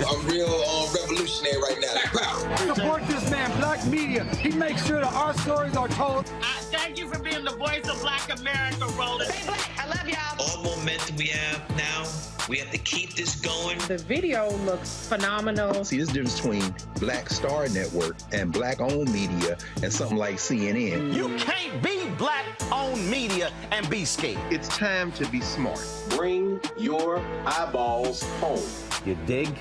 I'm real revolutionary right now. Support this man, Black Media. He makes sure that our stories are told. Thank you for being the voice of Black America, Roland. Stay black. I love y'all. All momentum we have now, we have to keep this going. The video looks phenomenal. See, there's a difference between Black Star Network and Black-owned media and something like CNN. You can't be Black-owned media and be scared. It's time to be smart. Bring your eyeballs home. You dig?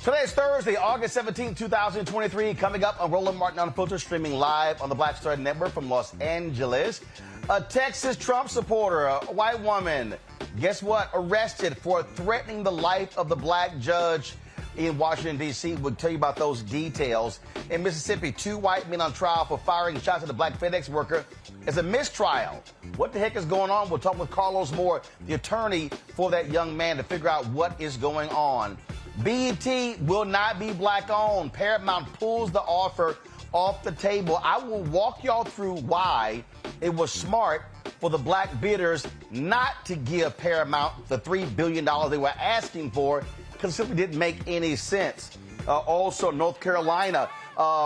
Today is Thursday, August 17, 2023. Coming up on Roland Martin Unfiltered, streaming live on the Black Star Network from Los Angeles. A Texas Trump supporter, a white woman, guess what? Arrested for threatening the life of the black judge in Washington, D.C. We'll tell you about those details. In Mississippi, 2 white men on trial for firing shots at a Black FedEx worker as a mistrial. What the heck is going on? We'll talk with Carlos Moore, the attorney for that young man, to figure out what is going on. BET will not be black-owned. Paramount pulls the offer off the table. I will walk y'all through why it was smart for the black bidders not to give Paramount the $3 billion they were asking for, because it simply didn't make any sense. Also, North Carolina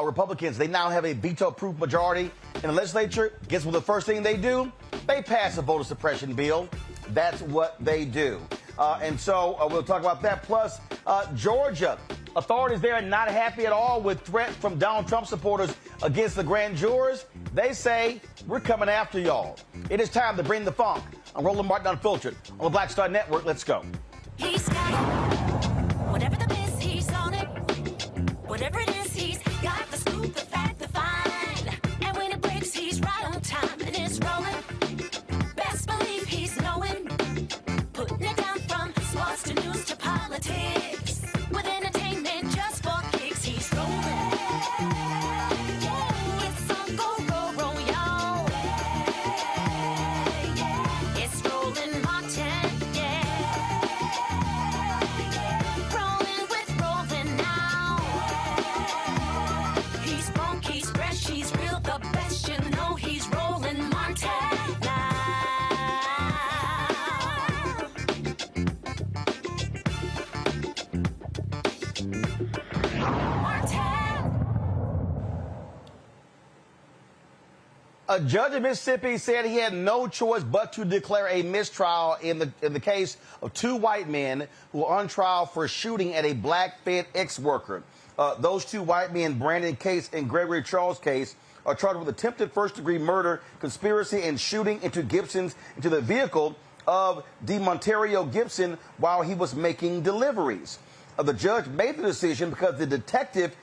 Republicans, they now have a veto-proof majority in the legislature. Guess what the first thing they do? They pass a voter suppression bill. That's what they do. And so we'll talk about that. Plus, Georgia, authorities there are not happy at all with threats from Donald Trump supporters against the grand jurors. They say, we're coming after y'all. It is time to bring the funk. I'm Roland Martin Unfiltered on the Black Star Network. Let's go. He's got it. Whatever the biz, he's on it. Whatever it is, he's got the scoop, the fact, the find. And when it breaks, he's right on time and it's rolling. Best believe he's knowing. Putting it down from sports to news to politics. With entertainment just for kicks, he's rolling. It's on go, y'all. It's Roland Martin, rolling with Roland now. He's funk, he's fresh, he's real, the best, you know he's Roland Martin now. A judge in Mississippi said he had no choice but to declare a mistrial in the case of 2 white men who were on trial for shooting at a Black FedEx worker. Those 2 white men, Brandon Case and Gregory Charles Case, are charged with attempted first-degree murder, conspiracy, and shooting into the vehicle of DeMontario Gibson while he was making deliveries. The judge made the decision because the detective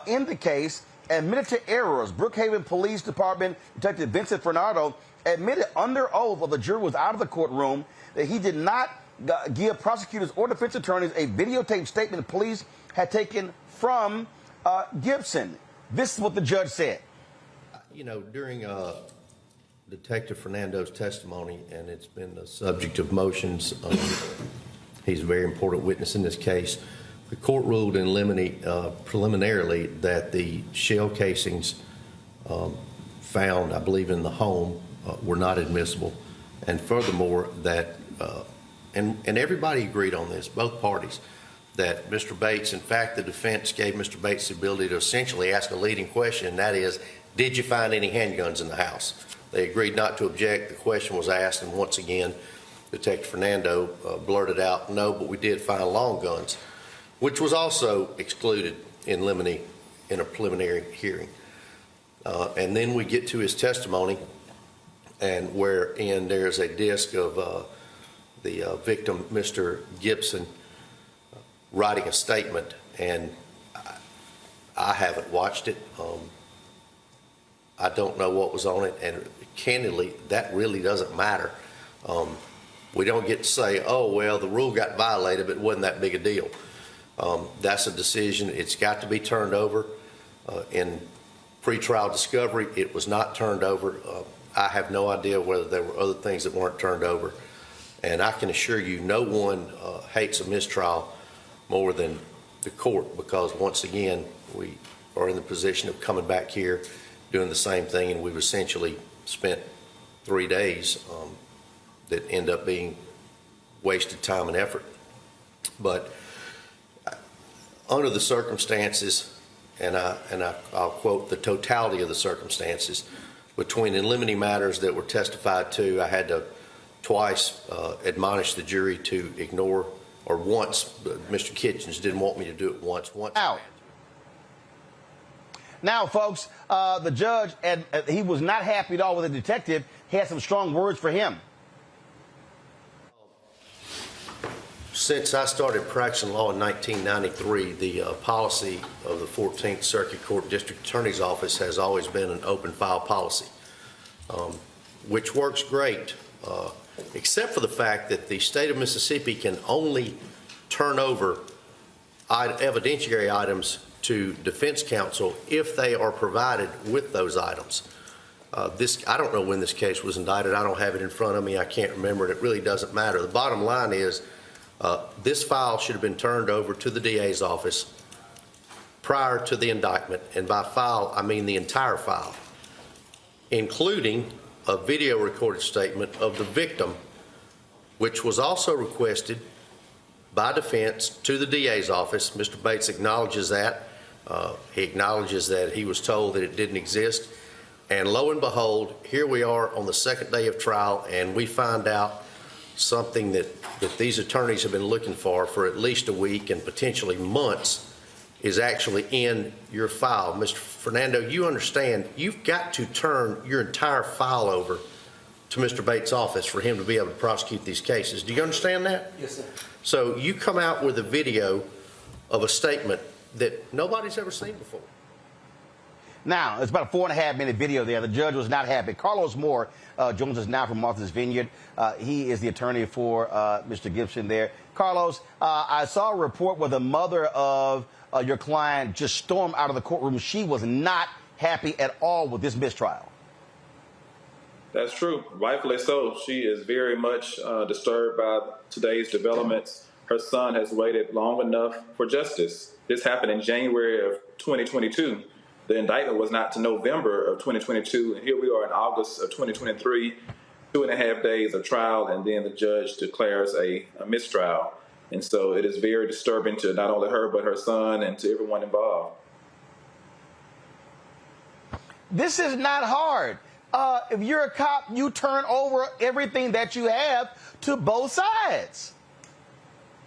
in the case admitted to errors. Brookhaven Police Department Detective Vincent Fernando admitted under oath while the jury was out of the courtroom that he did not give prosecutors or defense attorneys a videotaped statement the police had taken from Gibson. This is what the judge said. You know, during Detective Fernando's testimony, and it's been the subject of motions, he's a very important witness in this case. The court ruled in limine preliminarily that the shell casings found, I believe, in the home were not admissible. And furthermore, that, and everybody agreed on this, both parties, that Mr. Bates, in fact, the defense gave Mr. Bates the ability to essentially ask a leading question, and that is, did you find any handguns in the house? They agreed not to object. The question was asked, and once again, Detective Fernando blurted out, no, but we did find long guns, which was also excluded in limine in a preliminary hearing. And then we get to his testimony, and wherein there's a disc of the victim, Mr. Gibson, writing a statement, and I haven't watched it. I don't know what was on it, and candidly, that really doesn't matter. We don't get to say, oh, well, the rule got violated, but it wasn't that big a deal. That's a decision. It's got to be turned over. In pretrial discovery, it was not turned over. I have no idea whether there were other things that weren't turned over. And I can assure you, no one hates a mistrial more than the court, because once again, we are in the position of coming back here, doing the same thing, and we've essentially spent 3 days that end up being wasted time and effort. But under the circumstances, and I'll quote, the totality of the circumstances, between in limine matters that were testified to, I had to twice admonish the jury to ignore, or once, Mr. Kitchens didn't want me to do it once. Now, folks, the judge, he was not happy at all with the detective. He had some strong words for him. Since I started practicing law in 1993, the policy of the 14th Circuit Court District Attorney's Office has always been an open file policy, which works great, except for the fact that the state of Mississippi can only turn over evidentiary items to defense counsel if they are provided with those items. I don't know when this case was indicted. I don't have it in front of me. I can't remember it. It really doesn't matter. The bottom line is this file should have been turned over to the DA's office prior to the indictment. And by file, I mean the entire file, including a video recorded statement of the victim, which was also requested by defense to the DA's office. Mr. Bates acknowledges that. He acknowledges that he was told that it didn't exist. And lo and behold, here we are on the second day of trial, and we find out something that these attorneys have been looking for at least a week and potentially months is actually in your file. Mr. Fernando, you understand you've got to turn your entire file over to Mr. Bates' office for him to be able to prosecute these cases. Do you understand that? Yes, sir. So you come out with a video of a statement that nobody's ever seen before. Now, it's about a 4.5-minute video there. The judge was not happy. Carlos Moore joins us now from Martha's Vineyard. He is the attorney for Mr. Gibson there. Carlos, I saw a report where the mother of your client just stormed out of the courtroom. She was not happy at all with this mistrial. That's true. Rightfully so. She is very much disturbed by today's developments. Her son has waited long enough for justice. This happened in January of 2022. The indictment was not to November of 2022, and here we are in August of 2023, 2.5 days of trial, and then the judge declares a mistrial. And so it is very disturbing to not only her, but her son and to everyone involved. This is not hard. If you're a cop, you turn over everything that you have to both sides.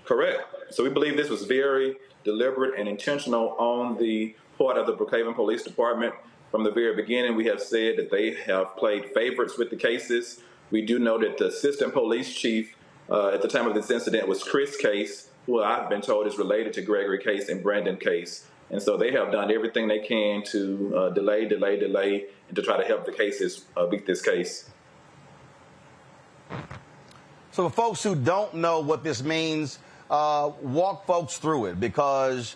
Correct. So we believe this was very deliberate and intentional on the part of the Brookhaven Police Department. From the very beginning, we have said that they have played favorites with the cases. We do know that the assistant police chief at the time of this incident was Chris Case, who I've been told is related to Gregory Case and Brandon Case. And so they have done everything they can to delay, and to try to help the cases beat this case. So for folks who don't know what this means, walk folks through it, because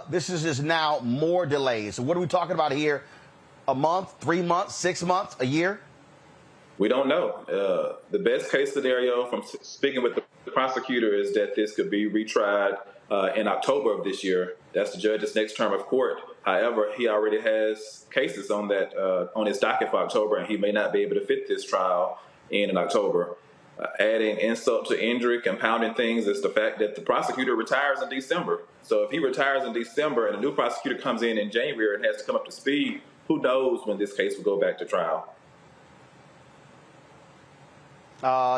this is just now more delays. So what are we talking about here? A month, 3 months, 6 months, a year? We don't know. The best case scenario from speaking with the prosecutor is that this could be retried in October of this year. That's the judge's next term of court. However, he already has cases on that on his docket for October, and he may not be able to fit this trial in October. Adding insult to injury, compounding things, is the fact that the prosecutor retires in December. So if he retires in December and a new prosecutor comes in January and has to come up to speed, who knows when this case will go back to trial.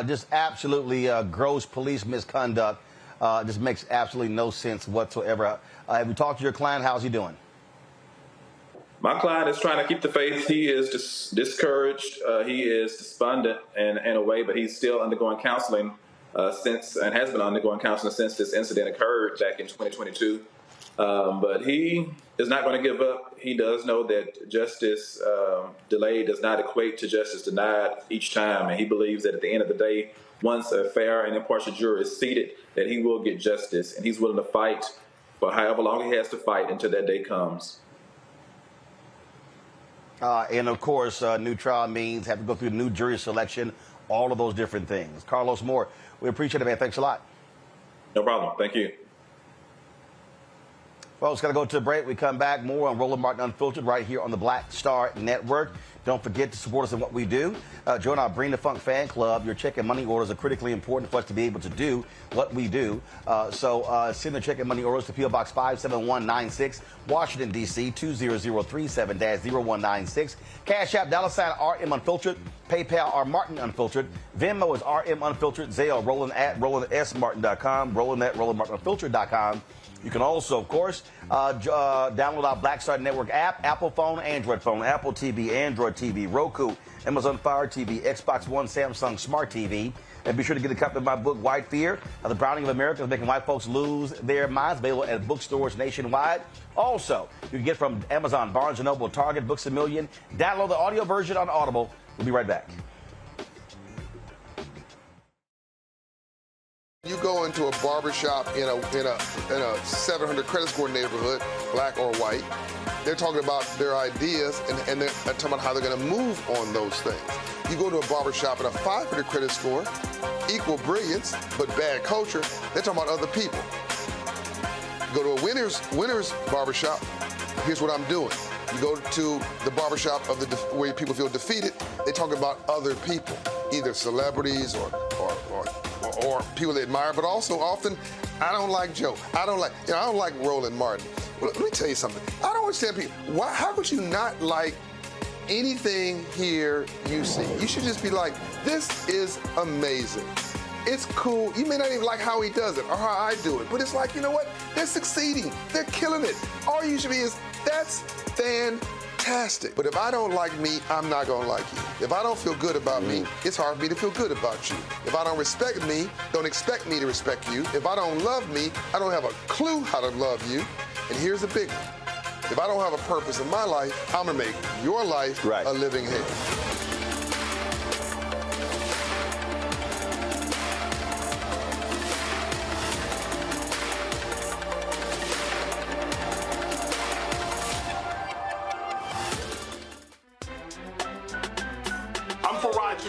Just absolutely gross police misconduct. Just makes absolutely no sense whatsoever. Have you talked to your client? How's he doing? My client is trying to keep the faith. He is discouraged. He is despondent in a way, but he's still undergoing counseling and has been undergoing counseling since this incident occurred back in 2022. But he is not going to give up. He does know that justice delayed does not equate to justice denied each time. And he believes that at the end of the day, once a fair and impartial jury is seated, that he will get justice. And he's willing to fight for however long he has to fight until that day comes. And, of course, new trial means have to go through new jury selection, all of those different things. Carlos Moore, we appreciate it, man. Thanks a lot. No problem. Thank you. Folks, got to go to a break. We come back more on Roland Martin Unfiltered right here on the Black Star Network. Don't forget to support us in what we do. Join our Bring the Funk fan club. Your check and money orders are critically important for us to be able to do what we do. So send the check and money orders to P.O. Box 57196, Washington, D.C. 20037-0196. Cash App, $ RM Unfiltered. PayPal are Martin Unfiltered. Venmo is RM Unfiltered. Zelle, Roland at RolandSMartin.com. Roland at RolandMartinUnfiltered.com. You can also, of course, download our Black Star Network app, Apple phone, Android phone, Apple TV, Android TV, Roku, Amazon Fire TV, Xbox One, Samsung Smart TV. And be sure to get a copy of my book, White Fear, The Browning of America, Making White Folks Lose Their Minds, available at bookstores nationwide. Also, you can get from Amazon, Barnes & Noble, Target, Books A Million. Download the audio version on Audible. We'll be right back. You go into a barbershop in a 700 credit score neighborhood, black or white. They're talking about their ideas and they're talking about how they're going to move on those things. You go to a barbershop in a 500 credit score, equal brilliance but bad culture. They're talking about other people. You go to a winner's barbershop. Here's what I'm doing. You go to the barbershop of where people feel defeated. They talk about other people, either celebrities or people they admire, but also often, I don't like Joe. I don't like Roland Martin. Well, let me tell you something. I don't understand people. How could you not like anything here you see? You should just be like, this is amazing. It's cool. You may not even like how he does it or how I do it, but it's like, you know what? They're succeeding. They're killing it. All you should be is, that's fantastic. But if I don't like me, I'm not going to like you. If I don't feel good about me, it's hard for me to feel good about you. If I don't respect me, don't expect me to respect you. If I don't love me, I don't have a clue how to love you. And here's the big one. If I don't have a purpose in my life, I'm going to make your life a living hell.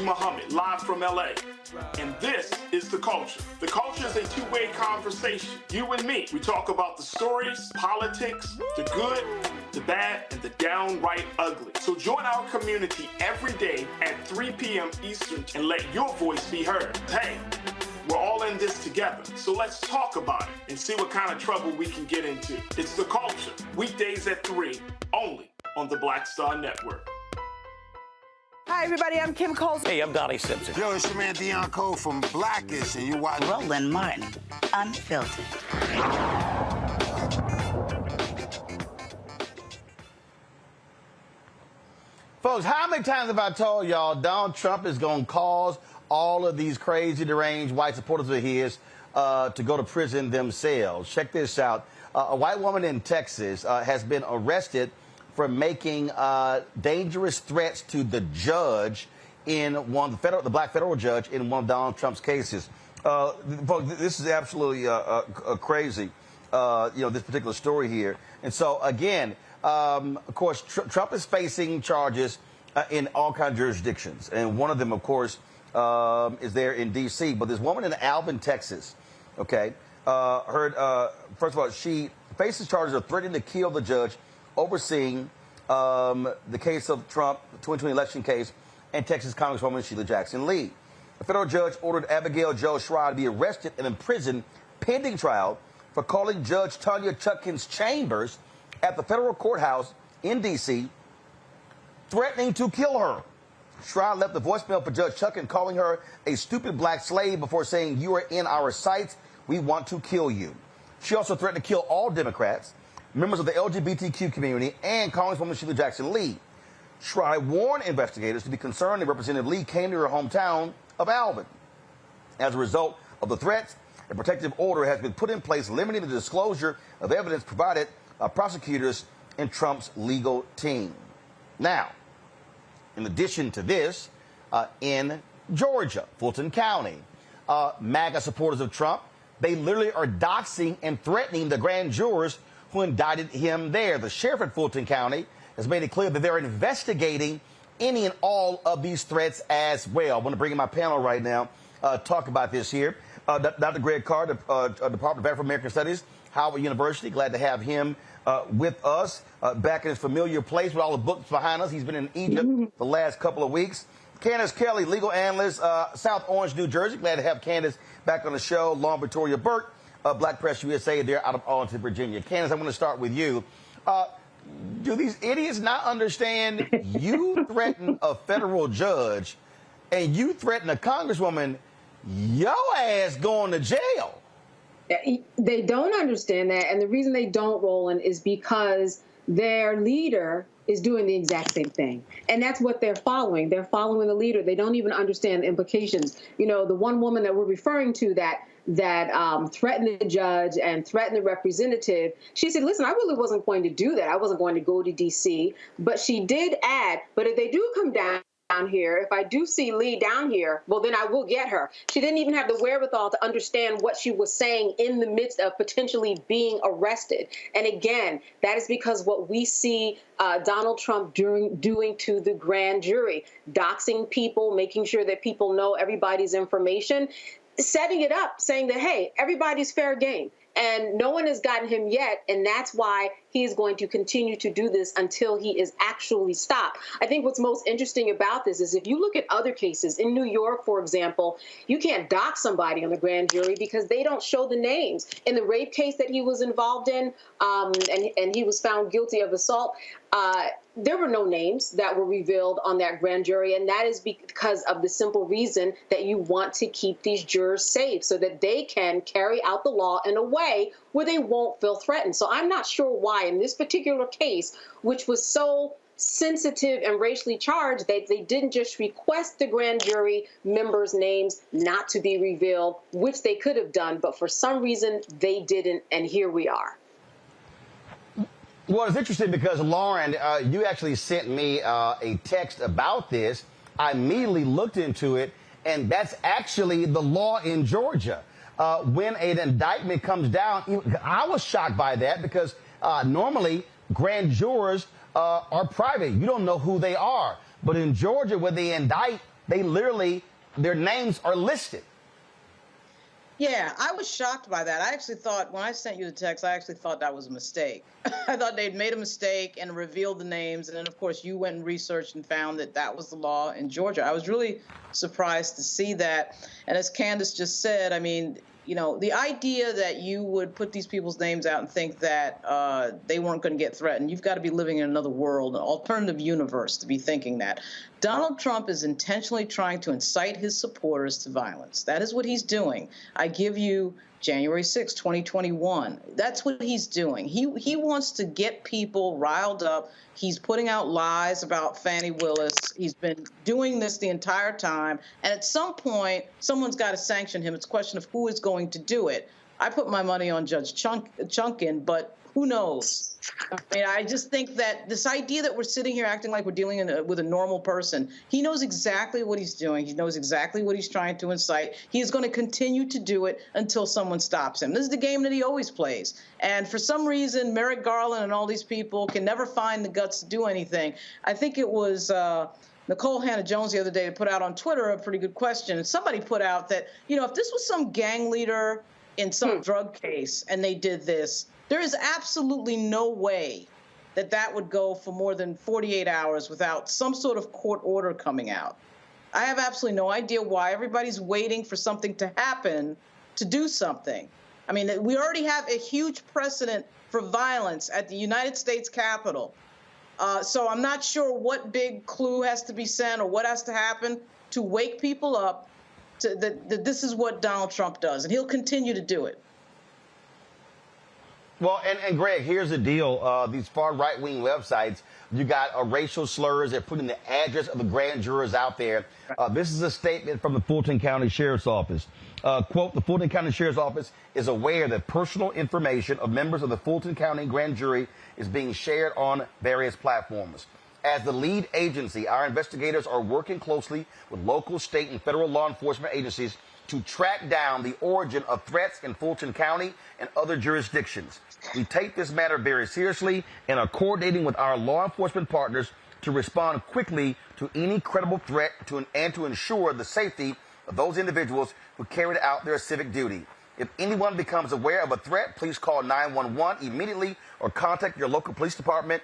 Muhammad, live from LA. And this is The Culture. The Culture is a two-way conversation. You and me. We talk about the stories, politics, the good, the bad, and the downright ugly. So join our community every day at 3 p.m. Eastern and let your voice be heard. Hey, we're all in this together. So let's talk about it and see what kind of trouble we can get into. It's The Culture, weekdays at 3, only on the Black Star Network. Hi, everybody. I'm Kim Coles. Hey, I'm Donnie Simpson. Yo, it's your man Deion Cole from Blackish, and you watch Roland Martin, Unfiltered. Folks, how many times have I told y'all Donald Trump is going to cause all of these crazy, deranged white supporters of his to go to prison themselves? Check this out. A white woman in Texas has been arrested for making dangerous threats to the judge in the black federal judge in one of Donald Trump's cases. This is absolutely crazy, this particular story here. And so, again, of course, Trump is facing charges in all kinds of jurisdictions. And one of them, of course, is there in D.C. But this woman in Alvin, Texas, first of all, she faces charges of threatening to kill the judge overseeing the case of Trump, the 2020 election case, and Texas Congresswoman Sheila Jackson Lee. A federal judge ordered Abigail Jo Shry to be arrested and imprisoned pending trial for calling Judge Tanya Chutkan's chambers at the federal courthouse in D.C., threatening to kill her. Shry left the voicemail for Judge Chutkan, calling her a stupid black slave before saying, "You are in our sights. We want to kill you." She also threatened to kill all Democrats, members of the LGBTQ community, and Congresswoman Sheila Jackson Lee. Shry warned investigators to be concerned that Representative Lee came to her hometown of Alvin. As a result of the threats, a protective order has been put in place limiting the disclosure of evidence provided by prosecutors and Trump's legal team. Now, in addition to this, in Georgia, Fulton County, MAGA supporters of Trump, they literally are doxing and threatening the grand jurors who indicted him there. The sheriff at Fulton County has made it clear that they're investigating any and all of these threats as well. I want to bring in my panel right now, talk about this here. Dr. Greg Carr, Department of Afro-American Studies, Howard University. Glad to have him with us, back in his familiar place with all the books behind us. He's been in Egypt the last couple of weeks. Candace Kelly, legal analyst, South Orange, New Jersey. Glad to have Candace back on the show. Lauren Victoria Burke, Black Press USA, they're out of Arlington, Virginia. Candace, I'm going to start with you. Do these idiots not understand you threaten a federal judge and you threaten a congresswoman, your ass going to jail. They don't understand that. And the reason they don't, Roland, is because their leader is doing the exact same thing. And that's what they're following. They're following the leader. They don't even understand the implications. You know, the one woman that we're referring to that threatened the judge and threatened the representative, she said, listen, I really wasn't going to do that. I wasn't going to go to D.C. But she did add, but if they do come down here, if I do see Lee down here, well, then I will get her. She didn't even have the wherewithal to understand what she was saying in the midst of potentially being arrested. And again, that is because what we see Donald Trump doing to the grand jury, doxing people, making sure that people know everybody's information, setting it up, saying that, hey, everybody's fair game. And no one has gotten him yet, and that's why he's going to continue to do this until he is actually stopped. I think what's most interesting about this is if you look at other cases, in New York, for example, you can't dox somebody on the grand jury because they don't show the names. In the rape case that he was involved in, and he was found guilty of assault, there were no names that were revealed on that grand jury, and that is because of the simple reason that you want to keep these jurors safe so that they can carry out the law in a way where they won't feel threatened. So I'm not sure why in this particular case, which was so sensitive and racially charged, they didn't just request the grand jury members' names not to be revealed, which they could have done, but for some reason they didn't, and here we are. Well, it's interesting because, Lauren, you actually sent me a text about this. I immediately looked into it, and that's actually the law in Georgia. When an indictment comes down, I was shocked by that because normally grand jurors are private. You don't know who they are. But in Georgia, when they indict, they literally, their names are listed. Yeah, I was shocked by that. I actually thought, when I sent you the text, I actually thought that was a mistake. I thought they'd made a mistake and revealed the names. And then, of course, you went and researched and found that that was the law in Georgia. I was really surprised to see that. And as Candace just said, I mean, you know, the idea that you would put these people's names out and think that they weren't going to get threatened, you've got to be living in another world, an alternative universe to be thinking that. Donald Trump is intentionally trying to incite his supporters to violence. That is what he's doing. I give you January 6, 2021. That's what he's doing. He wants to get people riled up. He's putting out lies about Fani Willis. He's been doing this the entire time. And at some point, someone's got to sanction him. It's a question of who is going to do it. I put my money on Judge Chunkin, but who knows? I mean, I just think that this idea that we're sitting here acting like we're dealing with a normal person, he knows exactly what he's doing. He knows exactly what he's trying to incite. He is going to continue to do it until someone stops him. This is the game that he always plays. And for some reason, Merrick Garland and all these people can never find the guts to do anything. I think it was Nicole Hannah-Jones the other day put out on Twitter a pretty good question. And somebody put out that, you know, if this was some gang leader in some drug case and they did this, there is absolutely no way that that would go for more than 48 hours without some sort of court order coming out. I have absolutely no idea why everybody's waiting for something to happen to do something. I mean, we already have a huge precedent for violence at the United States Capitol. So I'm not sure what big clue has to be sent or what has to happen to wake people up to that this is what Donald Trump does, and he'll continue to do it. Well, and Greg, here's the deal. These far right-wing websites, you got racial slurs. They're putting the address of the grand jurors out there. This is a statement from the Fulton County Sheriff's Office. Quote, the Fulton County Sheriff's Office is aware that personal information of members of the Fulton County grand jury is being shared on various platforms. As the lead agency, our investigators are working closely with local, state, and federal law enforcement agencies to track down the origin of threats in Fulton County and other jurisdictions. We take this matter very seriously and are coordinating with our law enforcement partners to respond quickly to any credible threat and to ensure the safety of those individuals who carried out their civic duty. If anyone becomes aware of a threat, please call 911 immediately or contact your local police department.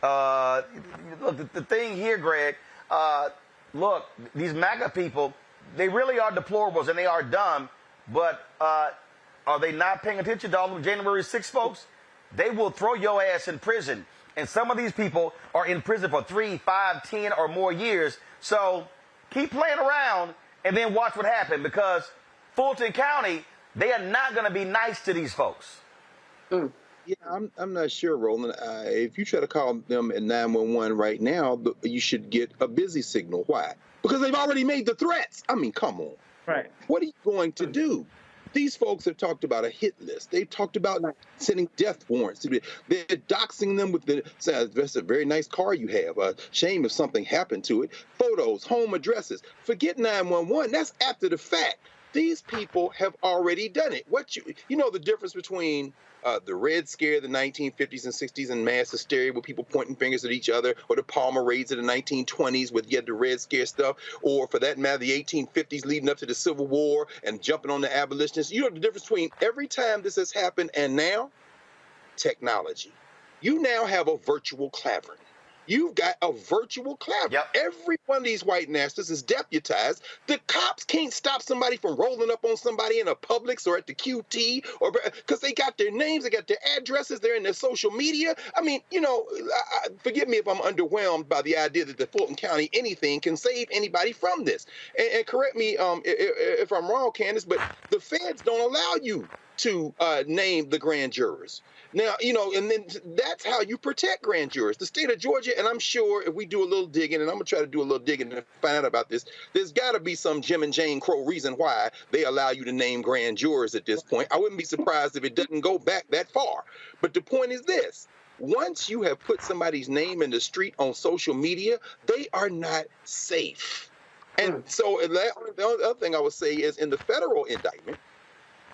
Look, the thing here, Greg, look, these MAGA people, they really are deplorables and they are dumb, but are they not paying attention to all of January 6th, folks? They will throw your ass in prison. And some of these people are in prison for 3, 5, 10 or more years. So keep playing around and then watch what happens, because Fulton County, they are not going to be nice to these folks. Yeah, I'm not sure, Roland. If you try to call them at 911 right now, you should get a busy signal. Why? Because they've already made the threats. I mean, come on. Right. What are you going to do? These folks have talked about a hit list. They've talked about sending death warrants. They're doxing them with that's a very nice car you have. Shame if something happened to it. Photos, home addresses. Forget 911. That's after the fact. These people have already done it. You know the difference between the Red Scare of the 1950s and 60s and mass hysteria with people pointing fingers at each other, or the Palmer raids of the 1920s with the Red Scare stuff, or for that matter, the 1850s leading up to the Civil War and jumping on the abolitionists. You know the difference between every time this has happened and now? Technology. You now have a virtual clavering. You've got a virtual clavering. Yep. Every one of these white nasties is deputized. The cops can't stop somebody from rolling up on somebody in a Publix or at the QT, or because they got their names, they got their addresses, they're in their social media. I mean, you know, forgive me if I'm underwhelmed by the idea that the Fulton County anything can save anybody from this. And correct me if I'm wrong, Candace, but the feds don't allow you to name the grand jurors. Now, you know, and then that's how you protect grand jurors. The state of Georgia, and I'm sure if we do a little digging, and I'm going to try to do a little digging and find out about this, there's got to be some Jim and Jane Crow reason why they allow you to name grand jurors at this point. I wouldn't be surprised if it doesn't go back that far. But the point is this. Once you have put somebody's name in the street on social media, they are not safe. And so the other thing I would say is in the federal indictment,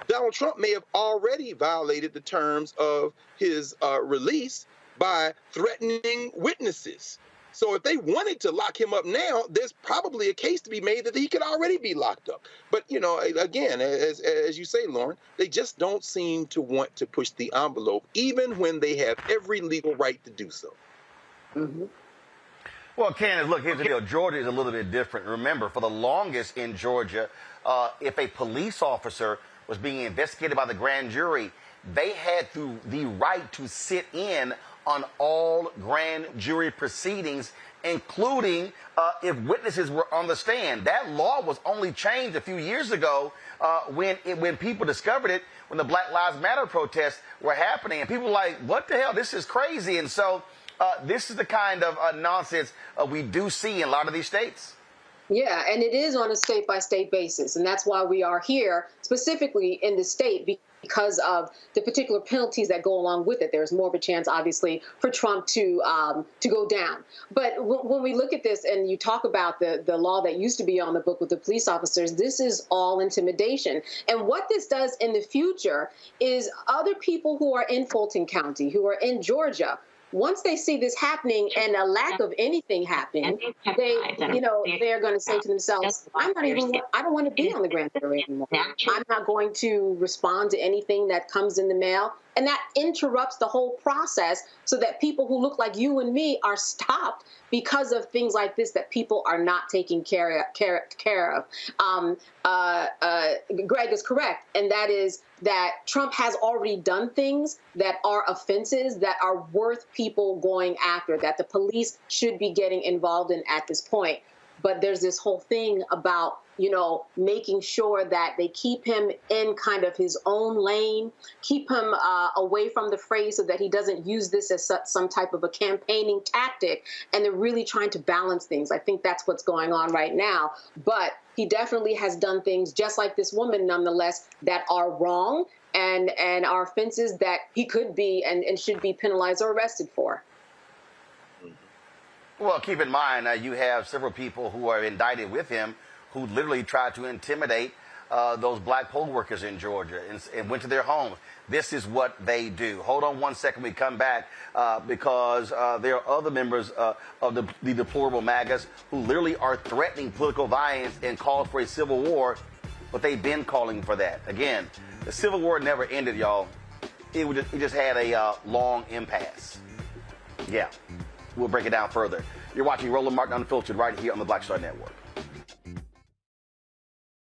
Donald Trump may have already violated the terms of his release by threatening witnesses. So if they wanted to lock him up now, there's probably a case to be made that he could already be locked up. But, you know, again, as you say, Lauren, they just don't seem to want to push the envelope, even when they have every legal right to do so. Well, Candace, look, here's the deal. Georgia is a little bit different. Remember, for the longest in Georgia, if a police officer was being investigated by the grand jury, they had the right to sit in on all grand jury proceedings, including if witnesses were on the stand. That law was only changed a few years ago when people discovered it, when the Black Lives Matter protests were happening. And people were like, what the hell? This is crazy. And so this is the kind of nonsense we do see in a lot of these states. Yeah, and it is on a state-by-state basis, and that's why we are here specifically in the state, because of the particular penalties that go along with it. There's more of a chance, obviously, for Trump to go down. But when we look at this and you talk about the law that used to be on the book with the police officers, this is all intimidation. And what this does in the future is other people who are in Fulton County, who are in Georgia, once they see this happening and a lack of anything happening, they're going to say to themselves, I don't want to be on the grand jury anymore. I'm not going to respond to anything that comes in the mail. And that interrupts the whole process so that people who look like you and me are stopped because of things like this that people are not taking care of. Greg is correct, and that is that Trump has already done things that are offenses that are worth people going after, that the police should be getting involved in at this point. But there's this whole thing about, making sure that they keep him in kind of his own lane, keep him away from the fray so that he doesn't use this as some type of a campaigning tactic. And they're really trying to balance things. I think that's what's going on right now. But he definitely has done things just like this woman, nonetheless, that are wrong and are offenses that he could be and should be penalized or arrested for. Well, keep in mind, you have several people who are indicted with him who literally tried to intimidate those black poll workers in Georgia and went to their homes. This is what they do. Hold on one second. We come back because there are other members of the deplorable MAGAs who literally are threatening political violence and calls for a civil war, but they've been calling for that. Again, the Civil War never ended, y'all. It just had a long impasse. Yeah. We'll break it down further. You're watching Roland Martin Unfiltered right here on the Black Star Network.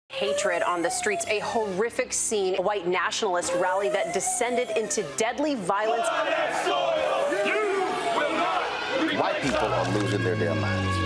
Hatred on the streets, a horrific scene, a white nationalist rally that descended into deadly violence. White people are losing their damn minds.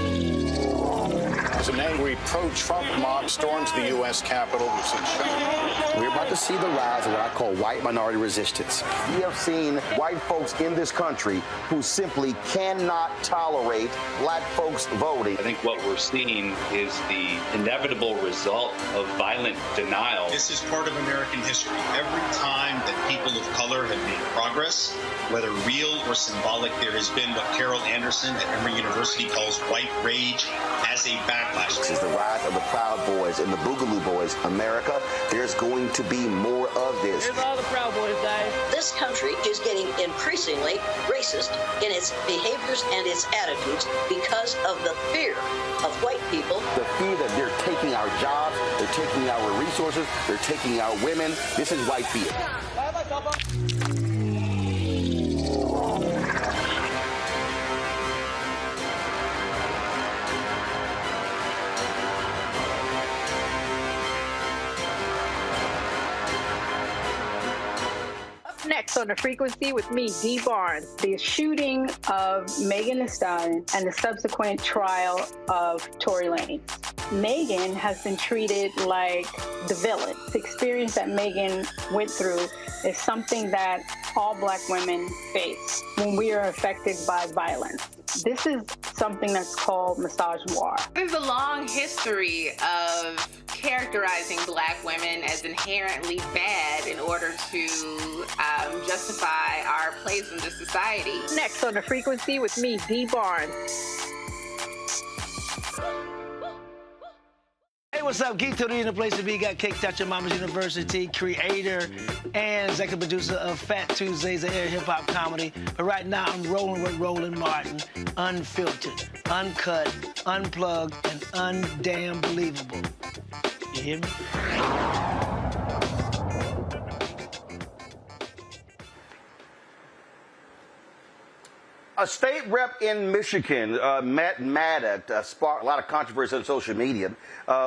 As an angry pro-Trump mob storms the U.S. Capitol, we've seen shooting. We're about to see the rise of what I call white minority resistance. We have seen white folks in this country who simply cannot tolerate black folks voting. I think what we're seeing is the inevitable result of violent denial. This is part of American history. Every time that people of color have made progress, whether real or symbolic, there has been what Carol Anderson at Emory University calls white rage as a backlash. This is the rise of the Proud Boys and the Boogaloo Boys. America, there's going to be more of this. Here's all the Proud Boys, guys. This country is getting increasingly racist in its behaviors and its attitudes because of the fear of white people. The fear that they're taking our jobs, they're taking our resources, they're taking our women. This is white fear. Next on The Frequency with me, Dee Barnes, the shooting of Megan Thee Stallion and the subsequent trial of Tory Lanez. Megan has been treated like the villain. The experience that Megan went through is something that all black women face when we are affected by violence. This is something that's called misogynoir. There's a long history of characterizing black women as inherently bad in order to justify our place in the society. Next on The Frequency with me, Dee Barnes. Hey, what's up? Geek Tony in the place to be. Got Cake Touch at Mama's University, creator and executive producer of Fat Tuesdays, an air hip-hop comedy. But right now, I'm rolling with Roland Martin, unfiltered, uncut, unplugged, and undamn believable. You hear me? A state rep in Michigan, Matt Maddox, sparked a lot of controversy on social media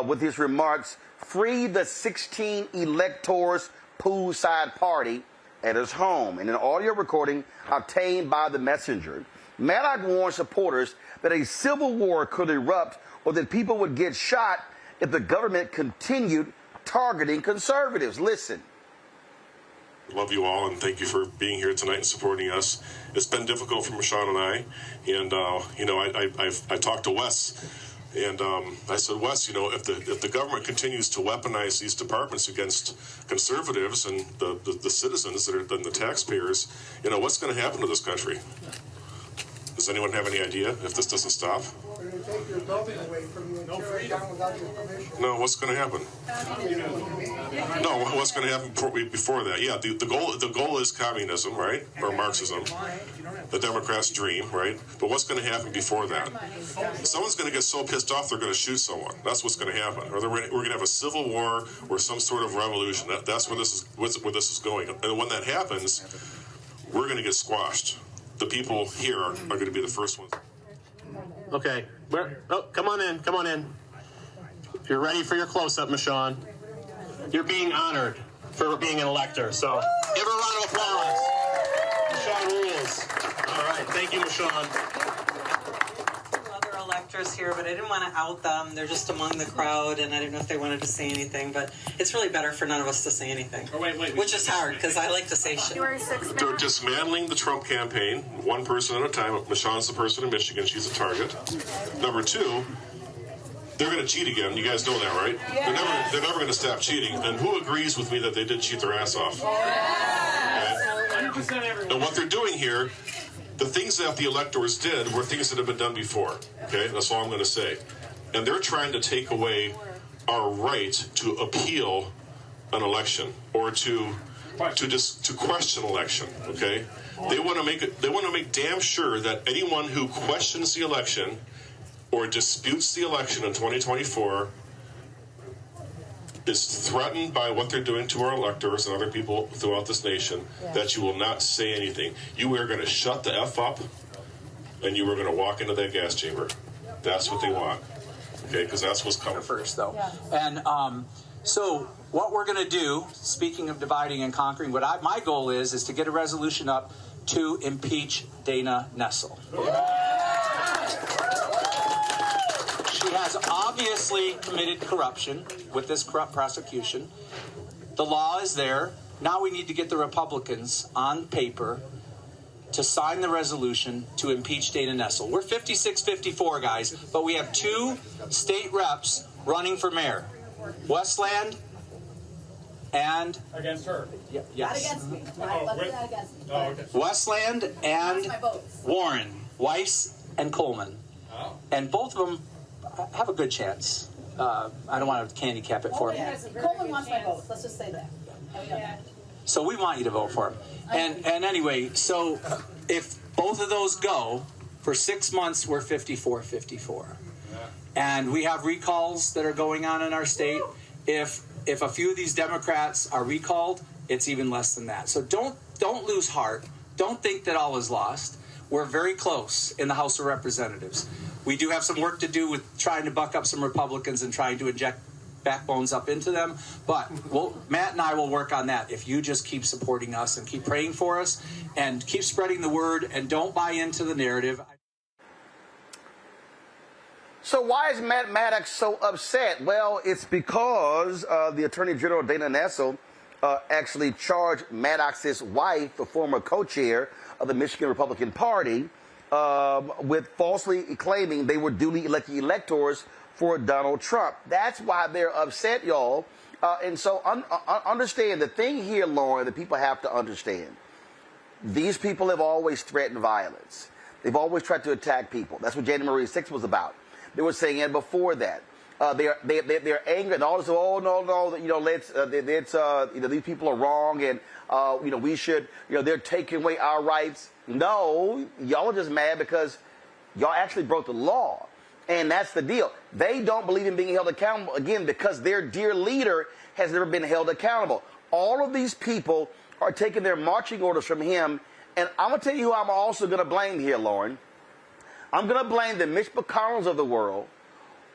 with his remarks, "Free the 16 electors poolside party" at his home. In an audio recording obtained by The Messenger, Maddox warned supporters that a civil war could erupt or that people would get shot if the government continued targeting conservatives. Listen. Love you all, and thank you for being here tonight and supporting us. It's been difficult for Michonne and I, and I talked to Wes, and I said, Wes, if the government continues to weaponize these departments against conservatives and the citizens that are then the taxpayers, what's going to happen to this country? Does anyone have any idea if this doesn't stop? We're going to take your building away from you and tear it down without your permission. No, what's going to happen? No, what's going to happen before that? Yeah, the goal is communism, right? Or Marxism. The Democrats' dream, right? But what's going to happen before that? Someone's going to get so pissed off they're going to shoot someone. That's what's going to happen. Or we're going to have a civil war or some sort of revolution. That's where this is going. And when that happens, we're going to get squashed. The people here are going to be the first ones. Okay. Come on in. If you're ready for your close-up, Michonne, you're being honored for being an elector. So give her a round of applause. Michonne rules. All right. Thank you, Michonne. Other electors here, but I didn't want to out them. They're just among the crowd, and I didn't know if they wanted to say anything. But it's really better for none of us to say anything. Which is hard, because I like to say shit. They're dismantling the Trump campaign, one person at a time. Michonne's the person in Michigan. She's a target. Number two, they're going to cheat again. You guys know that, right? Yeah. They're never going to stop cheating. And who agrees with me that they did cheat their ass off? Okay? 100% everyone. And what they're doing here, the things that the electors did were things that have been done before. Okay? That's all I'm going to say. And they're trying to take away our right to appeal an election or to question election. Okay? They want to make damn sure that anyone who questions the election or disputes the election in 2024 is threatened by what they're doing to our electors and other people throughout this nation, that you will not say anything. You are going to shut the F up, and you are going to walk into that gas chamber. That's what they want, okay? Because that's what's coming first, though. Yeah. And so what we're going to do, speaking of dividing and conquering, my goal is to get a resolution up to impeach Dana Nessel. She has has obviously committed corruption with this corrupt prosecution. The law is there. Now we need to get the Republicans on paper to sign the resolution to impeach Dana Nessel. We're 56-54, guys, but we have 2 state reps running for mayor. Westland and... Against her. Yes. Not against me. Not against me. Oh, okay. Westland and Warren, Weiss and Coleman. Oh. And both of them have a good chance. I don't want to handicap it for them. Coleman wants my vote. Let's just say that. So we want you to vote for him. And anyway, so if both of those go, for 6 months, we're 54-54. And we have recalls that are going on in our state. If a few of these Democrats are recalled, it's even less than that. So don't lose heart. Don't think that all is lost. We're very close in the House of Representatives. We do have some work to do with trying to buck up some Republicans and trying to inject backbones up into them. But Matt and I will work on that if you just keep supporting us and keep praying for us and keep spreading the word and don't buy into the narrative. So why is Matt Maddox so upset? Well, it's because the Attorney General Dana Nessel actually charged Maddox's wife, the former co-chair of the Michigan Republican Party, with falsely claiming they were duly elected electors for Donald Trump. That's why they're upset, y'all. And so understand the thing here, Lauren, that people have to understand. These people have always threatened violence. They've always tried to attack people. That's what January 6th was about. They were saying it before that. They're angry and all this. Oh no, these people are wrong and we should. They're taking away our rights. No, y'all are just mad because y'all actually broke the law, and that's the deal. They don't believe in being held accountable again because their dear leader has never been held accountable. All of these people are taking their marching orders from him, and I'm gonna tell you who I'm also gonna blame here, Lauren. I'm going to blame the Mitch McConnells of the world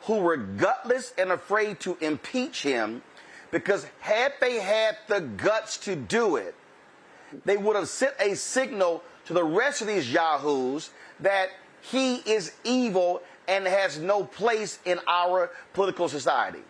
who were gutless and afraid to impeach him because had they had the guts to do it, they would have sent a signal to the rest of these yahoos that he is evil and has no place in our political society.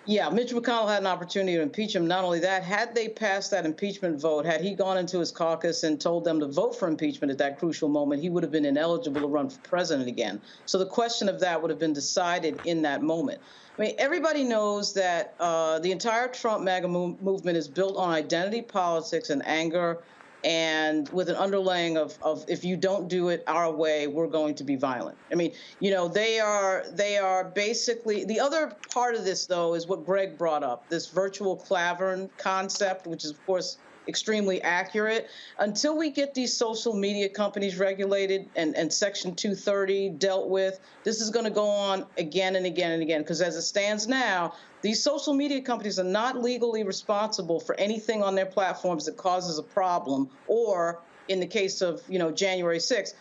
Yeah, Mitch McConnell had an opportunity to impeach him. Not only that, had they passed that impeachment vote, had he gone into his caucus and told them to vote for impeachment at that crucial moment, he would have been ineligible to run for president again. So the question of that would have been decided in that moment. I mean, everybody knows that the entire Trump MAGA movement is built on identity politics and anger, and with an underlaying of if you don't do it our way, we're going to be violent. I mean, they are basically, the other part of this, though, is what Greg brought up, this virtual clavern concept, which is, of course, extremely accurate. Until we get these social media companies regulated and Section 230 dealt with, this is going to go on again and again and again, because as it stands now, these social media companies are not legally responsible for anything on their platforms that causes a problem, or in the case of, January 6th,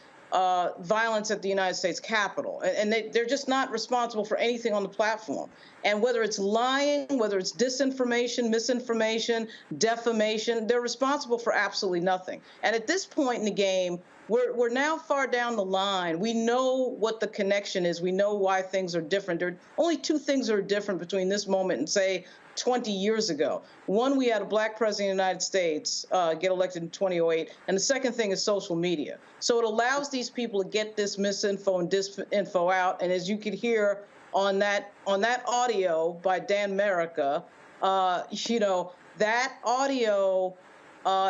violence at the United States Capitol. And they're just not responsible for anything on the platform. And whether it's lying, whether it's disinformation, misinformation, defamation, they're responsible for absolutely nothing. And at this point in the game, we're now far down the line. We know what the connection is. We know why things are different. There are only 2 things that are different between this moment and, say, 20 years ago. One, we had a black president of the United States get elected in 2008. And the second thing is social media. So it allows these people to get this misinfo and disinfo out. And as you could hear on that audio by Dan Merica, that audio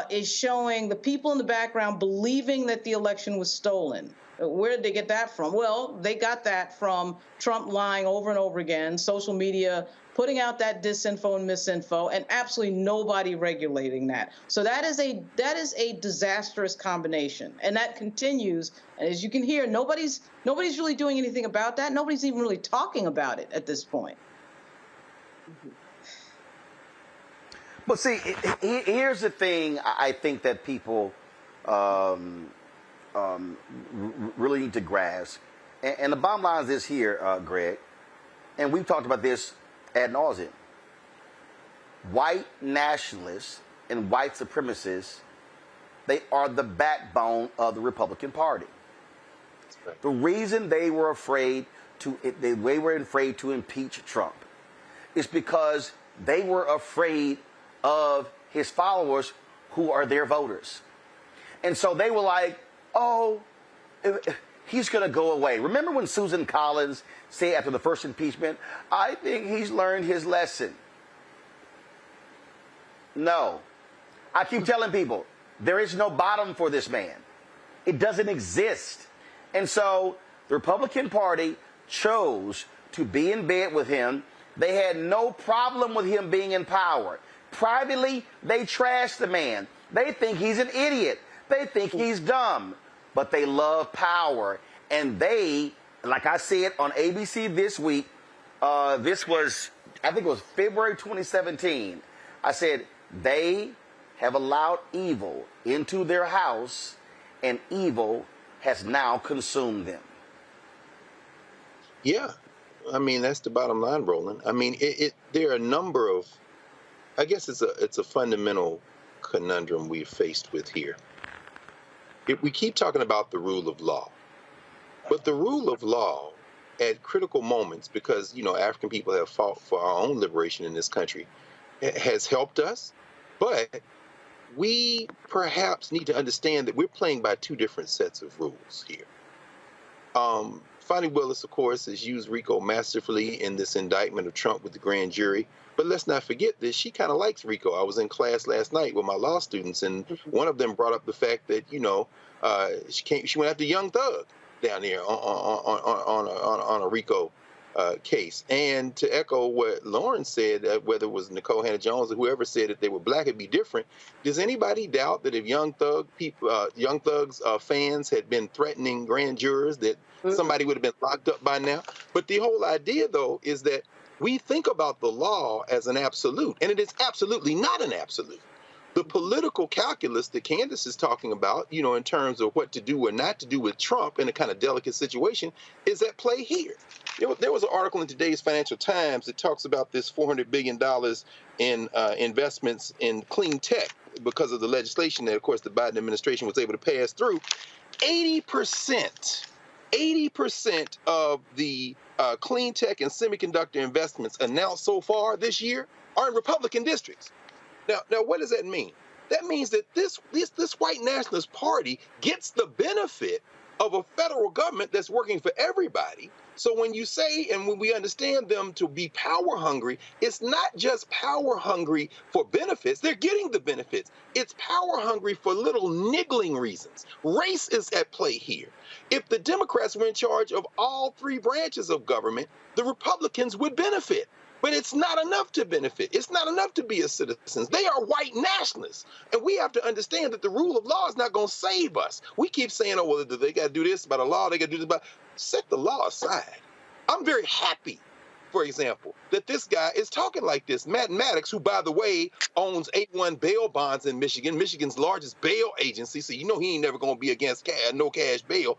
is showing the people in the background believing that the election was stolen. Where did they get that from? Well, they got that from Trump lying over and over again, social media putting out that disinfo and misinfo, and absolutely nobody regulating that. So that is a disastrous combination, and that continues. And as you can hear, nobody's really doing anything about that. Nobody's even really talking about it at this point. But see, here's the thing I think that people really need to grasp. And the bottom line is this here, Greg, and we've talked about this ad nauseum. White nationalists and white supremacists, they are the backbone of the Republican Party. The reason they were afraid they were afraid to impeach Trump is because they were afraid of his followers who are their voters. And so they were like, oh, he's going to go away. Remember when Susan Collins said after the first impeachment, I think he's learned his lesson. No. I keep telling people, there is no bottom for this man. It doesn't exist. And so the Republican Party chose to be in bed with him. They had no problem with him being in power. Privately, they trashed the man. They think he's an idiot. They think he's dumb. But they love power. And they, like I said on ABC this week, this was, I think it was February 2017. I said, they have allowed evil into their house, and evil has now consumed them. Yeah. I mean, that's the bottom line, Roland. I mean, there are a number of, I guess it's a fundamental conundrum we're faced with here. We keep talking about the rule of law, but the rule of law at critical moments, because, you know, African people have fought for our own liberation in this country, has helped us, but we perhaps need to understand that we're playing by two different sets of rules here. Fani Willis, of course, has used RICO masterfully in this indictment of Trump with the grand jury. But let's not forget this. She kind of likes RICO. I was in class last night with my law students, and one of them brought up the fact that, you know, she went after Young Thug down there on a RICO case. And to echo what Lauren said, whether it was Nicole Hannah-Jones or whoever said that they were black, it'd be different. Does anybody doubt that if Young Thug's fans had been threatening grand jurors, that somebody would have been locked up by now? But the whole idea, though, is that we think about the law as an absolute, and it is absolutely not an absolute. The political calculus that Candace is talking about, you know, in terms of what to do or not to do with Trump in a kind of delicate situation, is at play here. There was an article in today's Financial Times that talks about this $400 billion in investments in clean tech because of the legislation that, of course, the Biden administration was able to pass through. 80% of the clean tech and semiconductor investments announced so far this year are in Republican districts. Now, what does that mean? That means that this white nationalist party gets the benefit of a federal government that's working for everybody. So when you say, and when we understand them to be power hungry, it's not just power hungry for benefits. They're getting the benefits. It's power hungry for little niggling reasons. Race is at play here. If the Democrats were in charge of all three branches of government, the Republicans would benefit. But it's not enough to benefit. It's not enough to be a citizen. They are white nationalists. And we have to understand that the rule of law is not going to save us. We keep saying, oh, well, they got to do this about a law. They got to do this about. Set the law aside. I'm very happy, for example, that this guy is talking like this. Matt Maddox, who, by the way, owns 8-1 bail bonds in Michigan, Michigan's largest bail agency. So you know he ain't never going to be against no cash bail.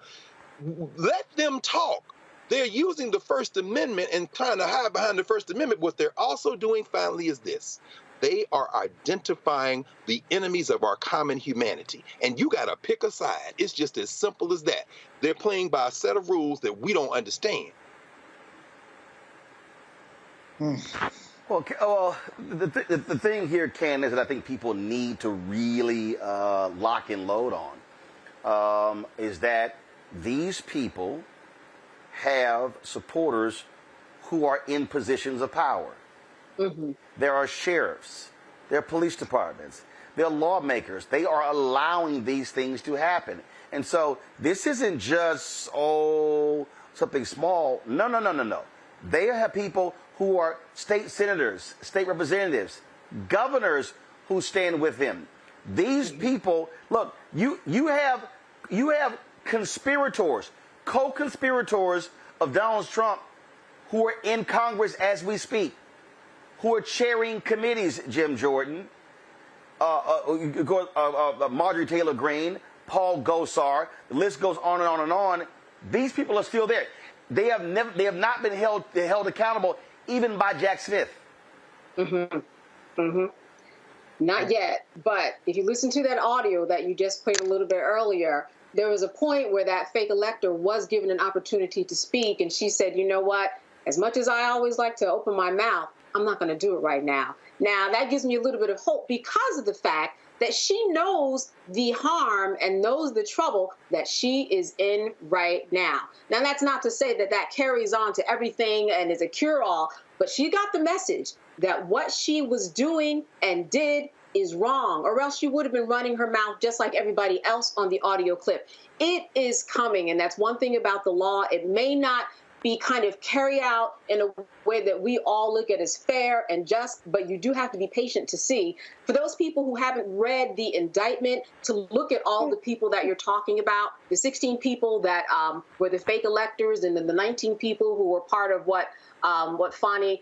Let them talk. They're using the First Amendment and trying to hide behind the First Amendment. What they're also doing, finally, is this. They are identifying the enemies of our common humanity. And you got to pick a side. It's just as simple as that. They're playing by a set of rules that we don't understand. Well, the thing here, Candace, that I think people need to really lock and load on is that these people have supporters who are in positions of power. Mm-hmm. There are sheriffs, there are police departments, there are lawmakers. They are allowing these things to happen. And so this isn't just, something small. No. They have people who are state senators, state representatives, governors who stand with him. These people, look, you have conspirators, co-conspirators of Donald Trump who are in Congress as we speak, who are chairing committees, Jim Jordan, Marjorie Taylor Greene, Paul Gosar, the list goes on and on and on. These people are still there. They have not been held accountable even by Jack Smith. Mm-hmm. Mm-hmm. Not yet, but if you listen to that audio that you just played a little bit earlier, there was a point where that fake elector was given an opportunity to speak, and she said, you know what, as much as I always like to open my mouth, I'm not going to do it right now. Now, that gives me a little bit of hope because of the fact that she knows the harm and knows the trouble that she is in right now. Now, that's not to say that that carries on to everything and is a cure-all, but she got the message that what she was doing and did is wrong, or else she would have been running her mouth just like everybody else on the audio clip. It is coming, and that's one thing about the law. It may not be kind of carried out in a way that we all look at as fair and just, but you do have to be patient to see. For those people who haven't read the indictment, to look at all the people that you're talking about, the 16 people that were the fake electors, and then the 19 people who were part of what Fani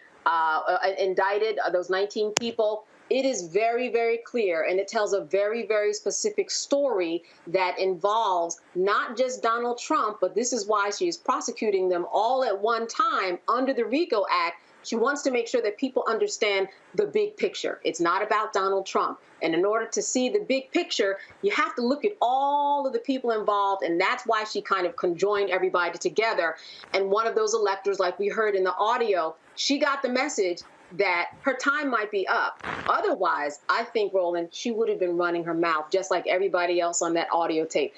indicted, those 19 people. It is very, very clear, and it tells a very, very specific story that involves not just Donald Trump, but this is why she is prosecuting them all at one time under the RICO Act. She wants to make sure that people understand the big picture. It's not about Donald Trump. And in order to see the big picture, you have to look at all of the people involved, and that's why she kind of conjoined everybody together. And one of those electors, like we heard in the audio, she got the message that her time might be up. Otherwise, I think, Roland, she would have been running her mouth just like everybody else on that audio tape.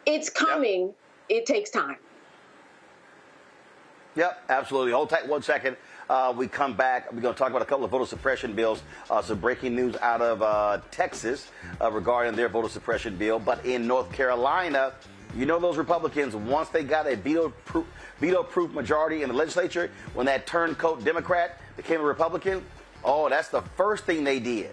It's coming. Yep. It takes time. Yep, absolutely. Hold tight 1 second. We come back. We're going to talk about a couple of voter suppression bills. Some breaking news out of Texas regarding their voter suppression bill. But in North Carolina, you know those Republicans, once they got a veto-proof majority in the legislature, when that turncoat Democrat became a Republican, oh, that's the first thing they did.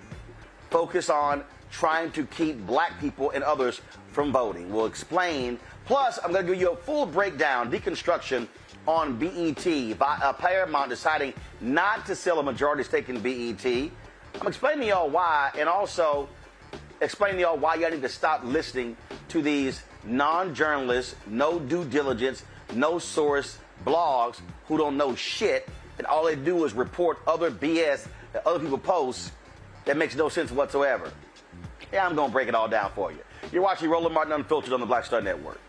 Focus on trying to keep black people and others from voting. We'll explain. Plus, I'm going to give you a full breakdown, deconstruction on BET, by Paramount deciding not to sell a majority stake in BET. I'm explaining to y'all why, and also explaining to y'all why y'all need to stop listening to these non-journalists, no due diligence, no source blogs who don't know shit, and all they do is report other BS that other people post that makes no sense whatsoever. Yeah, I'm going to break it all down for you. You're watching Roland Martin Unfiltered on the Black Star Network.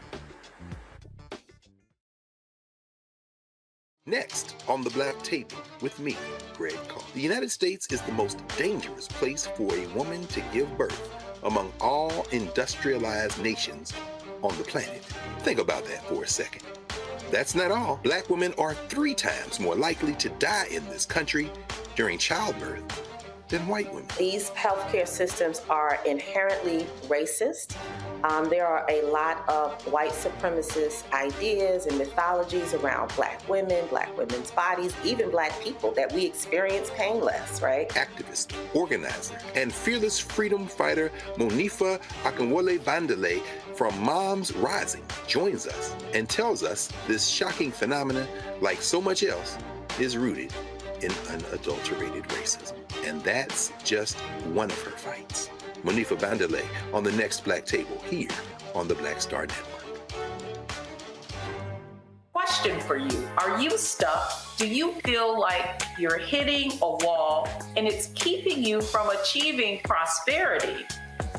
Next on the Black Table with me, Greg Carr. The United States is the most dangerous place for a woman to give birth among all industrialized nations on the planet. Think about that for a second. That's not all. Black women are 3 times more likely to die in this country during childbirth than white women. These healthcare systems are inherently racist. There are a lot of white supremacist ideas and mythologies around black women's bodies, even black people, that we experience painless, right? Activist, organizer, and fearless freedom fighter Monifa Akinwole Bandele from Moms Rising joins us and tells us this shocking phenomenon, like so much else, is rooted in unadulterated racism. And that's just one of her fights. Monifa Bandele on the next Black Table here on the Black Star Network. Question for you. Are you stuck? Do you feel like you're hitting a wall and it's keeping you from achieving prosperity?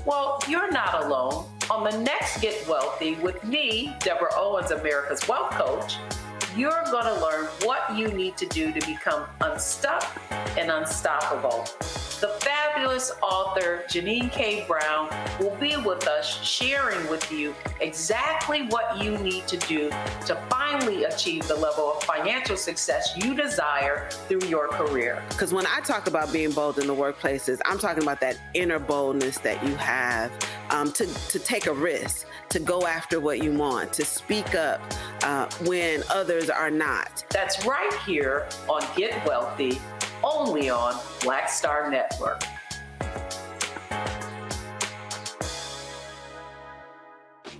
Well, you're not alone. On the next Get Wealthy with me, Deborah Owens, America's Wealth Coach, you're going to learn what you need to do to become unstuck and unstoppable. The fabulous author Janine K. Brown will be with us, sharing with you exactly what you need to do to finally achieve the level of financial success you desire through your career. Because when I talk about being bold in the workplaces, I'm talking about that inner boldness that you have to take a risk, to go after what you want, to speak up when others are not. That's right here on Get Wealthy, only on Black Star Network.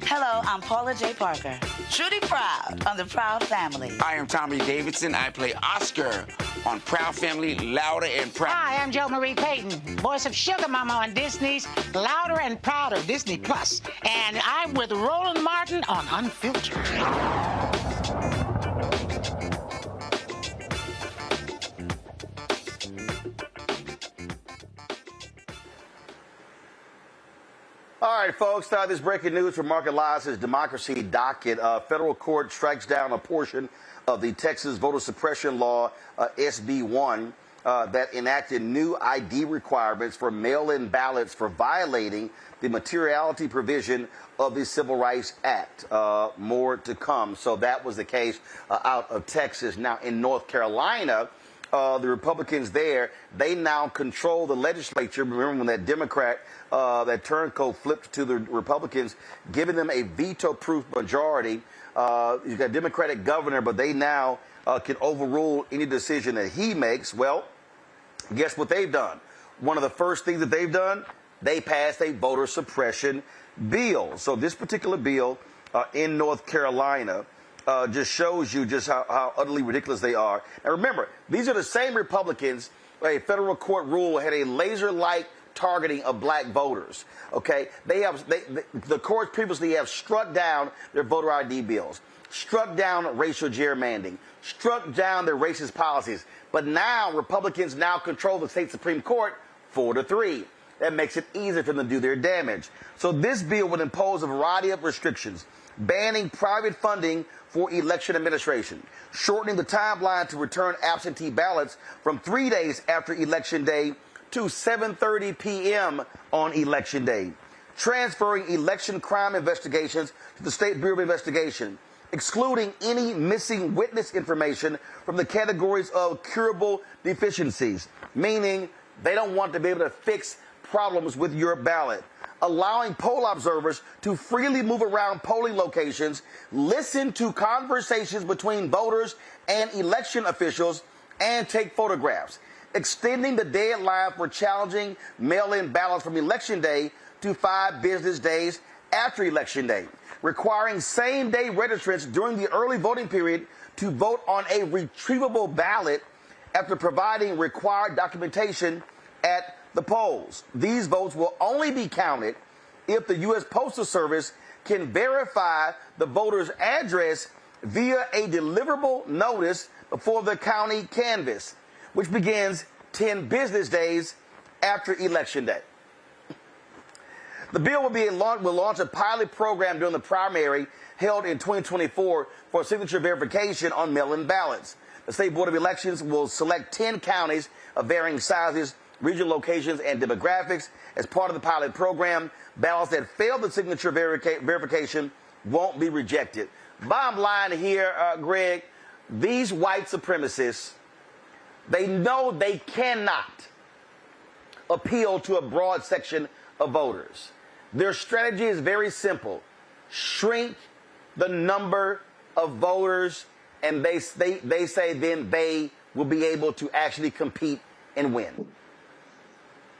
Hello, I'm Paula J. Parker. Truly proud on the Proud Family. I am Tommy Davidson. I play Oscar on Proud Family, Louder and Proud. Hi, I'm Jo Marie Payton, voice of Sugar Mama on Disney's Louder and Prouder, Disney Plus. And I'm with Roland Martin on Unfiltered. All right, folks, this breaking news from Market Live's Democracy Docket. Federal court strikes down a portion of the Texas voter suppression law, SB 1, that enacted new ID requirements for mail-in ballots for violating the materiality provision of the Civil Rights Act. More to come. So that was the case out of Texas. Now, in North Carolina, the Republicans there, they now control the legislature. Remember when that Democrat, that turncoat flipped to the Republicans, giving them a veto-proof majority. You've got a Democratic governor, but they now can overrule any decision that he makes. Well, guess what they've done? One of the first things that they've done, they passed a voter suppression bill. So this particular bill in North Carolina just shows you just how utterly ridiculous they are. And remember, these are the same Republicans. A federal court rule had a laser-like targeting of black voters. Okay, the courts previously have struck down their voter ID bills, struck down racial gerrymandering, struck down their racist policies. But now Republicans now control the state Supreme Court 4-3. That makes it easier for them to do their damage. So this bill would impose a variety of restrictions, banning private funding for election administration, shortening the timeline to return absentee ballots from 3 days after Election Day to 7:30 p.m. on Election Day, transferring election crime investigations to the State Bureau of Investigation, excluding any missing witness information from the categories of curable deficiencies, meaning they don't want to be able to fix problems with your ballot, allowing poll observers to freely move around polling locations, listen to conversations between voters and election officials, and take photographs, extending the deadline for challenging mail-in ballots from Election Day to 5 business days after Election Day, requiring same-day registrants during the early voting period to vote on a retrievable ballot after providing required documentation at the polls. These votes will only be counted if the U.S. Postal Service can verify the voter's address via a deliverable notice before the county canvass, which begins 10 business days after Election Day. The bill will launch a pilot program during the primary held in 2024 for signature verification on mail-in ballots. The State Board of Elections will select 10 counties of varying sizes, regional locations, and demographics. As part of the pilot program, ballots that fail the signature verification won't be rejected. Bottom line here, Greg, these white supremacists, they know they cannot appeal to a broad section of voters. Their strategy is very simple. Shrink the number of voters, and they say then they will be able to actually compete and win.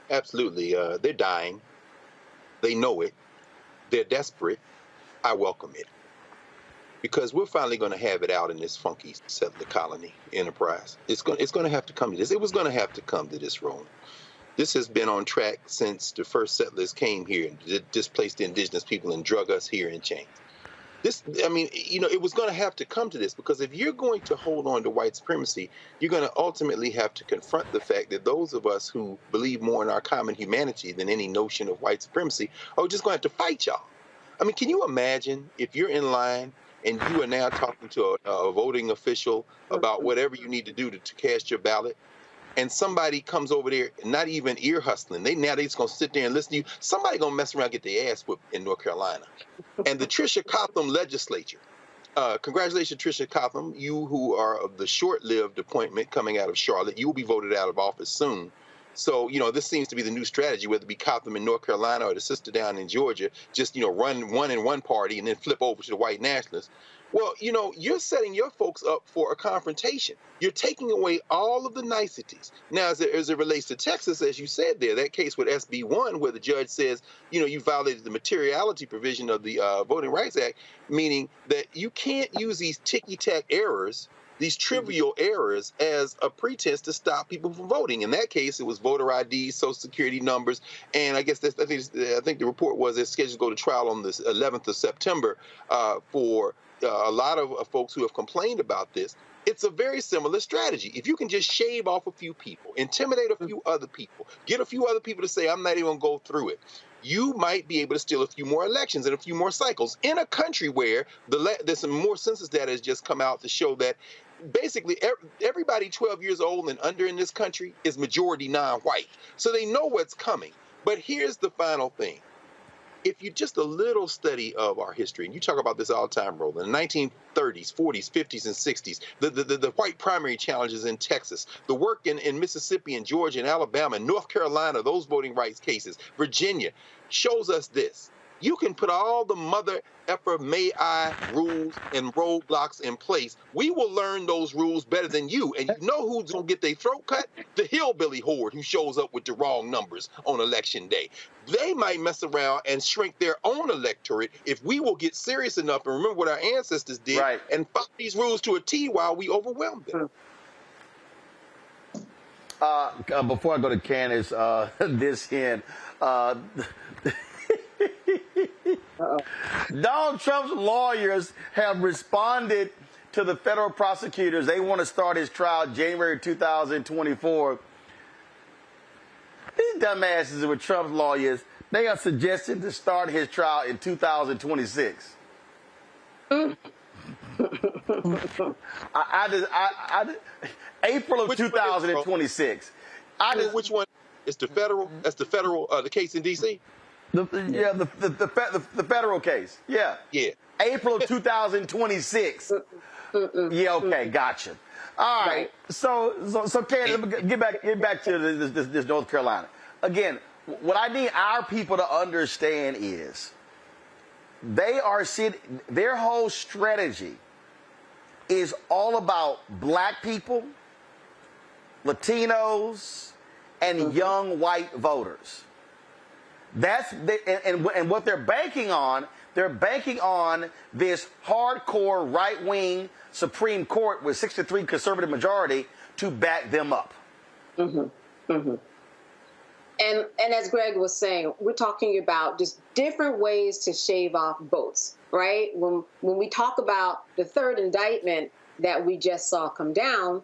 Absolutely. They're dying. They know it. They're desperate. I welcome it. Because we're finally going to have it out in this funky settler colony enterprise. It's going to have to come to this. It was going to have to come to this, Roland. This has been on track since the first settlers came here and displaced the indigenous people and drug us here in chains. It was going to have to come to this, because if you're going to hold on to white supremacy, you're going to ultimately have to confront the fact that those of us who believe more in our common humanity than any notion of white supremacy are just going to have to fight y'all. I mean, can you imagine if you're in line and you are now talking to a voting official about whatever you need to do to cast your ballot, and somebody comes over there, not even ear hustling. They just gonna sit there and listen to you. Somebody gonna mess around and get their ass whipped in North Carolina. And the Tricia Cotham legislature, congratulations, Tricia Cotham, you who are of the short-lived appointment coming out of Charlotte, you will be voted out of office soon. So, this seems to be the new strategy, whether it be Cotham in North Carolina or the sister down in Georgia, just, run one in one party and then flip over to the white nationalists. Well, you're setting your folks up for a confrontation. You're taking away all of the niceties. Now, as it relates to Texas, as you said there, that case with SB 1, where the judge says, you violated the materiality provision of the Voting Rights Act, meaning that you can't use these ticky-tack errors, these trivial errors, as a pretense to stop people from voting. In that case, it was voter ID, social security numbers, and I guess I think the report was it's scheduled to go to trial on the 11th of September for a lot of folks who have complained about this. It's a very similar strategy. If you can just shave off a few people, intimidate a few other people, get a few other people to say, I'm not even going to go through it. you might be able to steal a few more elections and a few more cycles in a country where there's some more census data has just come out to show that basically everybody 12 years old and under in this country is majority non-white. So they know what's coming. But here's the final thing. If you just a little study of our history, and you talk about this all the time, Roland, in the 1930s, 40s, 50s, and 60s, the white primary challenges in Texas, the work in Mississippi and Georgia and Alabama and North Carolina, those voting rights cases, Virginia, shows us this. You can put all the mother effer may I rules and roadblocks in place. We will learn those rules better than you. And you know who's going to get their throat cut? The hillbilly horde who shows up with the wrong numbers on election day. They might mess around and shrink their own electorate if we will get serious enough and remember what our ancestors did and follow these rules to a T while we overwhelm them. Before I go to Candace, this end, Donald Trump's lawyers have responded to the federal prosecutors. They want to start his trial January 2024. These dumbasses with Trump's lawyers, they are suggesting to start his trial in 2026. April of 2026. Which one? It's the federal. That's the federal. The case in D.C. The federal case. Yeah. April of 2026. Yeah. Okay. Gotcha. All right. So Candace, get back to this North Carolina. Again, what I need our people to understand is their whole strategy is all about black people, Latinos, and young white voters. And what they're banking on this hardcore right-wing Supreme Court with 63 conservative majority to back them up. And as Greg was saying, we're talking about just different ways to shave off votes, right? When we talk about the third indictment that we just saw come down,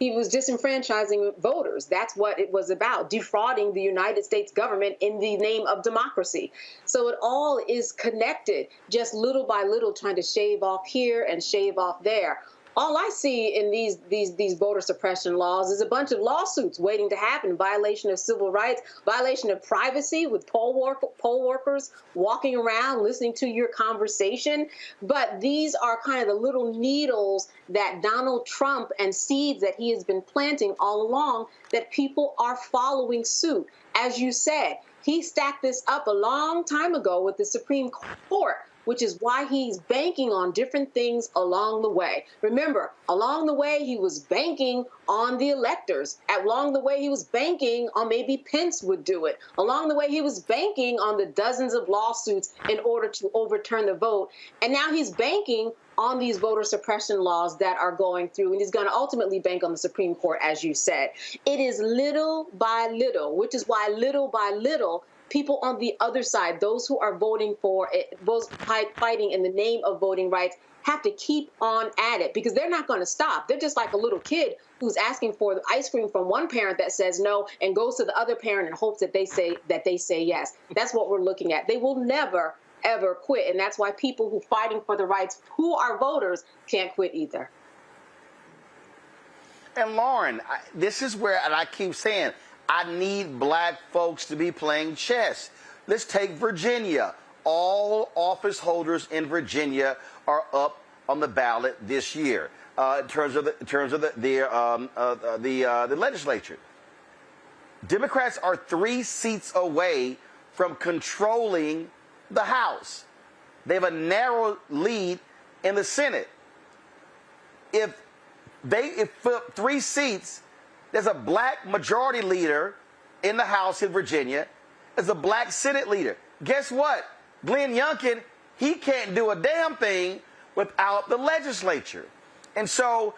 he was disenfranchising voters. That's what it was about, defrauding the United States government in the name of democracy. So it all is connected, just little by little, trying to shave off here and shave off there. All I see in these voter suppression laws is a bunch of lawsuits waiting to happen, violation of civil rights, violation of privacy with poll workers walking around listening to your conversation. But these are kind of the little needles that Donald Trump and seeds that he has been planting all along that people are following suit. As you said, he stacked this up a long time ago with the Supreme Court, which is why he's banking on different things along the way. Remember, along the way, he was banking on the electors. Along the way, he was banking on maybe Pence would do it. Along the way, he was banking on the dozens of lawsuits in order to overturn the vote. And now he's banking on these voter suppression laws that are going through, and he's going to ultimately bank on the Supreme Court, as you said. It is little by little, which is why little by little, people on the other side, those who are voting for it, those fighting in the name of voting rights, have to keep on at it because they're not going to stop. They're just like a little kid who's asking for the ice cream from one parent that says no and goes to the other parent and hopes that they say yes. That's what we're looking at. They will never, ever quit. And that's why people who are fighting for the rights, who are voters, can't quit either. And Lauren, this is where, and I keep saying, I need black folks to be playing chess. Let's take Virginia. All office holders in Virginia are up on the ballot this year in terms of the legislature. Democrats are 3 seats away from controlling the House. They have a narrow lead in the Senate. If flip 3 seats, there's a black majority leader in the House in Virginia. There's a black Senate leader. Guess what? Glenn Youngkin, he can't do a damn thing without the legislature. And so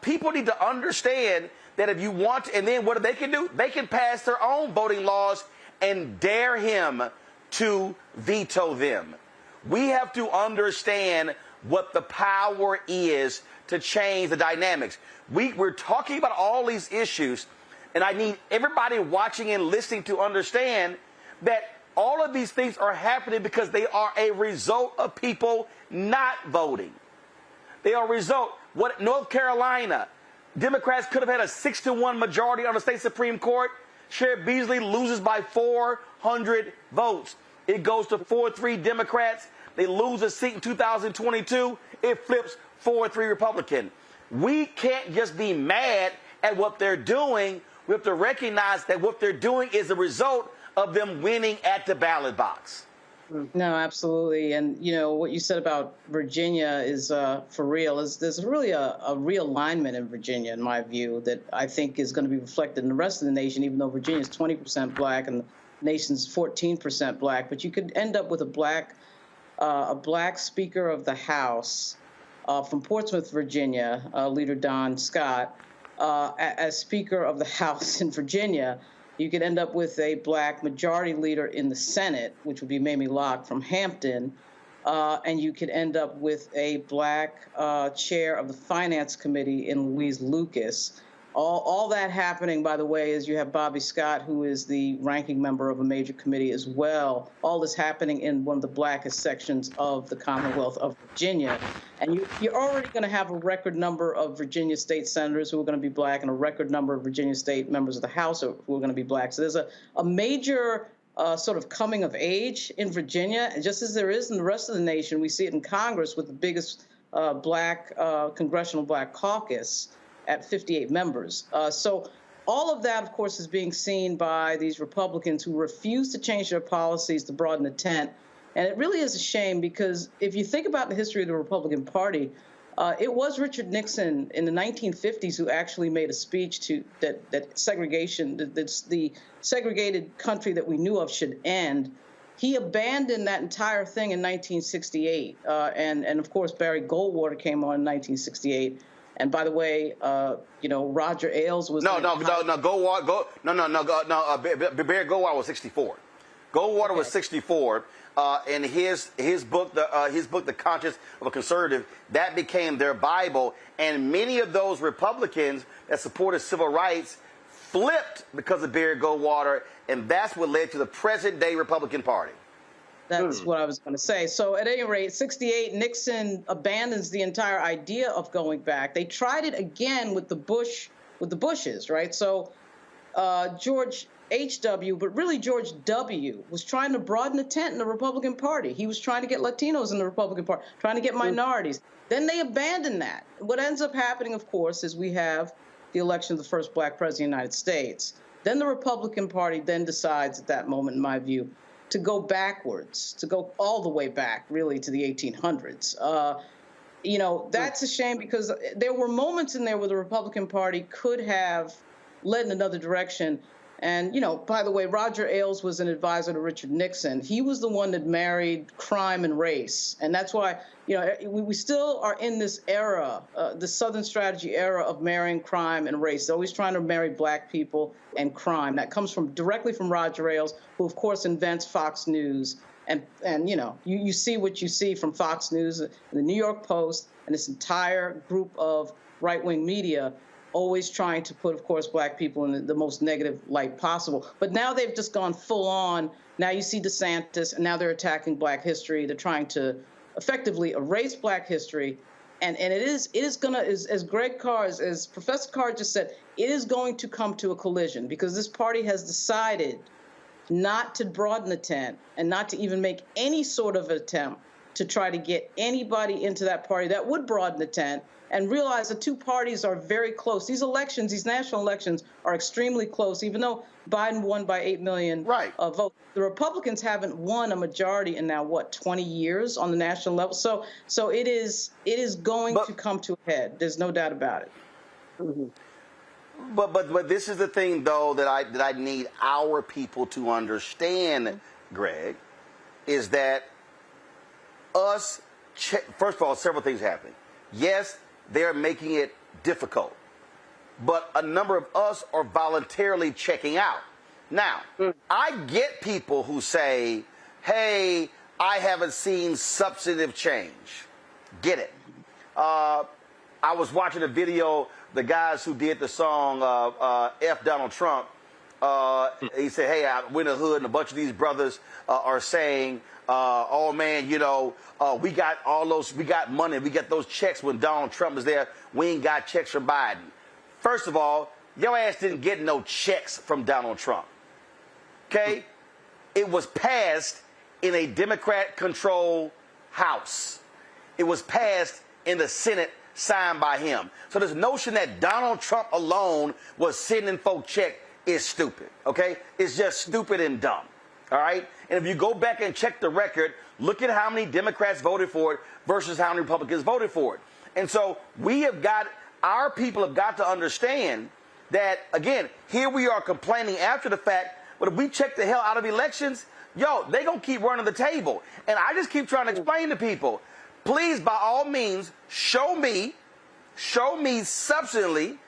people need to understand that if you want to, and then what they can do? They can pass their own voting laws and dare him to veto them. We have to understand what the power is to change the dynamics. We're talking about all these issues, and I need everybody watching and listening to understand that All of these things are happening because they are a result of people not voting. They are a result. What North Carolina, Democrats could have had a 6-1 majority on the state Supreme Court. Sheriff Beasley loses by 400 votes. It goes to 4-3 Democrats. They lose a seat in 2022. It flips 4-3 Republican. We can't just be mad at what they're doing. We have to recognize that what they're doing is a result of them winning at the ballot box. No, absolutely. And, you know, what you said about Virginia is for real. There's really a realignment in Virginia, in my view, that I think is going to be reflected in the rest of the nation, even though Virginia is 20% black and the nation's 14% black. But you could end up with a black Speaker of the House from Portsmouth, Virginia, Leader Don Scott, as Speaker of the House in Virginia. You could end up with a black majority leader in the Senate, which would be Mamie Locke from Hampton, and you could end up with a black chair of the Finance Committee in Louise Lucas. All that happening, by the way, is you have Bobby Scott, who is the ranking member of a major committee as well. All this happening in one of the blackest sections of the Commonwealth of Virginia. And you're already going to have a record number of Virginia state senators who are going to be black and a record number of Virginia state members of the House who are going to be black. So there's a major sort of coming of age in Virginia, and just as there is in the rest of the nation. We see it in Congress with the biggest black congressional black caucus at 58 members. So all of that, of course, is being seen by these Republicans who refuse to change their policies to broaden the tent. And it really is a shame because if you think about the history of the Republican Party, it was Richard Nixon in the 1950s who actually made a speech to that segregation, that the segregated country that we knew of should end. He abandoned that entire thing in 1968. And of course, Barry Goldwater came on in 1968. And by the way, you know, Roger Ailes was Barry Goldwater was 64. Goldwater was 64, and his book, The Conscience of a Conservative, that became their Bible. And many of those Republicans that supported civil rights flipped because of Barry Goldwater, and that's what led to the present-day Republican Party. That's what I was going to say. So at any rate, 68, Nixon abandons the entire idea of going back. They tried it again with the Bushes, right? So George H.W., but really George W., was trying to broaden the tent in the Republican Party. He was trying to get Latinos in the Republican Party, trying to get minorities. Then they abandoned that. What ends up happening, of course, is we have the election of the first black president of the United States. Then the Republican Party then decides at that moment, in my view, to go backwards, to go all the way back, really, to the 1800s. You know, that's a shame because there were moments in there where the Republican Party could have led in another direction. And, you know, by the way, Roger Ailes was an advisor to Richard Nixon. He was the one that married crime and race. And that's why, you know, we still are in this era, the Southern strategy era of marrying crime and race. They're always trying to marry black people and crime. That comes directly from Roger Ailes, who, of course, invents Fox News. And you know, you see what you see from Fox News, the New York Post, and this entire group of right-wing media always trying to put, of course, black people in the most negative light possible. But now they've just gone full on. Now you see DeSantis, and now they're attacking black history. They're trying to effectively erase black history. And it is going to, as Greg Carr, as Professor Carr just said, it is going to come to a collision because this party has decided not to broaden the tent and not to even make any sort of attempt to try to get anybody into that party that would broaden the tent, and realize the two parties are very close. These elections, these national elections, are extremely close, even though Biden won by 8 million votes. The Republicans haven't won a majority in now, 20 years on the national level? So it is going to come to a head. There's no doubt about it. Mm-hmm. But this is the thing, though, that I need our people to understand, Greg, is that first of all, several things happening. Yes, they're making it difficult, but a number of us are voluntarily checking out. Now, I get people who say, hey, I haven't seen substantive change. Get it. I was watching a video, the guys who did the song F Donald Trump, He said, hey, I went in the hood, and a bunch of these brothers are saying, oh, man, you know, we got money. We got those checks when Donald Trump was there. We ain't got checks from Biden. First of all, your ass didn't get no checks from Donald Trump. Okay? It was passed in a Democrat-controlled House. It was passed in the Senate, signed by him. So this notion that Donald Trump alone was sending folk checks is stupid, okay? It's just stupid and dumb, all right? And if you go back and check the record, look at how many Democrats voted for it versus how many Republicans voted for it. And so our people have got to understand that, again, here we are complaining after the fact, but if we check the hell out of elections, yo, they gonna keep running the table. And I just keep trying to explain to people, please, by all means, show me substantially.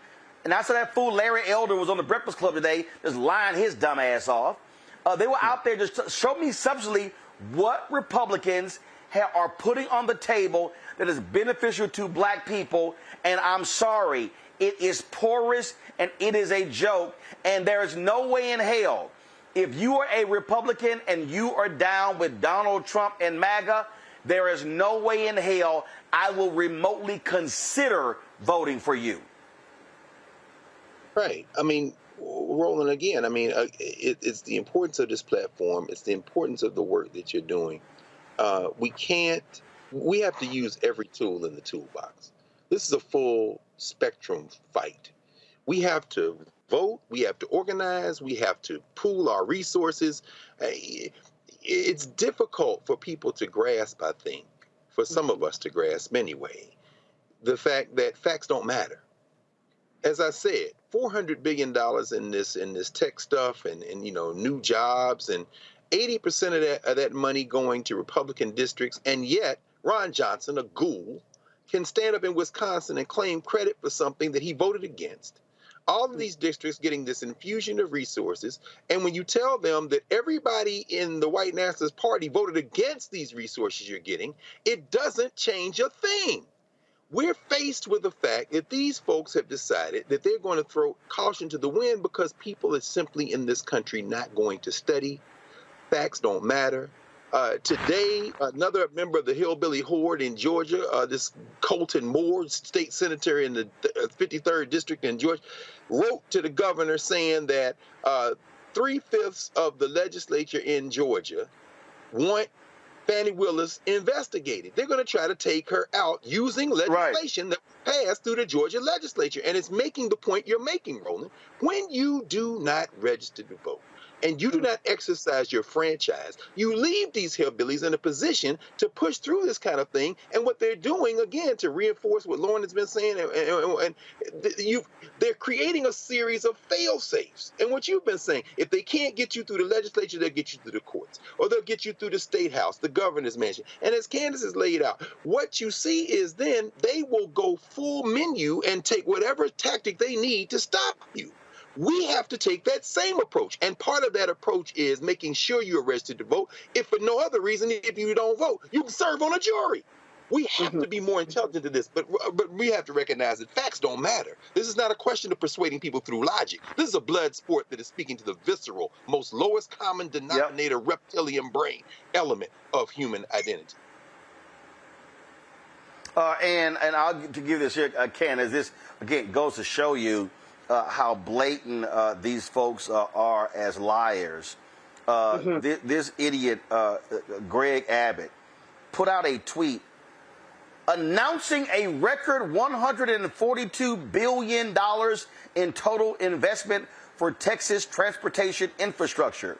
And I saw that fool Larry Elder was on the Breakfast Club today, just lying his dumb ass off. They were out there just show me substantially what Republicans are putting on the table that is beneficial to black people. And I'm sorry, it is porous and it is a joke. And there is no way in hell, if you are a Republican and you are down with Donald Trump and MAGA, there is no way in hell I will remotely consider voting for you. Right. I mean, Roland, again, I mean, it's the importance of this platform. It's the importance of the work that you're doing. We have to use every tool in the toolbox. This is a full spectrum fight. We have to vote. We have to organize. We have to pool our resources. It's difficult for people to grasp, I think, for some of us to grasp anyway, the fact that facts don't matter. As I said, $400 billion in this tech stuff and you know, new jobs, and 80% of that money going to Republican districts, and yet Ron Johnson, a ghoul, can stand up in Wisconsin and claim credit for something that he voted against. All of these districts getting this infusion of resources, and when you tell them that everybody in the white nationalist party voted against these resources you're getting, it doesn't change a thing. We're faced with the fact that these folks have decided that they're going to throw caution to the wind because people are simply in this country not going to study. Facts don't matter. Today, another member of the Hillbilly Horde in Georgia, this Colton Moore, state senator in the 53rd district in Georgia, wrote to the governor saying that 3/5 of the legislature in Georgia want Fannie Willis investigated. They're going to try to take her out using legislation that passed through the Georgia legislature. And it's making the point you're making, Roland. When you do not register to vote, and you do not exercise your franchise, you leave these hillbillies in a position to push through this kind of thing. And what they're doing, again, to reinforce what Lauren has been saying, they're creating a series of fail-safes. And what you've been saying, if they can't get you through the legislature, they'll get you through the courts, or they'll get you through the state house, the governor's mansion. And as Candace has laid out, what you see is then they will go full menu and take whatever tactic they need to stop you. We have to take that same approach. And part of that approach is making sure you're registered to vote. If for no other reason, if you don't vote, you can serve on a jury. We have to be more intelligent to this, but we have to recognize that facts don't matter. This is not a question of persuading people through logic. This is a blood sport that is speaking to the visceral, most lowest common denominator reptilian brain element of human identity. And I'll to give this here, Ken, as this, again, goes to show you how blatant these folks are as liars. This idiot, Greg Abbott, put out a tweet announcing a record $142 billion in total investment for Texas transportation infrastructure.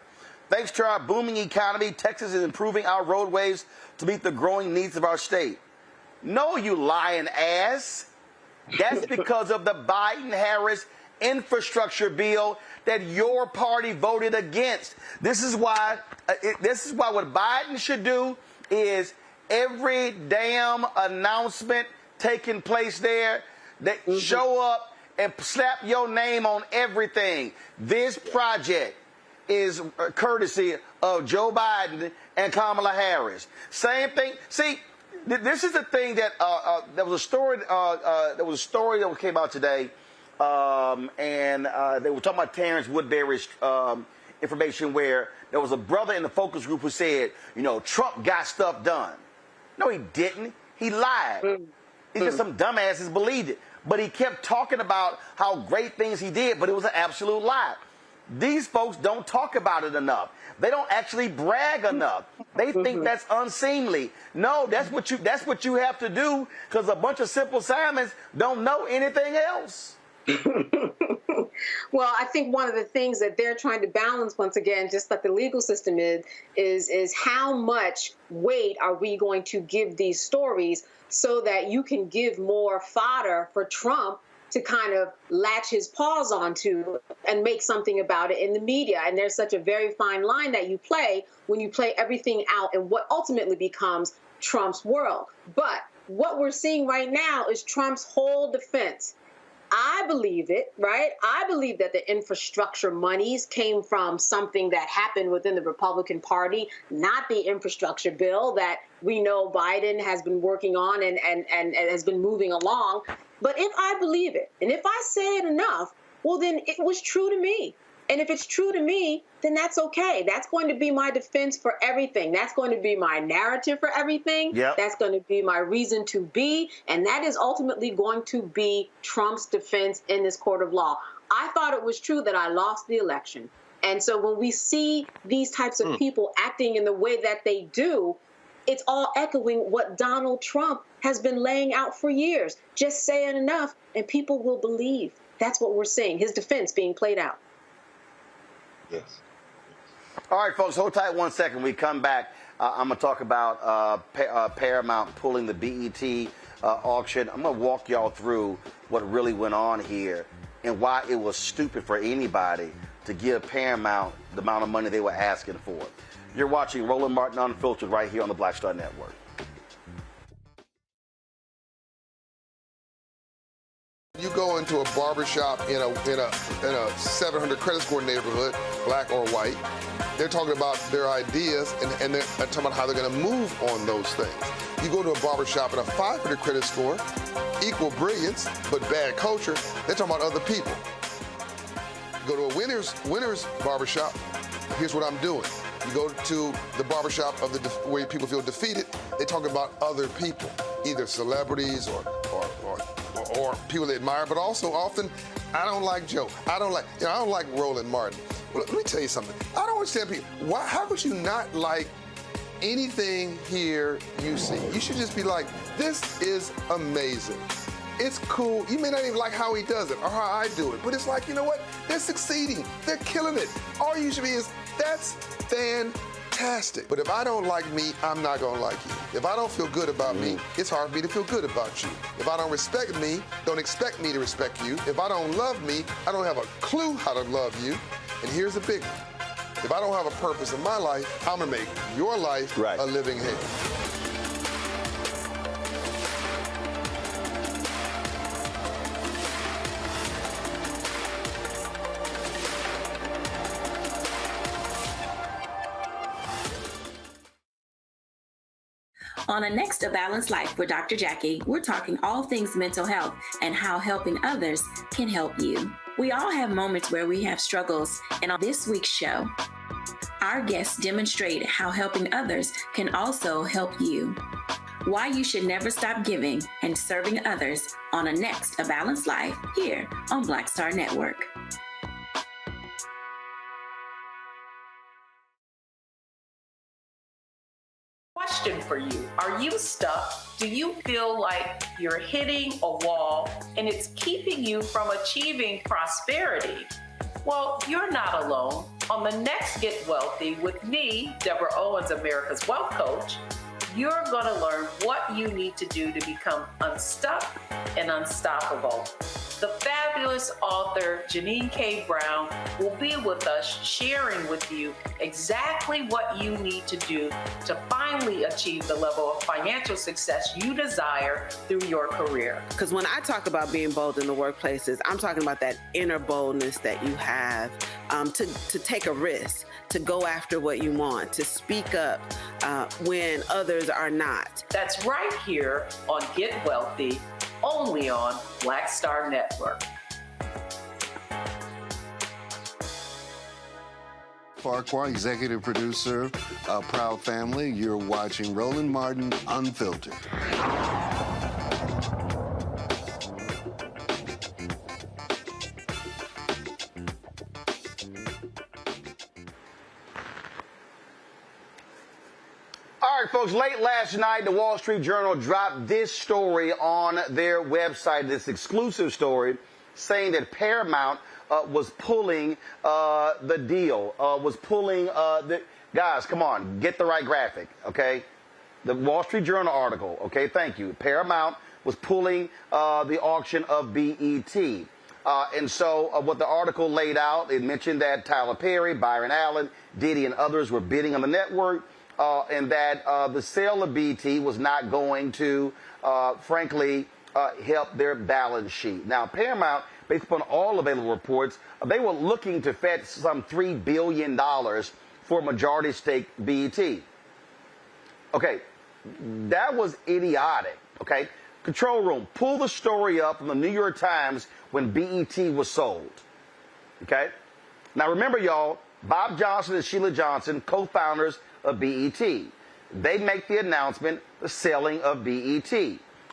Thanks to our booming economy, Texas is improving our roadways to meet the growing needs of our state. No, you lying ass. That's because of the Biden-Harris infrastructure bill that your party voted against. This is why what Biden should do is every damn announcement taking place there, that show up and slap your name on everything. This project is courtesy of Joe Biden and Kamala Harris. Same thing. See, this is the thing that there was a story that came out today and they were talking about Terrence Woodbury's information where there was a brother in the focus group who said, Trump got stuff done. No, he didn't. He lied. It's just some dumbasses believed it. But he kept talking about how great things he did, but it was an absolute lie. These folks don't talk about it enough. They don't actually brag enough. They think that's unseemly. No, that's what you have to do, because a bunch of Simple Simons don't know anything else. Well, I think one of the things that they're trying to balance, once again, just like the legal system is how much weight are we going to give these stories so that you can give more fodder for Trump to kind of latch his paws onto and make something about it in the media. And there's such a very fine line that you play when you play everything out in what ultimately becomes Trump's world. But what we're seeing right now is Trump's whole defense. I believe it, right? I believe that the infrastructure monies came from something that happened within the Republican Party, not the infrastructure bill that we know Biden has been working on and has been moving along. But if I believe it, and if I say it enough, well, then it was true to me. And if it's true to me, then that's okay. That's going to be my defense for everything. That's going to be my narrative for everything. Yep. That's going to be my reason to be. And that is ultimately going to be Trump's defense in this court of law. I thought it was true that I lost the election. And so when we see these types of people acting in the way that they do, it's all echoing what Donald Trump has been laying out for years. Just say it enough and people will believe. That's what we're seeing, his defense being played out. Yes. All right, folks, hold tight 1 second. When we come back, I'm going to talk about Paramount pulling the BET auction. I'm going to walk y'all through what really went on here and why it was stupid for anybody to give Paramount the amount of money they were asking for. You're watching Roland Martin Unfiltered right here on the Black Star Network. You go into a barbershop in a 700 credit score neighborhood, black or white, they're talking about their ideas and they're talking about how they're going to move on those things. You go to a barbershop in a 500 credit score, equal brilliance, but bad culture, they're talking about other people. You go to a winner's barbershop, here's what I'm doing. You go to the barbershop of where people feel defeated, they talk about other people, either celebrities or people they admire, but also often, I don't like Joe. I don't like Roland Martin. Well, let me tell you something. I don't understand people. How could you not like anything here you see? You should just be like, this is amazing. It's cool. You may not even like how he does it or how I do it, but it's like, you know what? They're succeeding. They're killing it. All you should be is, that's fantastic. But if I don't like me, I'm not gonna like you. If I don't feel good about me, it's hard for me to feel good about you. If I don't respect me, don't expect me to respect you. If I don't love me, I don't have a clue how to love you. And here's the big one. If I don't have a purpose in my life, I'm gonna make your life a living hell. On a next A Balanced Life with Dr. Jackie, we're talking all things mental health and how helping others can help you. We all have moments where we have struggles, and on this week's show, our guests demonstrate how helping others can also help you. Why you should never stop giving and serving others on a next A Balanced Life here on Black Star Network. Question for you. Are you stuck? Do you feel like you're hitting a wall and it's keeping you from achieving prosperity? Well, you're not alone. On the next Get Wealthy with me, Deborah Owens, America's Wealth Coach, you're going to learn what you need to do to become unstuck and unstoppable. The fabulous author Janine K. Brown will be with us sharing with you exactly what you need to do to finally achieve the level of financial success you desire through your career. Because when I talk about being bold in the workplaces, I'm talking about that inner boldness that you have to take a risk, to go after what you want, to speak up when others are not. That's right here on Get Wealthy, only on Black Star Network. Farquhar, executive producer of Proud Family. You're watching Roland Martin Unfiltered. All right, folks, late last night, the Wall Street Journal dropped this story on their website, this exclusive story, saying that Paramount was pulling the deal, guys, come on, get the right graphic, okay? The Wall Street Journal article, okay, thank you. Paramount was pulling the auction of BET. And so what the article laid out, it mentioned that Tyler Perry, Byron Allen, Diddy, and others were bidding on the network, and that the sale of BET was not going to, frankly, help their balance sheet. Now, Paramount, based upon all available reports, they were looking to fetch some $3 billion for majority stake BET. Okay, that was idiotic, okay? Control room, pull the story up from the New York Times when BET was sold, okay? Now, remember, y'all, Bob Johnson and Sheila Johnson, co-founders of BET. They make the announcement, the selling of BET,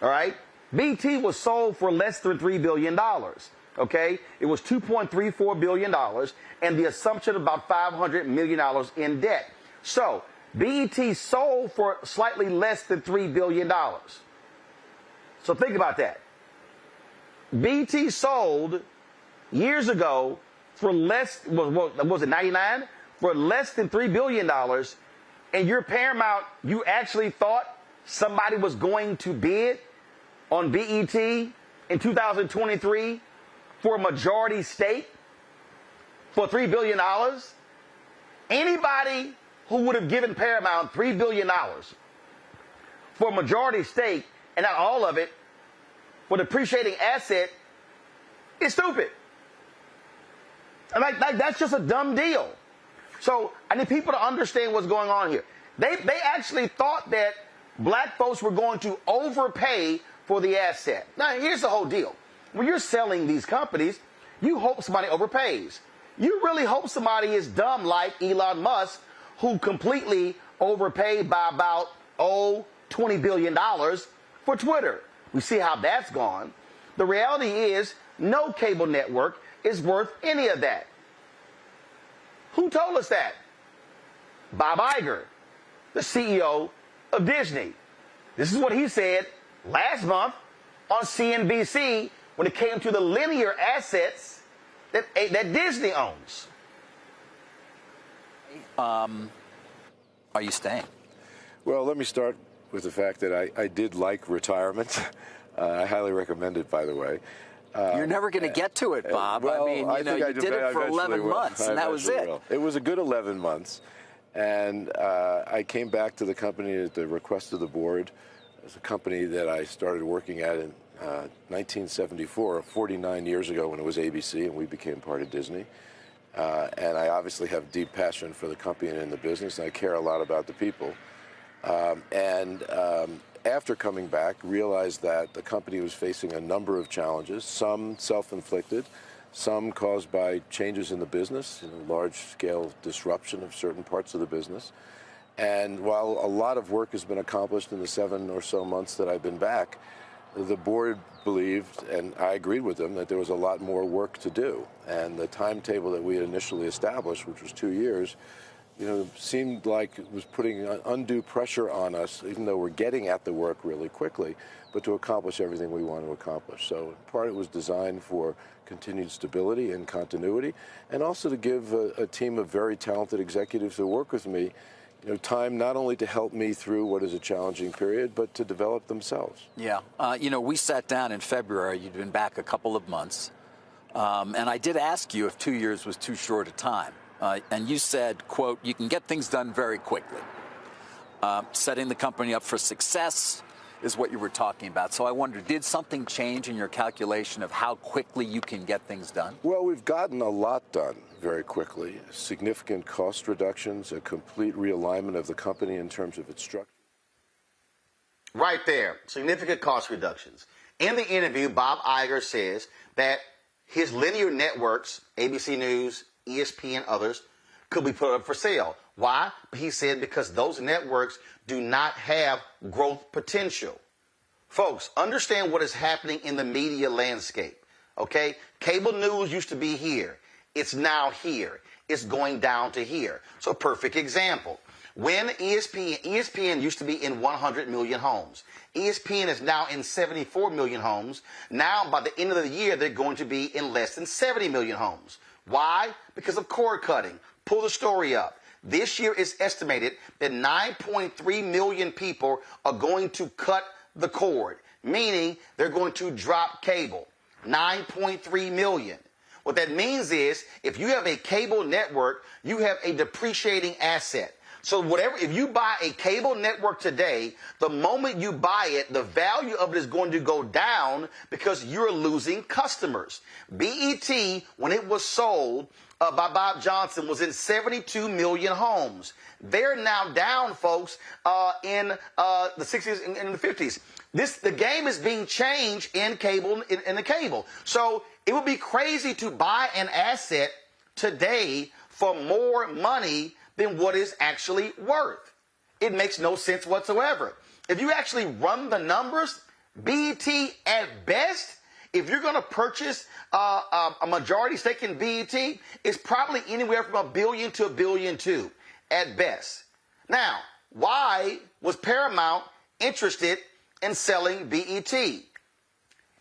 all right? BET was sold for less than $3 billion, okay? It was $2.34 billion and the assumption of about $500 million in debt. So BET sold for slightly less than $3 billion. So think about that. BET sold years ago for less, was it 99? For less than $3 billion, and your Paramount, you actually thought somebody was going to bid on BET in 2023 for a majority stake for $3 billion? Anybody who would have given Paramount $3 billion for a majority stake, and not all of it, for the depreciating asset, is stupid. And like that's just a dumb deal. So I need people to understand what's going on here. They actually thought that black folks were going to overpay for the asset. Now, here's the whole deal. When you're selling these companies, you hope somebody overpays. You really hope somebody is dumb like Elon Musk, who completely overpaid by about, $20 billion for Twitter. We see how that's gone. The reality is no cable network is worth any of that. Who told us that? Bob Iger, the CEO of Disney. This is what he said last month on CNBC when it came to the linear assets that Disney owns. Are you staying? Well, let me start with the fact that I did like retirement. I highly recommend it, by the way. You're never going to get to it, Bob. Well, I mean, you did it for 11 months, and that was it. It was a good 11 months. And I came back to the company at the request of the board. It's a company that I started working at in 1974, 49 years ago when it was ABC, and we became part of Disney. And I obviously have deep passion for the company and in the business, and I care a lot about the people. After coming back, realized that the company was facing a number of challenges, some self-inflicted, some caused by changes in the business, large-scale disruption of certain parts of the business. And while a lot of work has been accomplished in the 7 or so months that I've been back, the board believed, and I agreed with them, that there was a lot more work to do. And the timetable that we had initially established, which was 2 years, seemed like it was putting undue pressure on us, even though we're getting at the work really quickly, but to accomplish everything we want to accomplish. So in part it was designed for continued stability and continuity, and also to give a team of very talented executives who work with me, time not only to help me through what is a challenging period, but to develop themselves. Yeah. We sat down in February. You'd been back a couple of months. And I did ask you if 2 years was too short a time. And you said, quote, you can get things done very quickly. Setting the company up for success is what you were talking about. So I wonder, did something change in your calculation of how quickly you can get things done? Well, we've gotten a lot done very quickly. Significant cost reductions, a complete realignment of the company in terms of its structure. Right there, significant cost reductions. In the interview, Bob Iger says that his linear networks, ABC News, ESPN, and others, could be put up for sale. Why? He said because those networks do not have growth potential. Folks, understand what is happening in the media landscape, okay? Cable news used to be here. It's now here. It's going down to here. So perfect example. When ESPN used to be in 100 million homes. ESPN is now in 74 million homes. Now, by the end of the year, they're going to be in less than 70 million homes. Why? Because of cord cutting. Pull the story up. This year is estimated that 9.3 million people are going to cut the cord, meaning they're going to drop cable. 9.3 million. What that means is if you have a cable network, you have a depreciating asset. So if you buy a cable network today, the moment you buy it, the value of it is going to go down because you're losing customers. BET, when it was sold by Bob Johnson, was in 72 million homes. They're now down, folks, in the 60s and the 50s. The game is being changed in cable, in the cable. So it would be crazy to buy an asset today for more money than what is actually worth. It makes no sense whatsoever. If you actually run the numbers, BET at best, if you're going to purchase a majority stake in BET, it's probably anywhere from $1 billion to $1.2 billion at best. Now, why was Paramount interested in selling BET?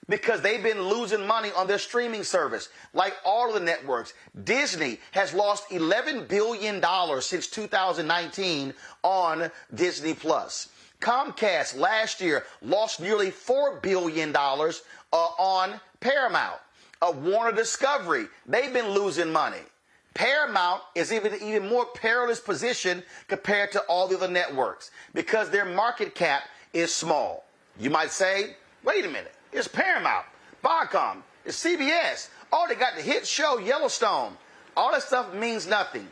Because they've been losing money on their streaming service, like all of the networks. Disney has lost $11 billion since 2019 on Disney+. Comcast last year lost nearly $4 billion on Paramount. Warner Discovery, they've been losing money. Paramount is even more perilous position compared to all the other networks because their market cap is small. You might say, wait a minute. It's Paramount, Viacom, it's CBS. Oh, they got the hit show Yellowstone. All that stuff means nothing.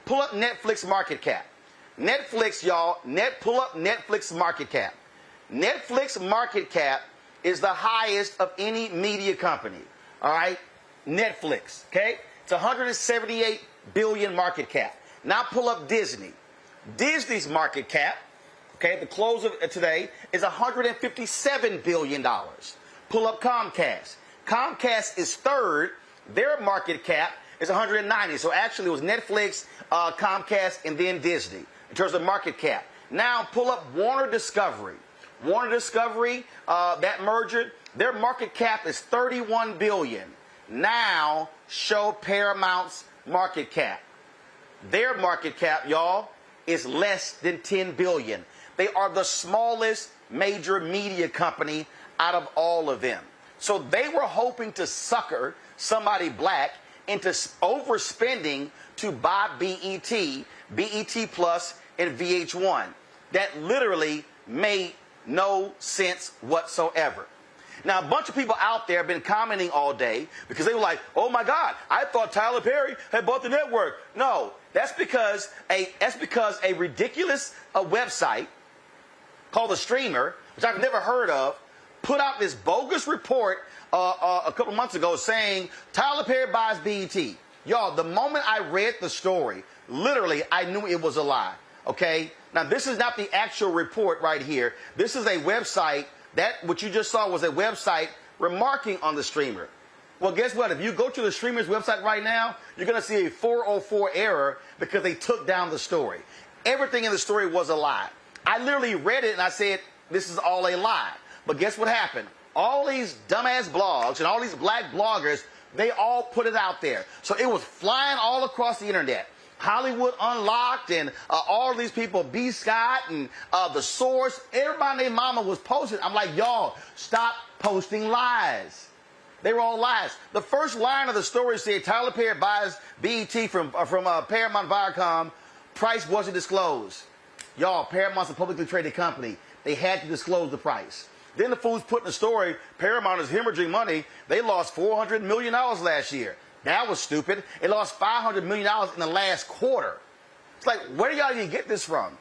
Pull up Netflix market cap. Netflix, y'all, pull up Netflix market cap. Netflix market cap is the highest of any media company. All right? Netflix, okay? It's 178 billion market cap. Now pull up Disney. Disney's market cap, okay, the close of today is $157 billion. Pull up Comcast. Comcast is third. Their market cap is 190. So actually it was Netflix, Comcast, and then Disney in terms of market cap. Now pull up Warner Discovery. Warner Discovery, that merger, their market cap is 31 billion. Now show Paramount's market cap. Their market cap, y'all, is less than 10 billion. They are the smallest major media company out of all of them. So they were hoping to sucker somebody black into overspending to buy BET, BET Plus, and VH1. That literally made no sense whatsoever. Now, a bunch of people out there have been commenting all day because they were like, oh my God, I thought Tyler Perry had bought the network. No, that's because a ridiculous website called The Streamer, which I've never heard of, put out this bogus report a couple months ago saying Tyler Perry buys BET. Y'all, the moment I read the story, literally, I knew it was a lie, okay? Now, this is not the actual report right here. This is a website. That, what you just saw was a website remarking on The Streamer. Well, guess what? If you go to The Streamer's website right now, you're going to see a 404 error because they took down the story. Everything in the story was a lie. I literally read it and I said, this is all a lie. But guess what happened? All these dumbass blogs and all these black bloggers, they all put it out there. So it was flying all across the internet. Hollywood Unlocked and all of these people, B. Scott and The Source, everybody and their mama was posting. I'm like, y'all, stop posting lies. They were all lies. The first line of the story said Tyler Perry buys BET from Paramount Viacom. Price wasn't disclosed. Y'all, Paramount's a publicly traded company. They had to disclose the price. Then the fools put in the story, Paramount is hemorrhaging money. They lost $400 million last year. That was stupid. It lost $500 million in the last quarter. It's like, where do y'all even get this from?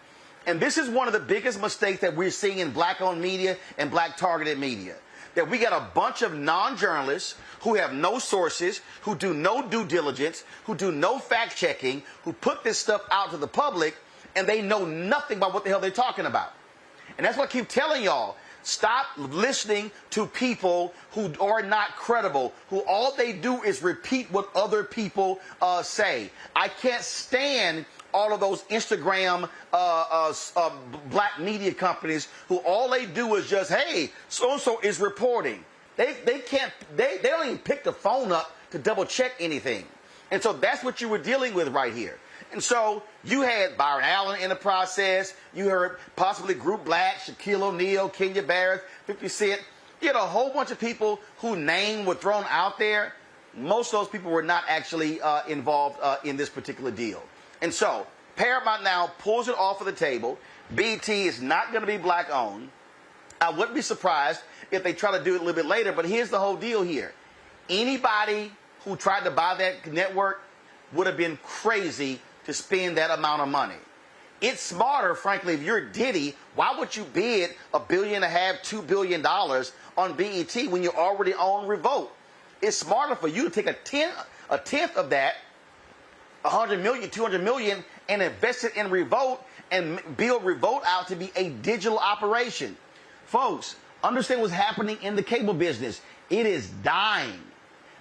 And this is one of the biggest mistakes that we're seeing in black-owned media and black-targeted media. that we got a bunch of non-journalists who have no sources, who do no due diligence, who do no fact-checking, who put this stuff out to the public, and they know nothing about what the hell they're talking about. And that's what I keep telling y'all. Stop listening to people who are not credible, who all they do is repeat what other people say. I can't stand all of those Instagram black media companies who all they do is just, hey, so-and-so is reporting. They don't even pick the phone up to double check anything. And so that's what you were dealing with right here. And so you had Byron Allen in the process. You heard possibly Group Black, Shaquille O'Neal, Kenya Barris, 50 Cent. You had a whole bunch of people whose name were thrown out there. Most of those people were not actually involved in this particular deal. And so Paramount now pulls it off of the table. BET is not going to be black owned. I wouldn't be surprised if they try to do it a little bit later, but here's the whole deal here. Anybody who tried to buy that network would have been crazy to spend that amount of money. It's smarter, frankly, if you're Diddy, why would you bid $1.5 billion, $2 billion on BET when you already own Revolt? It's smarter for you to take a tenth of that, 100 million, 200 million, and invest it in Revolt and build Revolt out to be a digital operation. Folks, understand what's happening in the cable business. It is dying.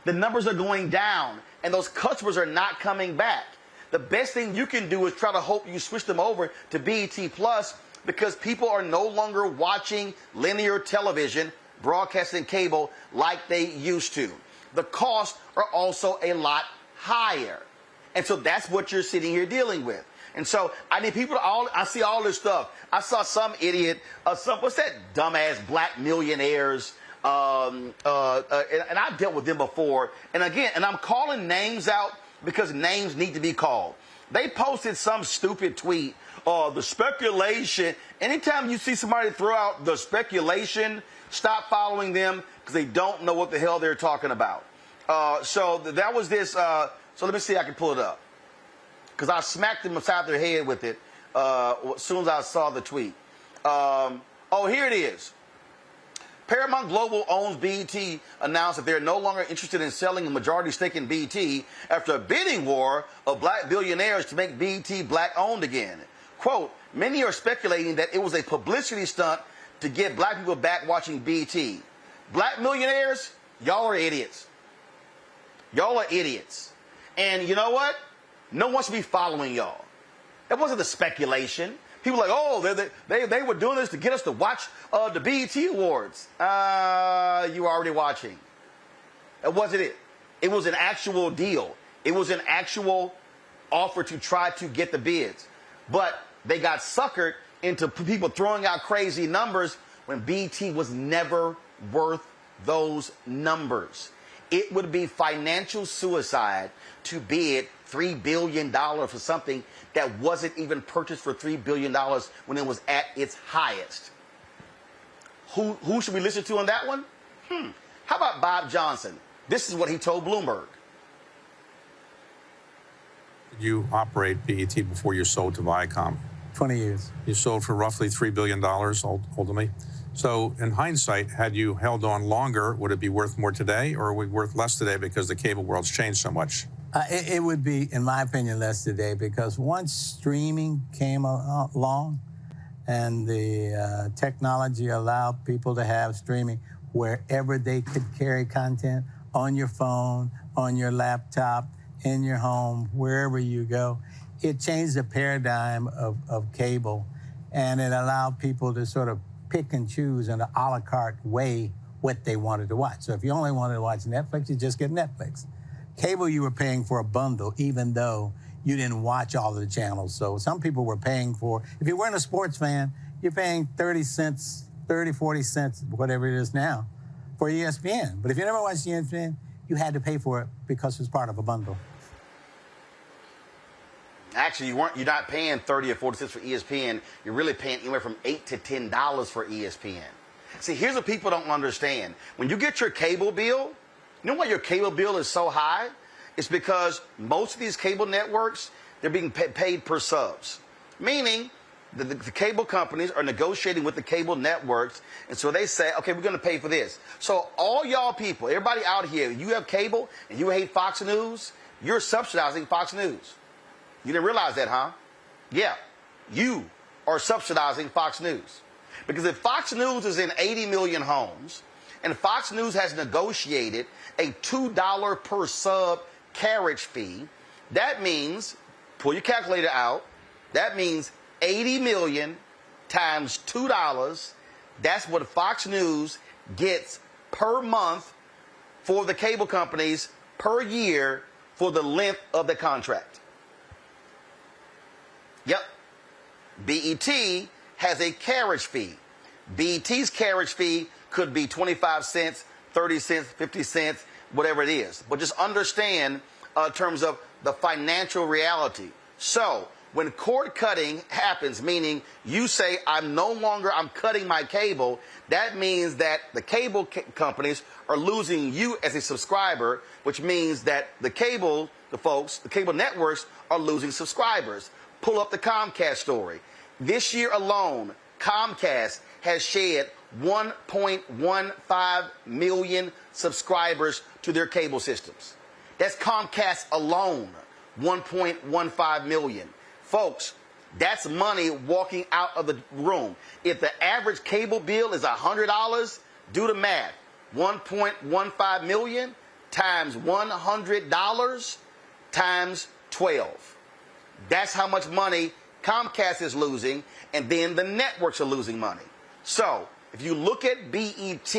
The numbers are going down, and those customers are not coming back. The best thing you can do is try to hope you switch them over to BET Plus, because people are no longer watching linear television, broadcasting cable like they used to. The costs are also a lot higher. And so that's what you're sitting here dealing with. And so I need people to I see all this stuff. I saw some idiot, what's that dumbass Black Millionaires, and I've dealt with them before. And again, and I'm calling names out because names need to be called. They posted some stupid tweet, the speculation. Anytime you see somebody throw out the speculation, stop following them because they don't know what the hell they're talking about. So that was this. So let me see if I can pull it up, because I smacked them upside their head with it as soon as I saw the tweet. Oh, here it is. Paramount Global owns BET announced that they're no longer interested in selling a majority stake in BET after a bidding war of black billionaires to make BET black-owned again. Quote, many are speculating that it was a publicity stunt to get black people back watching BET. Black millionaires, y'all are idiots. Y'all are idiots. And you know what? No one should be following y'all. That wasn't the speculation. People are like, oh, they were doing this to get us to watch the BET Awards. You were already watching. That wasn't it. It was an actual deal. It was an actual offer to try to get the bids. But they got suckered into people throwing out crazy numbers when BET was never worth those numbers. It would be financial suicide to bid $3 billion for something that wasn't even purchased for $3 billion when it was at its highest. Who should we listen to on that one? How about Bob Johnson? This is what he told Bloomberg. You operate BET before you sold to Viacom. 20 years. You sold for roughly $3 billion, ultimately. So in hindsight, had you held on longer, would it be worth more today, or would it be worth less today because the cable world's changed so much? It would be, in my opinion, less today, because once streaming came along and the technology allowed people to have streaming wherever they could carry content, on your phone, on your laptop, in your home, wherever you go, it changed the paradigm of cable, and it allowed people to sort of pick and choose in an a la carte way what they wanted to watch. So if you only wanted to watch Netflix, you just get Netflix. Cable, you were paying for a bundle, even though you didn't watch all of the channels. So some people were paying for, if you weren't a sports fan, you're paying 30 cents, 30, 40 cents, whatever it is now, for ESPN. But if you never watched ESPN, you had to pay for it because it was part of a bundle. Actually, you're not paying 30 or 40 cents for ESPN. You're really paying anywhere from $8 to $10 for ESPN. See, here's what people don't understand. When you get your cable bill, you know why your cable bill is so high? It's because most of these cable networks, they're being paid per subs. Meaning, the cable companies are negotiating with the cable networks, and so they say, okay, we're going to pay for this. So all y'all people, everybody out here, you have cable and you hate Fox News, you're subsidizing Fox News. You didn't realize that, huh? Yeah, you are subsidizing Fox News. Because if Fox News is in 80 million homes, and Fox News has negotiated a $2 per sub carriage fee, that means, pull your calculator out, that means 80 million times $2, that's what Fox News gets per month for the cable companies per year for the length of the contract. Yep. BET has a carriage fee. BET's carriage fee could be 25 cents, 30 cents, 50 cents, whatever it is. But just understand in terms of the financial reality. So when cord cutting happens, meaning you say, I'm cutting my cable, that means that the cable companies are losing you as a subscriber, which means that the cable networks are losing subscribers. Pull up the Comcast story. This year alone, Comcast has shed 1.15 million subscribers to their cable systems. That's Comcast alone, 1.15 million. Folks, that's money walking out of the room. If the average cable bill is $100, do the math. 1.15 million times $100 times 12. That's how much money Comcast is losing, and then the networks are losing money. So if you look at BET,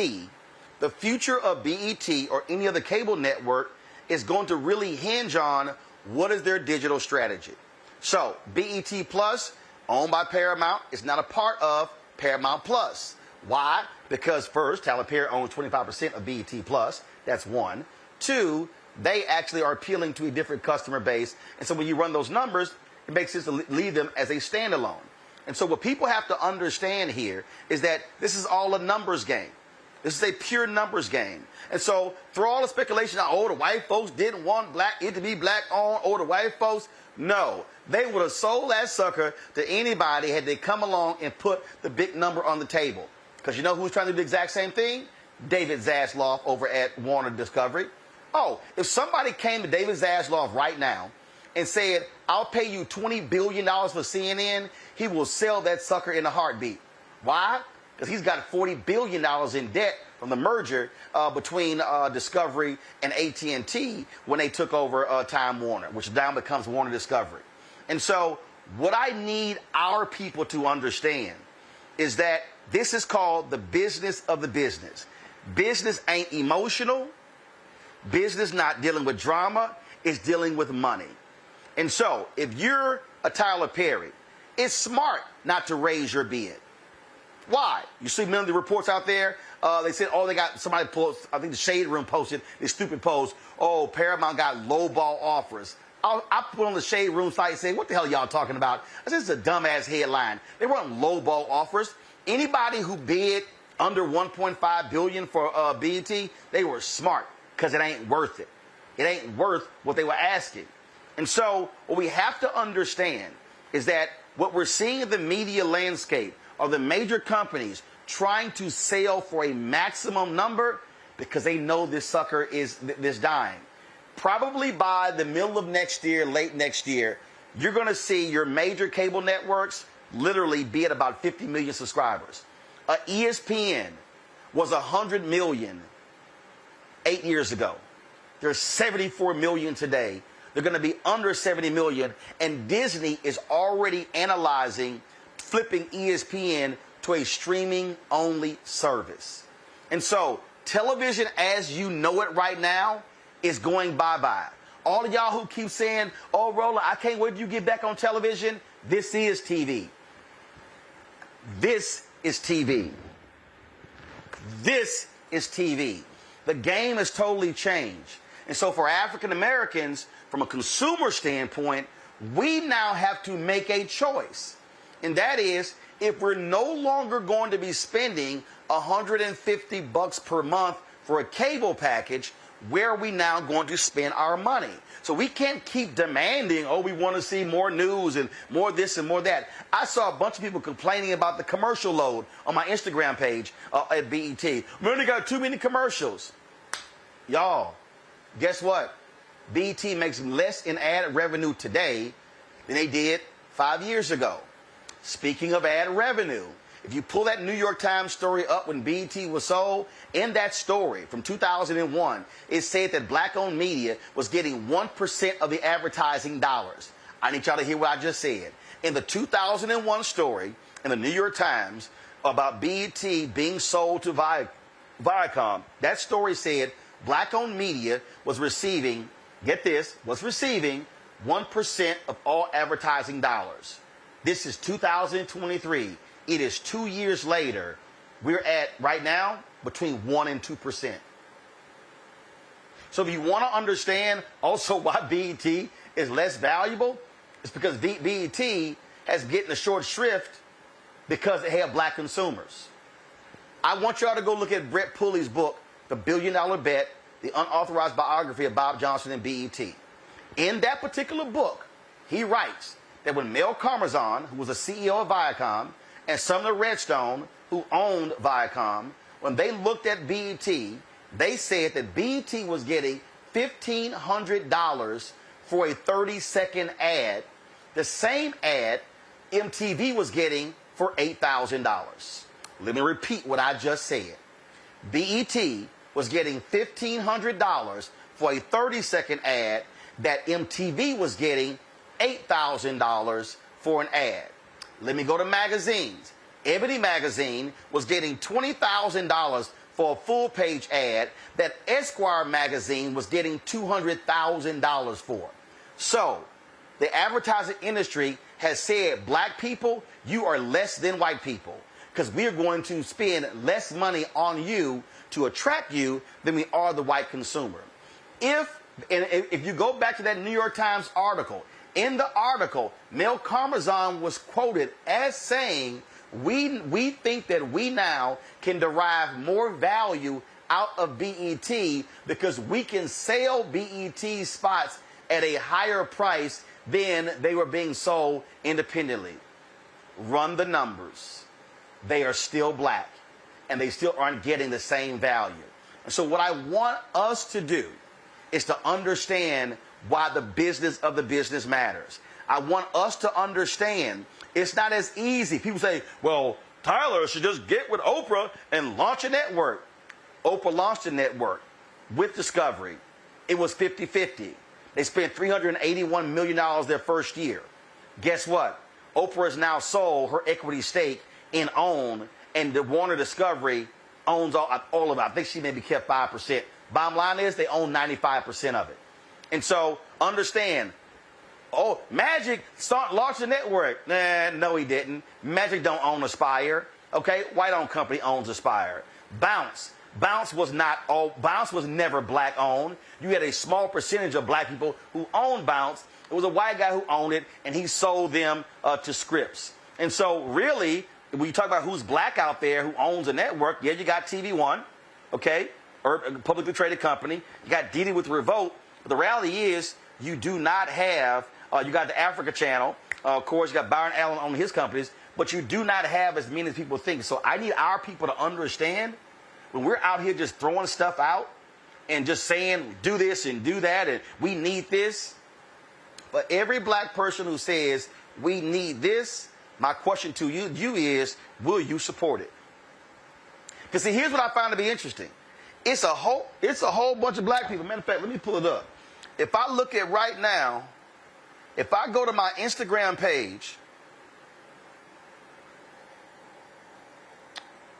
the future of BET or any other cable network is going to really hinge on what is their digital strategy. So BET Plus, owned by Paramount, is not a part of Paramount Plus. Why? Because first, Tyler Perry owns 25% of BET Plus. That's one. Two, they actually are appealing to a different customer base. And so when you run those numbers, it makes sense to leave them as a standalone. And so what people have to understand here is that this is all a numbers game. This is a pure numbers game. And so through all the speculation, the white folks didn't want it to be black owned, the white folks, no. They would have sold that sucker to anybody had they come along and put the big number on the table. Because you know who's trying to do the exact same thing? David Zaslav over at Warner Discovery. Oh, if somebody came to David Zaslav right now and said, I'll pay you $20 billion for CNN, he will sell that sucker in a heartbeat. Why? Because he's got $40 billion in debt from the merger between Discovery and AT&T when they took over Time Warner, which now becomes Warner Discovery. And so what I need our people to understand is that this is called the business of the business. Business ain't emotional. Business not dealing with drama. It's dealing with money. And so if you're a Tyler Perry, it's smart not to raise your bid. Why? You see many of the reports out there, they said, they got somebody post, I think the Shade Room posted this stupid post, Paramount got lowball offers. I put on the Shade Room site and say, what the hell are y'all talking about? I said, this is a dumbass headline. They weren't lowball offers. Anybody who bid under $1.5 billion for BET, they were smart because it ain't worth it. It ain't worth what they were asking. And so what we have to understand is that what we're seeing in the media landscape are the major companies trying to sell for a maximum number because they know this sucker is this dying. Probably by the middle of next year, late next year, you're going to see your major cable networks literally be at about 50 million subscribers. ESPN was 100 million 8 years ago. There's 74 million today. They're going to be under 70 million, and Disney is already analyzing flipping ESPN to a streaming-only service. And so television as you know it right now is going bye-bye. All of y'all who keep saying, Roland, I can't wait till you get back on television, this is TV. This is TV. This is TV. The game has totally changed. And so for African Americans, from a consumer standpoint, we now have to make a choice. And that is, if we're no longer going to be spending $150 per month for a cable package, where are we now going to spend our money? So we can't keep demanding, oh, we want to see more news and more this and more that. I saw a bunch of people complaining about the commercial load on my Instagram page at BET. Man, they got too many commercials. Y'all, guess what? BET makes less in ad revenue today than they did 5 years ago. Speaking of ad revenue, if you pull that New York Times story up when BET was sold, in that story from 2001, it said that black-owned media was getting 1% of the advertising dollars. I need y'all to hear what I just said. In the 2001 story in the New York Times about BET being sold to Viacom, that story said black-owned media was receiving, get this, was receiving 1% of all advertising dollars. This is 2023. It is 2 years later. We're at, right now, between 1% and 2%. So if you want to understand also why BET is less valuable, it's because BET has getting a short shrift because they have black consumers. I want y'all to go look at Brett Pulley's book, The $1 Billion Bet, the unauthorized biography of Bob Johnson and BET. In that particular book, he writes that when Mel Karmazin, who was the CEO of Viacom, and Sumner Redstone, who owned Viacom, when they looked at BET, they said that BET was getting $1,500 for a 30-second ad, the same ad MTV was getting for $8,000. Let me repeat what I just said. BET was getting $1,500 for a 30-second ad that MTV was getting $8,000 for an ad. Let me go to magazines. Ebony Magazine was getting $20,000 for a full-page ad that Esquire Magazine was getting $200,000 for. So, the advertising industry has said, black people, you are less than white people, because we are going to spend less money on you to attract you than we are the white consumer. If you go back to that New York Times article, in the article, Mel Karmazin was quoted as saying, we think that we now can derive more value out of BET because we can sell BET spots at a higher price than they were being sold independently. Run the numbers. They are still black, and they still aren't getting the same value. And so what I want us to do is to understand why the business of the business matters. I want us to understand it's not as easy. People say, well, Tyler should just get with Oprah and launch a network. Oprah launched a network with Discovery. It was 50-50. They spent $381 million their first year. Guess what? Oprah has now sold her equity stake in OWN, and the Warner Discovery owns all of it. I think she maybe kept 5%. Bottom line is they own 95% of it. And so understand, oh, Magic launched a network. Nah, no, he didn't. Magic don't own Aspire. Okay, white-owned company owns Aspire. Bounce was never black-owned. You had a small percentage of black people who owned Bounce. It was a white guy who owned it, and he sold them to Scripps. And so really, when you talk about who's black out there who owns a network, yeah, you got TV One, okay, or a publicly traded company. You got Didi with Revolt. But the reality is you do not have, you got the Africa Channel, of course, you got Byron Allen on his companies, but you do not have as many as people think. So I need our people to understand when we're out here just throwing stuff out and just saying do this and do that and we need this. But every black person who says we need this, my question to you is, will you support it? Because see, here's what I find to be interesting. It's a whole bunch of black people. Matter of fact, let me pull it up. If I look at right now, if I go to my Instagram page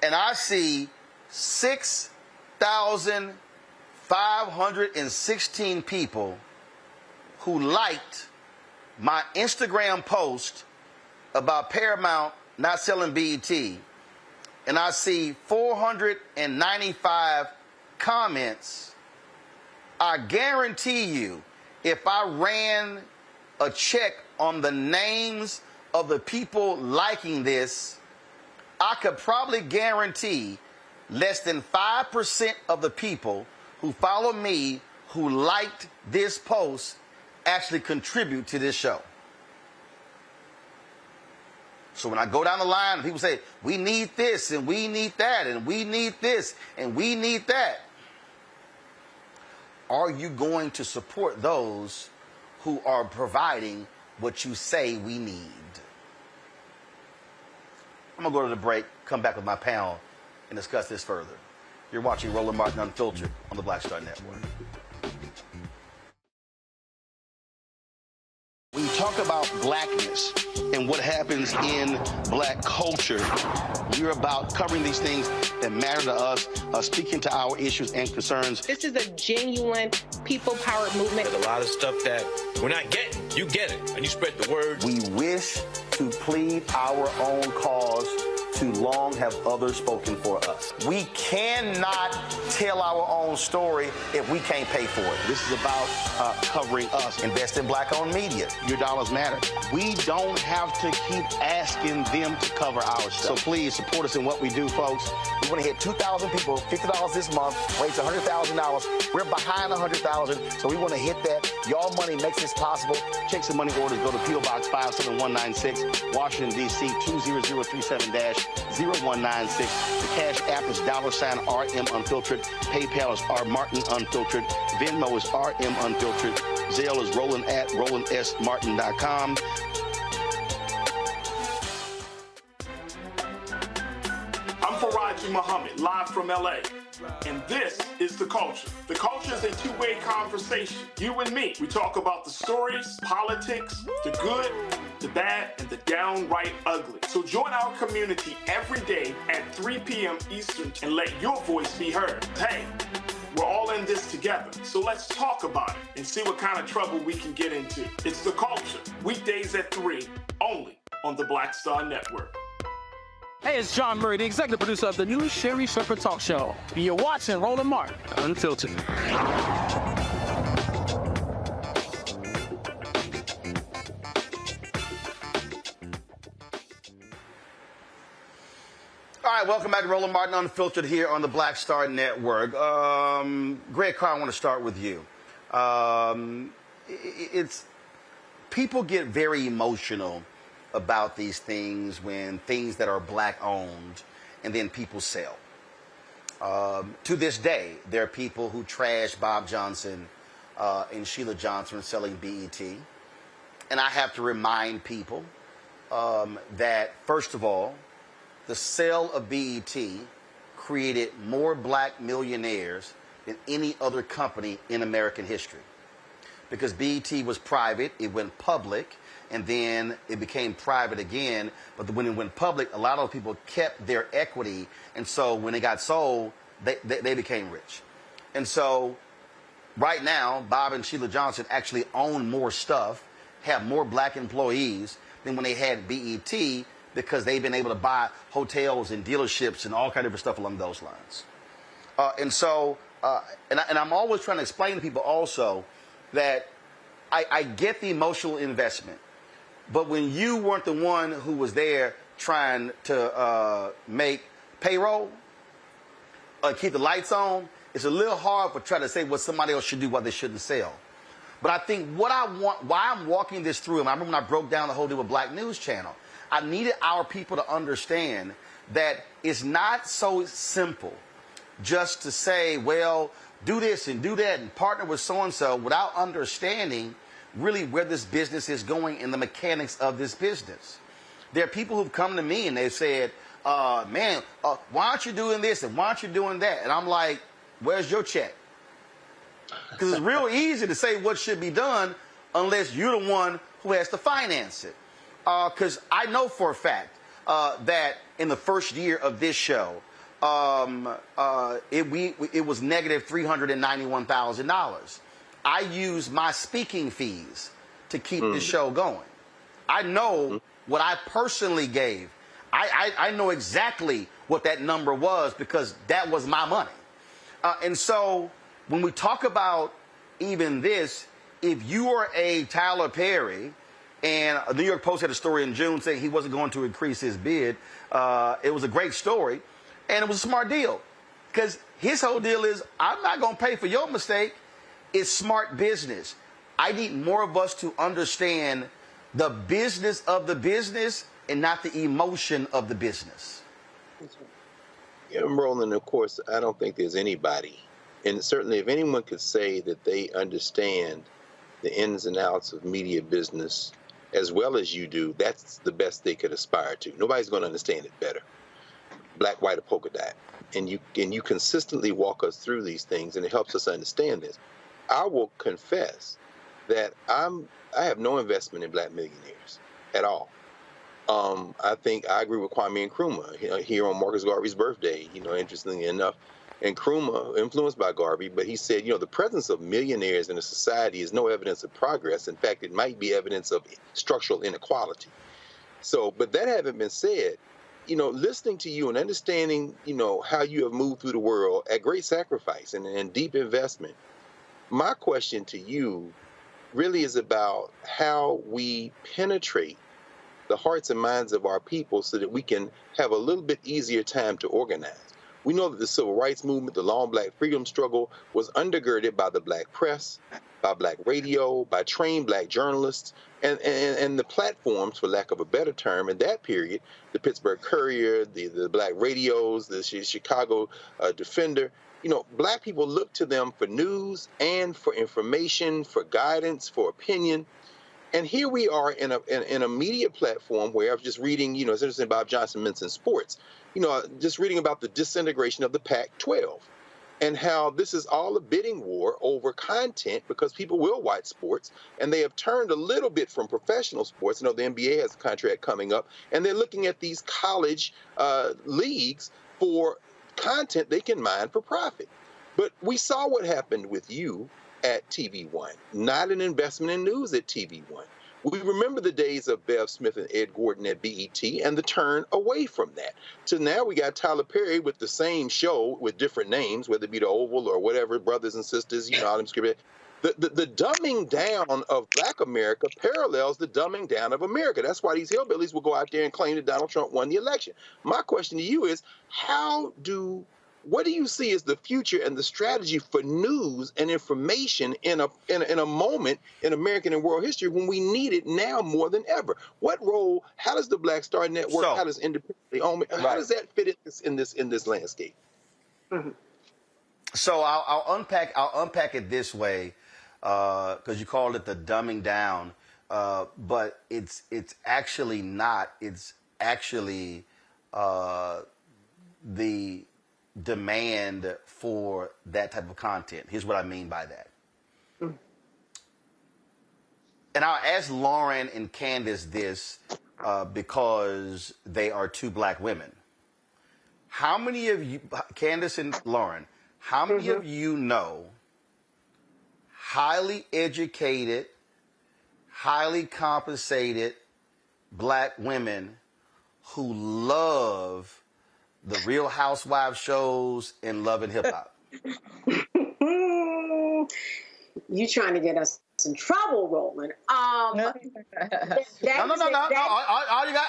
and I see 6,516 people who liked my Instagram post about Paramount not selling BET, and I see 495 comments, I guarantee you, if I ran a check on the names of the people liking this, I could probably guarantee less than 5% of the people who follow me, who liked this post, actually contribute to this show. So when I go down the line and people say, we need this and we need that and we need this and we need that, are you going to support those who are providing what you say we need? I'm going to go to the break, come back with my panel, and discuss this further. You're watching Roland Martin Unfiltered on the Black Star Network. When you talk about blackness and what happens in black culture, we're about covering these things that matter to us, speaking to our issues and concerns. This is a genuine people-powered movement. There's a lot of stuff that we're not getting. You get it, and you spread the word. We wish to plead our own cause. Too long have others spoken for us. We cannot tell our own story if we can't pay for it. This is about covering us. Invest in black-owned media. Your dollars matter. We don't have to keep asking them to cover our stuff. So please support us in what we do, folks. We want to hit 2,000 people, $50 this month, raise $100,000. We're behind 100,000, so we want to hit that. Y'all money makes this possible. Check some money orders. Go to P.O. Box 57196, Washington, D.C. 20037-0196. The Cash App is $RM Unfiltered. PayPal is R Martin Unfiltered. Venmo is RM Unfiltered. Zelle is roland@rolandsmartin.com. I'm Faraji Muhammad, live from LA. And this is The Culture. The Culture is a two-way conversation. You and me. We talk about the stories, politics, the good, the bad, and the downright ugly. So join our community every day at 3 p.m. Eastern and let your voice be heard. Hey, we're all in this together. So let's talk about it and see what kind of trouble we can get into. It's The Culture. Weekdays at 3, only on the Black Star Network. Hey, it's John Murray, the executive producer of the new Sherry Shepherd Talk Show. You're watching Roland Martin Unfiltered. All right, welcome back to Roland Martin Unfiltered here on the Black Star Network. Greg Carr, I want to start with you. People get very emotional about these things when things that are black owned and then people sell. To this day, there are people who trash Bob Johnson and Sheila Johnson selling BET. And I have to remind people that, first of all, the sale of BET created more black millionaires than any other company in American history. Because BET was private, it went public, and then it became private again. But when it went public, a lot of people kept their equity, and so when it got sold, they became rich. And so right now, Bob and Sheila Johnson actually own more stuff, have more black employees than when they had BET, because they've been able to buy hotels and dealerships and all kind of stuff along those lines. And I'm always trying to explain to people also that I get the emotional investment. But when you weren't the one who was there trying to make payroll, keep the lights on, it's a little hard for trying to say what somebody else should do, what they shouldn't sell. But I think what I want, why I'm walking this through, and I remember when I broke down the whole deal with Black News Channel, I needed our people to understand that it's not so simple just to say, well, do this and do that and partner with so-and-so without understanding really where this business is going and the mechanics of this business. There are people who've come to me and they've said, why aren't you doing this and why aren't you doing that? And I'm like, where's your check? Because it's real easy to say what should be done unless you're the one who has to finance it. Because I know for a fact that in the first year of this show, it was negative $391,000. I used my speaking fees to keep the show going. I know what I personally gave. I know exactly what that number was because that was my money. And so when we talk about even this, if you are a Tyler Perry, and the New York Post had a story in June saying he wasn't going to increase his bid, it was a great story, and it was a smart deal. Because His whole deal is, I'm not going to pay for your mistake. It's smart business. I need more of us to understand the business of the business and not the emotion of the business. Yeah, Roland, of course, I don't think there's anybody, and certainly if anyone could say that they understand the ins and outs of media business as well as you do, that's the best they could aspire to. Nobody's going to understand it better. Black, white, or polka dot. And you consistently walk us through these things, and it helps us understand this. I will confess that I have no investment in black millionaires at all. I think I agree with Kwame Nkrumah here on Marcus Garvey's birthday, interestingly enough. And Nkrumah, influenced by Garvey, but he said, the presence of millionaires in a society is no evidence of progress. In fact, it might be evidence of structural inequality. So, but that having been said, listening to you and understanding, how you have moved through the world at great sacrifice and deep investment, my question to you really is about how we penetrate the hearts and minds of our people so that we can have a little bit easier time to organize. We know that the civil rights movement, the long black freedom struggle, was undergirded by the black press, by black radio, by trained black journalists, and the platforms, for lack of a better term, in that period, the Pittsburgh Courier, the black radios, the Chicago Defender. Black people looked to them for news and for information, for guidance, for opinion. And here we are in a media platform where I was just reading, it's interesting, Bob Johnson mentioned sports, just reading about the disintegration of the Pac-12 and how this is all a bidding war over content because people will watch sports, and they have turned a little bit from professional sports. The NBA has a contract coming up, and they're looking at these college leagues for content they can mine for profit. But we saw what happened with you at TV One, not an investment in news at TV One. We remember the days of Bev Smith and Ed Gordon at BET and the turn away from that. To now we got Tyler Perry with the same show with different names, whether it be the Oval or whatever, Brothers and Sisters, all them scripted. The dumbing down of Black America parallels the dumbing down of America. That's why these hillbillies will go out there and claim that Donald Trump won the election. My question to you is, what do you see as the future and the strategy for news and information in a moment in American and world history when we need it now more than ever? What role? How does the Black Star Network? How does independently own? How does that fit in this landscape? Mm-hmm. So I'll unpack it this way because you called it the dumbing down, but it's actually not. It's actually the demand for that type of content. Here's what I mean by that. Mm. And I'll ask Lauren and Candace this because they are two Black women. How many of you, Candace and Lauren, how many of you know highly educated, highly compensated Black women who love the Real Housewives shows and Love and Hip Hop? You trying to get us in trouble, Roland? No.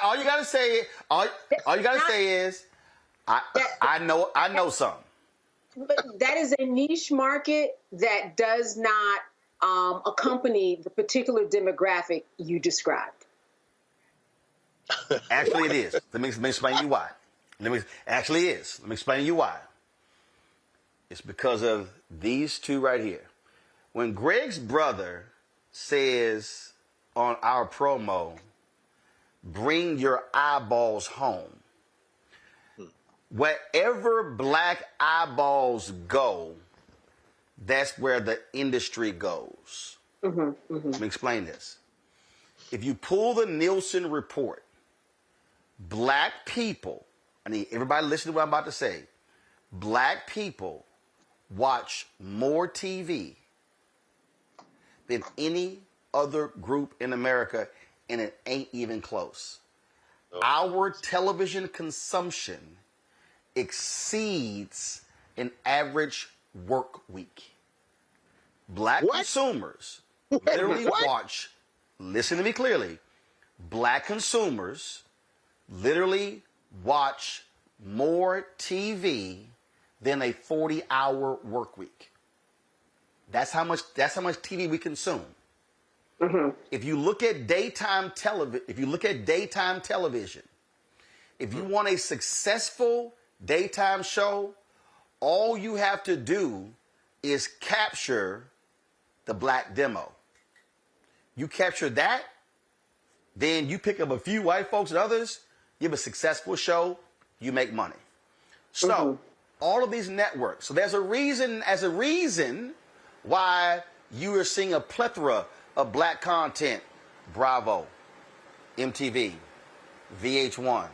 All you gotta say is, I know some. But that is a niche market that does not accompany the particular demographic you described. Actually, it is. Let me explain to you why. Let me explain to you why. It's because of these two right here. When Greg's brother says on our promo, bring your eyeballs home, wherever Black eyeballs go, that's where the industry goes. Let me explain this. If you pull the Nielsen report, Black people, I need everybody listen to what I'm about to say. Black people watch more TV than any other group in America, and it ain't even close. Our television consumption exceeds an average work week. Black consumers literally watch, listen to me clearly, Black consumers literally watch more TV than a 40-hour work week. That's how much TV we consume. Mm-hmm. If you look at daytime television, if you want a successful daytime show, all you have to do is capture the black demo. You capture that, then you pick up a few white folks and others, you have a successful show, you make money. So all of these networks, so there's a reason why you are seeing a plethora of black content. Bravo, MTV, VH1,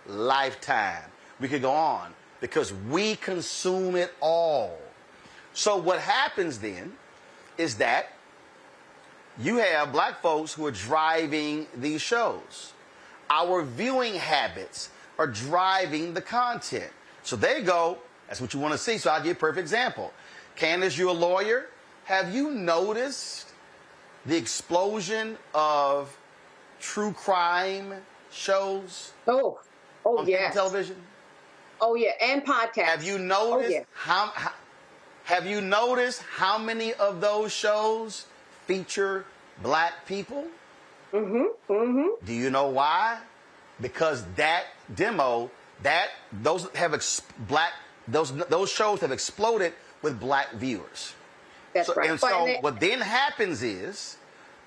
Lifetime. We could go on because we consume it all. So what happens then is that you have black folks who are driving these shows. Our viewing habits are driving the content. So they go, that's what you want to see. So I'll give you a perfect example. Candace, you're a lawyer. Have you noticed the explosion of true crime shows? Oh, on yes. television? Oh, yeah, and podcasts. Have you noticed Oh, yeah. have you noticed how many of those shows feature black people? Mm-hmm. Mm-hmm. Do you know why? Because that demo, those shows have exploded with black viewers. That's right. And so what then happens is,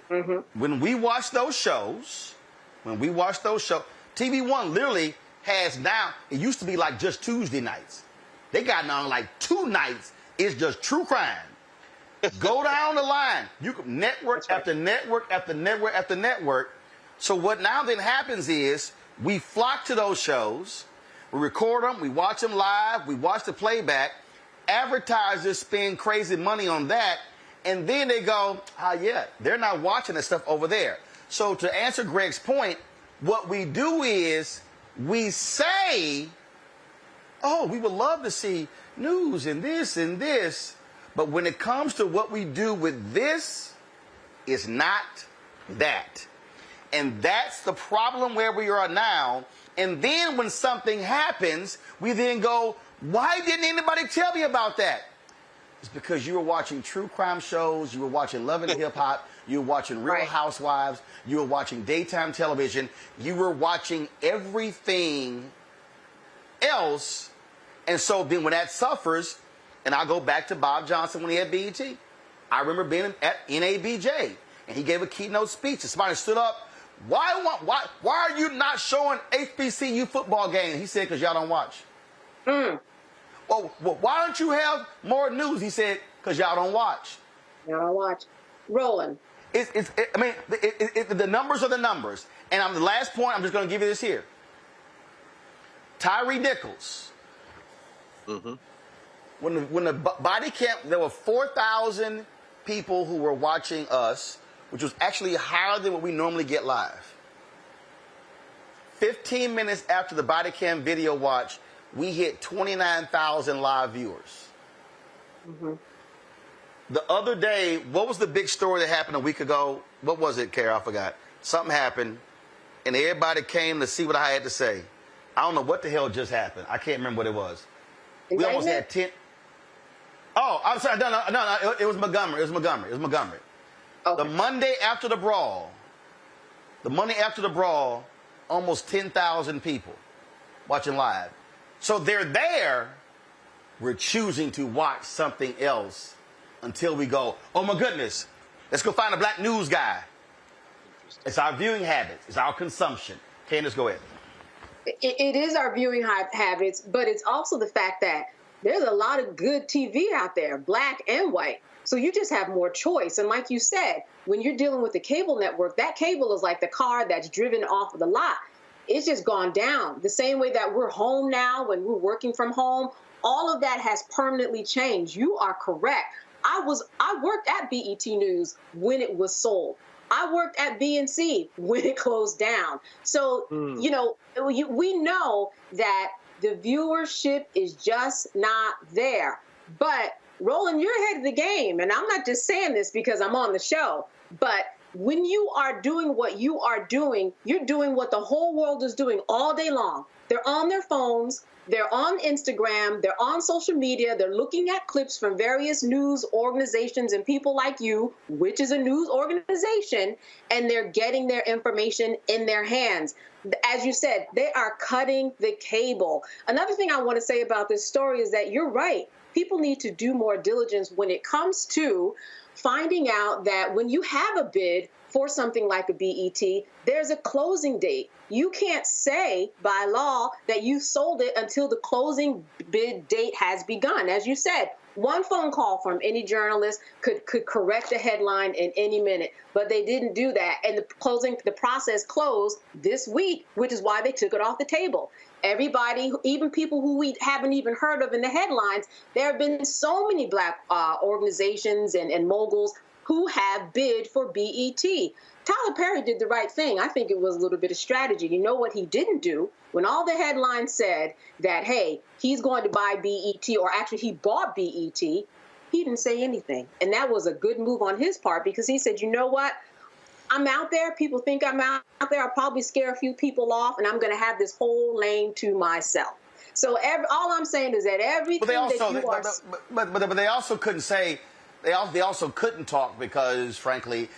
when we watch those shows, TV One literally has now, it used to be like just Tuesday nights. They got now like 2 nights, it's just true crime. Go down the line. You can network after network after network after network. So what now then happens is we flock to those shows, we record them, we watch them live, we watch the playback. Advertisers spend crazy money on that, and then they go, they're not watching the stuff over there. So to answer Greg's point, what we do is we say, oh, we would love to see news and this, but when it comes to what we do with this, it's not that. And that's the problem where we are now. And then when something happens, we then go, why didn't anybody tell me about that? It's because you were watching true crime shows, you were watching Love and Hip Hop, you were watching Real Housewives, you were watching daytime television, you were watching everything else. And so then when that suffers, and I'll go back to Bob Johnson when he had BET. I remember being at NABJ, and he gave a keynote speech, and somebody stood up, why are you not showing HBCU football games? He said, because y'all don't watch. Well, why don't you have more news? He said, because y'all don't watch. Y'all don't watch. Rolling. The numbers are the numbers. And on the last point, I'm just going to give you this here. Tyree Nichols. When the body camp, there were 4,000 people who were watching us, which was actually higher than what we normally get live. 15 minutes after the body cam video watch, we hit 29,000 live viewers. The other day, what was the big story that happened a week ago? What was it, Kara? I forgot. Something happened, and everybody came to see what I had to say. I don't know what the hell just happened. I can't remember what it was. We almost had 10. Oh, I'm sorry. No. It was Montgomery. Okay. The Monday after the brawl, almost 10,000 people watching live. So they're there. We're choosing to watch something else until we go, oh my goodness, let's go find a black news guy. It's our viewing habits. It's our consumption. Candace, go ahead. It is our viewing habits, but it's also the fact that there's a lot of good TV out there, black and white. So you just have more choice. And like you said, when you're dealing with the cable network, that cable is like the car that's driven off of the lot. It's just gone down. The same way that we're home now, when we're working from home, all of that has permanently changed. You are correct. I worked at BET News when it was sold. I worked at BNC when it closed down. So, we know that the viewership is just not there. But Roland, you're ahead of the game. And I'm not just saying this because I'm on the show, but when you are doing what you are doing, you're doing what the whole world is doing all day long. They're on their phones, they're on Instagram, they're on social media, they're looking at clips from various news organizations and people like you, which is a news organization, and they're getting their information in their hands. As you said, they are cutting the cable. Another thing I want to say about this story is that you're right. People need to do more diligence when it comes to finding out that when you have a bid for something like a BET, there's a closing date. You can't say by law that you sold it until the closing bid date has begun. As you said, one phone call from any journalist could correct a headline in any minute, but they didn't do that. And the process closed this week, which is why they took it off the table. Everybody, even people who we haven't even heard of in the headlines, there have been so many Black organizations and moguls who have bid for BET. Tyler Perry did the right thing. I think it was a little bit of strategy. You know what he didn't do? When all the headlines said that, hey, he's going to buy BET, or actually he bought BET, he didn't say anything. And that was a good move on his part, because he said, you know what? I'm out there. People think I'm out there. I'll probably scare a few people off, and I'm going to have this whole lane to myself. So all I'm saying is that everything but they also, that you are... But they also couldn't say... They also couldn't talk because, frankly,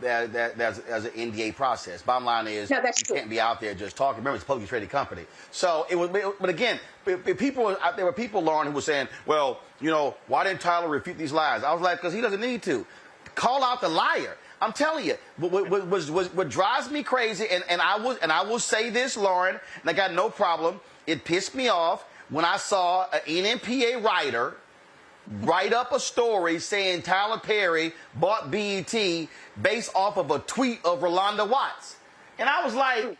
there's an NDA process. Bottom line is, you can't be out there just talking. Remember, it's a publicly traded company. So it was. But again, there were people, Lauren, who were saying, "Well, you know, why didn't Tyler refute these lies?" I was like, because he doesn't need to. Call out the liar. I'm telling you, what drives me crazy, and I will say this, Lauren, and I got no problem. It pissed me off when I saw an NMPA writer write up a story saying Tyler Perry bought BET based off of a tweet of Rolanda Watts. And I was like,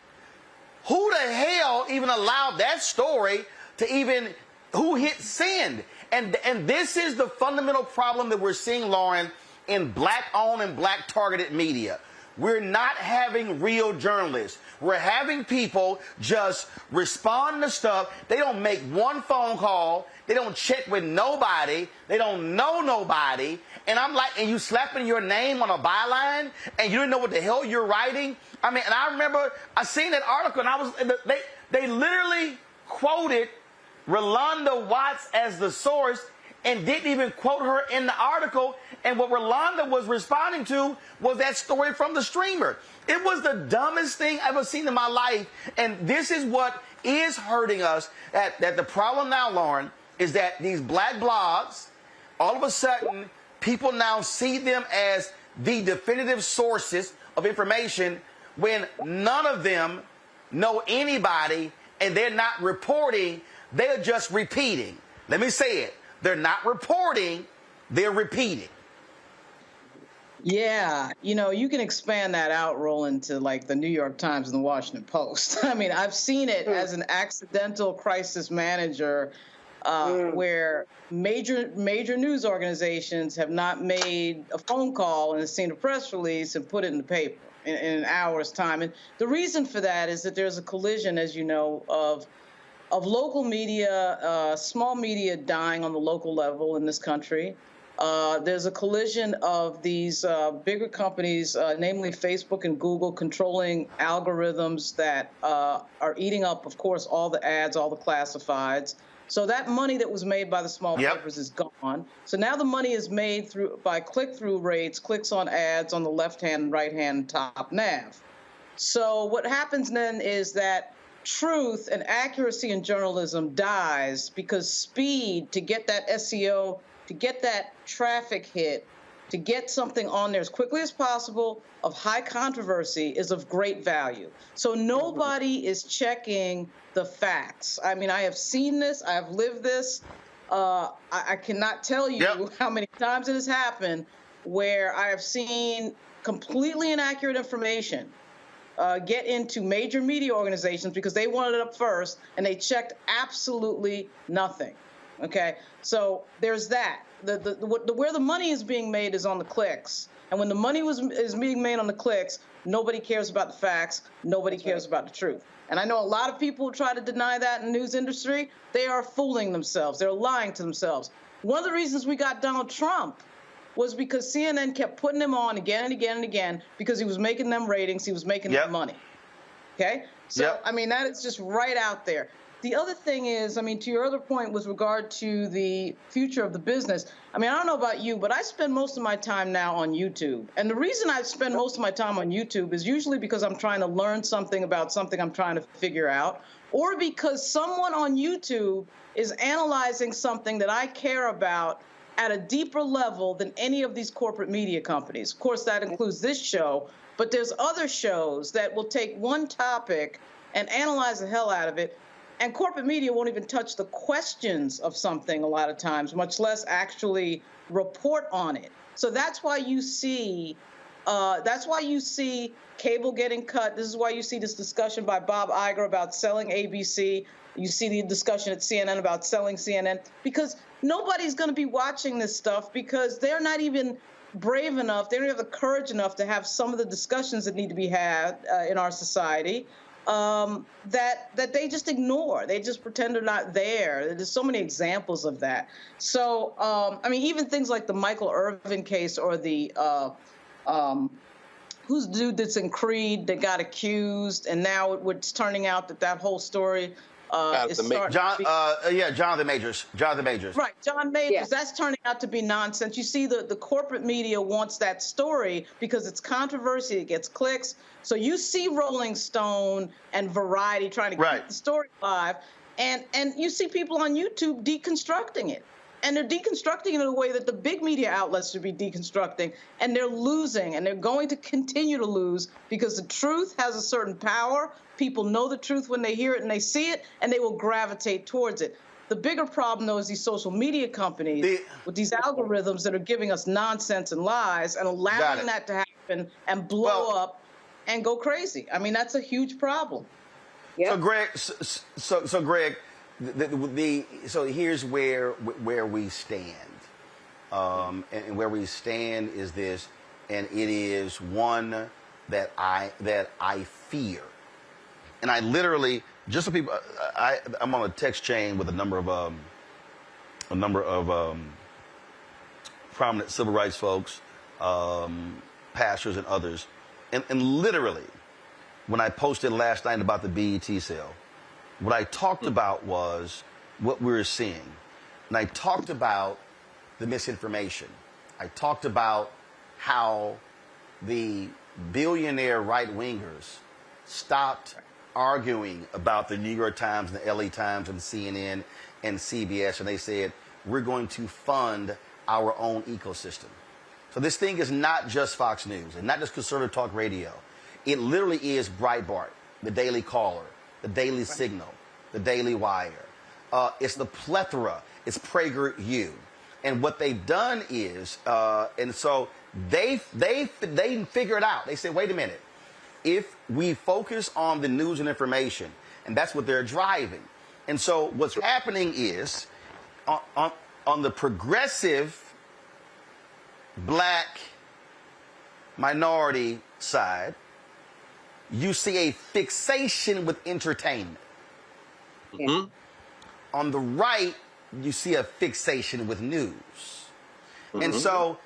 who the hell even allowed that story to even, who hit send? And this is the fundamental problem that we're seeing, Lauren, in Black-owned and Black-targeted media. We're not having real journalists. We're having people just respond to stuff. They don't make one phone call. They don't check with nobody. They don't know nobody. And I'm like, and you slapping your name on a byline, and you didn't know what the hell you're writing? I mean, and I remember I seen that article, and they literally quoted Rolanda Watts as the source and didn't even quote her in the article. And what Rolanda was responding to was that story from the streamer. It was the dumbest thing I've ever seen in my life. And this is what is hurting us. That the problem now, Lauren, is that these Black blogs, all of a sudden, people now see them as the definitive sources of information when none of them know anybody and they're not reporting. They're just repeating. Let me say it. They're not reporting. They're repeating. Yeah, you know, you can expand that out, Roland, to like the New York Times and the Washington Post. I mean, I've seen it as an accidental crisis manager where major news organizations have not made a phone call and seen a press release and put it in the paper in an hour's time. And the reason for that is that there's a collision, as you know, of local media, small media dying on the local level in this country. There's a collision of these bigger companies, namely Facebook and Google, controlling algorithms that are eating up, of course, all the ads, all the classifieds. So that money that was made by the small papers is gone. So now the money is made by click-through rates, clicks on ads on the left-hand, right-hand, top nav. So what happens then is that truth and accuracy in journalism dies because speed to get that SEO, to get that traffic hit, to get something on there as quickly as possible of high controversy is of great value. So nobody is checking the facts. I mean, I have seen this. I have lived this. I cannot tell you how many times it has happened where I have seen completely inaccurate information get into major media organizations because they wanted it up first and they checked absolutely nothing. Okay, so there's that. Where the money is being made is on the clicks, and when the money is being made on the clicks, nobody cares about the facts. Nobody cares about the truth. And I know a lot of people who try to deny that in the news industry. They are fooling themselves. They're lying to themselves. One of the reasons we got Donald Trump was because CNN kept putting him on again and again and again because he was making them ratings, he was making them money. Okay? So, I mean, that is just right out there. The other thing is, I mean, to your other point with regard to the future of the business, I mean, I don't know about you, but I spend most of my time now on YouTube. And the reason I spend most of my time on YouTube is usually because I'm trying to learn something about something I'm trying to figure out, or because someone on YouTube is analyzing something that I care about at a deeper level than any of these corporate media companies. Of course, that includes this show, but there's other shows that will take one topic and analyze the hell out of it. And corporate media won't even touch the questions of something a lot of times, much less actually report on it. So that's why you see cable getting cut. This is why you see this discussion by Bob Iger about selling ABC. You see the discussion at CNN about selling CNN, because nobody's going to be watching this stuff because they're not even brave enough. They don't have the courage enough to have some of the discussions that need to be had in our society. That they just ignore. They just pretend they're not there. There's so many examples of that. So, I mean, even things like the Michael Irvin case or the, who's the dude that's in Creed that got accused, and now it's turning out that whole story is starting Jonathan Majors. Right, John Majors. Yeah. That's turning out to be nonsense. You see, the corporate media wants that story because it's controversy, it gets clicks. So you see Rolling Stone and Variety trying to keep the story alive, and you see people on YouTube deconstructing it. And they're deconstructing it in a way that the big media outlets should be deconstructing, and they're losing, and they're going to continue to lose because the truth has a certain power. People know the truth when they hear it and they see it, and they will gravitate towards it. The bigger problem, though, is these social media companies with these algorithms that are giving us nonsense and lies and allowing that to happen and blow up and go crazy. I mean, that's a huge problem. So, Greg, so here's where we stand, and where we stand is this, and it is one that I fear, and I literally, just so people, I'm on a text chain with a number of prominent civil rights folks, pastors and others, and literally, when I posted last night about the BET sale, what I talked about was what we were seeing. And I talked about the misinformation. I talked about how the billionaire right-wingers stopped arguing about the New York Times and the LA Times and CNN and CBS, and they said, we're going to fund our own ecosystem. So this thing is not just Fox News and not just conservative talk radio. It literally is Breitbart, the Daily Caller, the Daily Signal, the Daily Wire. It's the plethora. It's PragerU. And what they've done is, and so they figure it out. They say, wait a minute. If we focus on the news and information, and that's what they're driving. And so what's happening is, on the progressive black minority side, you see a fixation with entertainment. Mm-hmm. On the right, you see a fixation with news. Mm-hmm. And so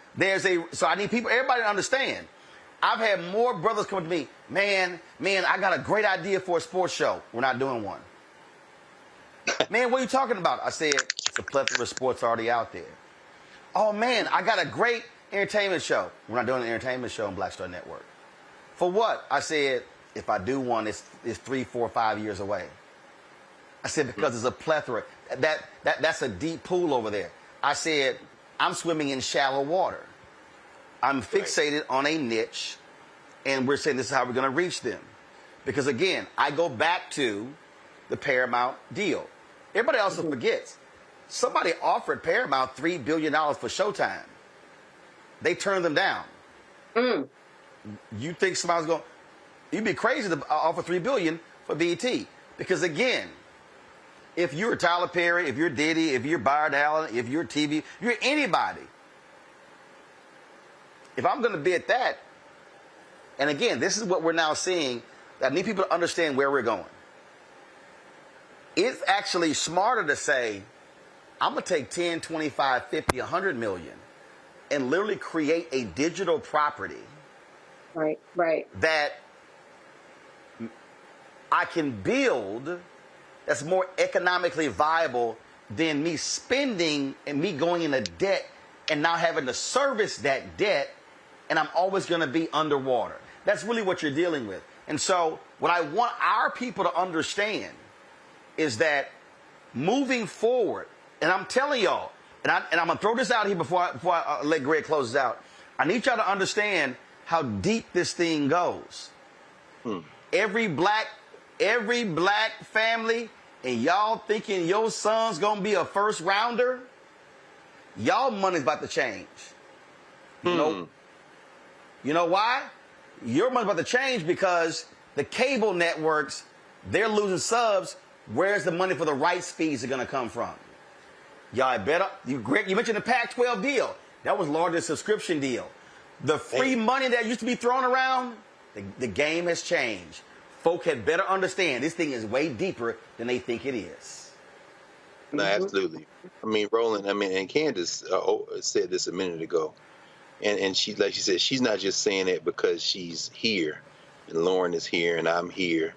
so I need everybody to understand. I've had more brothers come to me, man, I got a great idea for a sports show. We're not doing one. Man, what are you talking about? I said, it's a plethora of sports already out there. Oh man, I got a great entertainment show. We're not doing an entertainment show on Black Star Network. For what? I said, if I do one, it's 3, 4, 5 years away. I said, because it's a plethora. That's a deep pool over there. I said, I'm swimming in shallow water. I'm fixated on a niche, and we're saying this is how we're going to reach them. Because again, I go back to the Paramount deal. Everybody else forgets. Somebody offered Paramount $3 billion for Showtime. They turned them down. Mm. You think somebody's going? You'd be crazy to offer $3 billion for BET, because again, if you're Tyler Perry, if you're Diddy, if you're Byard Allen, if you're TV, if you're anybody. If I'm going to be at that, and again, this is what we're now seeing. I need people to understand where we're going. It's actually smarter to say, I'm going to take 10, 25, 50, 100 million and literally create a digital property Right. that I can build that's more economically viable than me spending and me going into debt and now having to service that debt, and I'm always going to be underwater. That's really what you're dealing with. And so what I want our people to understand is that moving forward, and I'm telling y'all, and I'm going to throw this out here before I let Greg close this out. I need y'all to understand how deep this thing goes. Every black family, and y'all thinking your son's going to be a first rounder, y'all money's about to change. You know why? Your money's about to change because the cable networks, they're losing subs. Where's the money for the rights fees are going to come from? Y'all better. Greg, you mentioned the Pac-12 deal. That was largest subscription deal. The free money that used to be thrown around, the game has changed. Folk had better understand this thing is way deeper than they think it is. No, absolutely. I mean, Roland, and Candace said this a minute ago. And she, like she said, she's not just saying it because she's here. And Lauren is here, and I'm here.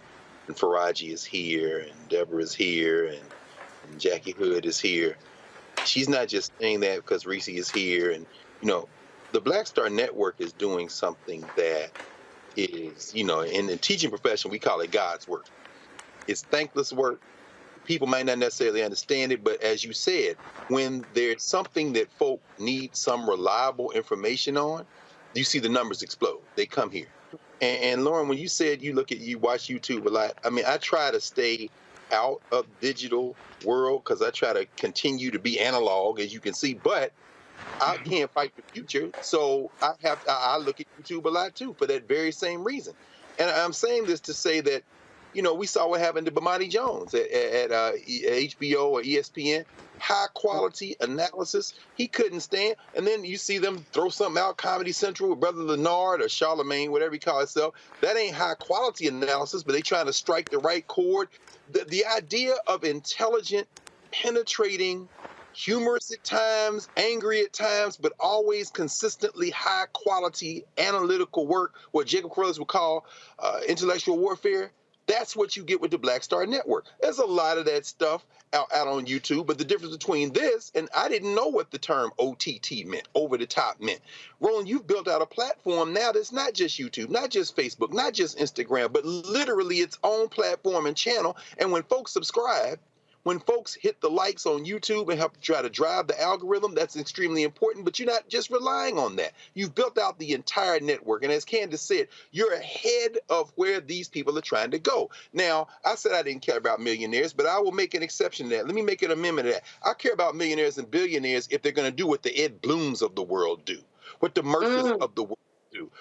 And Faraji is here, and Deborah is here, and Jackie Hood is here. She's not just saying that because Reese is here. And, the Black Star Network is doing something that is, in the teaching profession, we call it God's work. It's thankless work. People might not necessarily understand it, but as you said, when there's something that folk need some reliable information on, you see the numbers explode. They come here. And Lauren, when you said you watch YouTube a lot, I try to stay out of digital world because I try to continue to be analog, as you can see, but I can't fight the future. So I look at YouTube a lot too for that very same reason. And I'm saying this to say that, we saw what happened to Bomani Jones at HBO or ESPN. High quality analysis. He couldn't stand. And then you see them throw something out, Comedy Central with Brother Leonard or Charlemagne, whatever he calls himself. That ain't high quality analysis, but they trying to strike the right chord. The idea of intelligent, penetrating, humorous at times, angry at times, but always consistently high quality analytical work, what Jacob Carruthers would call intellectual warfare. That's what you get with the Black Star Network. There's a lot of that stuff out on YouTube, but the difference between this, and I didn't know what the term OTT meant, over the top meant. Roland, you've built out a platform now that's not just YouTube, not just Facebook, not just Instagram, but literally its own platform and channel. And when folks subscribe, when folks hit the likes on YouTube and help try to drive the algorithm, that's extremely important, but you're not just relying on that. You've built out the entire network. And as Candace said, you're ahead of where these people are trying to go. Now, I said I didn't care about millionaires, but I will make an exception to that. Let me make an amendment to that. I care about millionaires and billionaires if they're going to do what the Ed Blooms of the world do, what the Mercers of the world do.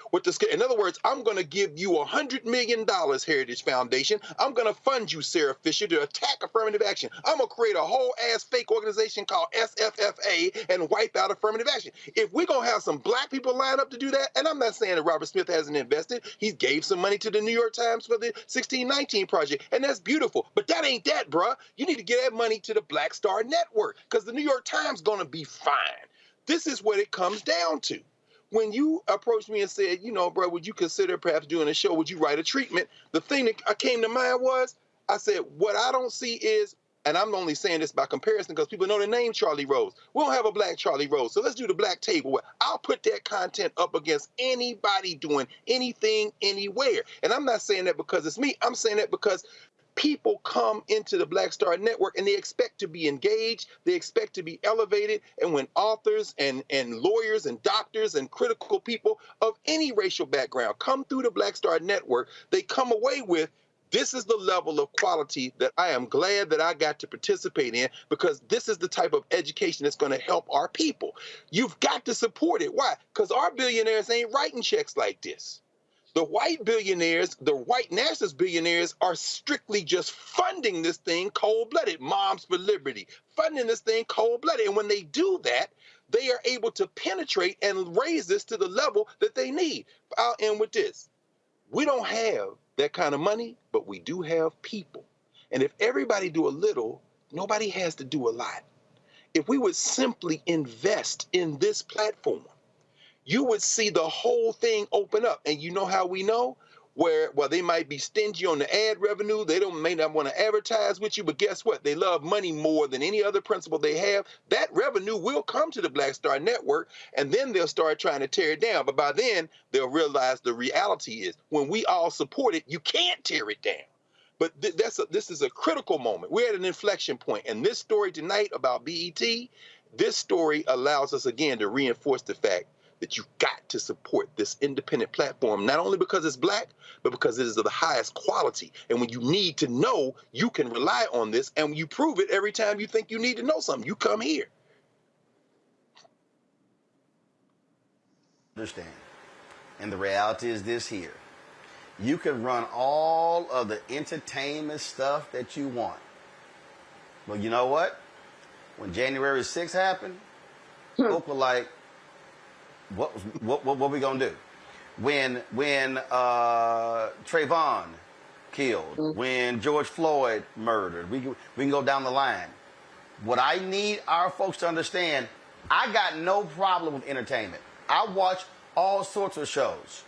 In other words, I'm going to give you $100 million, Heritage Foundation. I'm going to fund you, Sarah Fisher, to attack affirmative action. I'm going to create a whole-ass fake organization called SFFA and wipe out affirmative action. If we're going to have some black people line up to do that, and I'm not saying that Robert Smith hasn't invested. He gave some money to the New York Times for the 1619 Project, and that's beautiful. But that ain't that, bruh. You need to get that money to the Black Star Network because the New York Times going to be fine. This is what it comes down to. When you approached me and said, bro, would you consider perhaps doing a show? Would you write a treatment? The thing that came to mind was, I said, what I don't see is, and I'm only saying this by comparison because people know the name Charlie Rose. We don't have a black Charlie Rose, so let's do the Black Table where I'll put that content up against anybody doing anything, anywhere. And I'm not saying that because it's me. I'm saying that because people come into the Black Star Network and they expect to be engaged, they expect to be elevated, and when authors and lawyers and doctors and critical people of any racial background come through the Black Star Network, they come away with, this is the level of quality that I am glad that I got to participate in because this is the type of education that's going to help our people. You've got to support it. Why? Because our billionaires ain't writing checks like this. The white billionaires, the white nationalist billionaires are strictly just funding this thing cold-blooded. Moms for Liberty, funding this thing cold-blooded. And when they do that, they are able to penetrate and raise this to the level that they need. I'll end with this. We don't have that kind of money, but we do have people. And if everybody do a little, nobody has to do a lot. If we would simply invest in this platform, you would see the whole thing open up. And you know how we know? Where, well, they might be stingy on the ad revenue. They may not want to advertise with you, but guess what? They love money more than any other principle they have. That revenue will come to the Black Star Network, and then they'll start trying to tear it down. But by then, they'll realize the reality is when we all support it, you can't tear it down. But this is a critical moment. We're at an inflection point. And this story tonight about BET, this story allows us again to reinforce the fact that you've got to support this independent platform, not only because it's Black, but because it is of the highest quality. And when you need to know, you can rely on this, and you prove it every time you think you need to know something. You come here. Understand. And the reality is this here. You can run all of the entertainment stuff that you want. But you know what? When January 6th happened, folk were like, what we gonna do? When Trayvon killed, when George Floyd murdered, we can go down the line. What I need our folks to understand, I got no problem with entertainment. I watch all sorts of shows.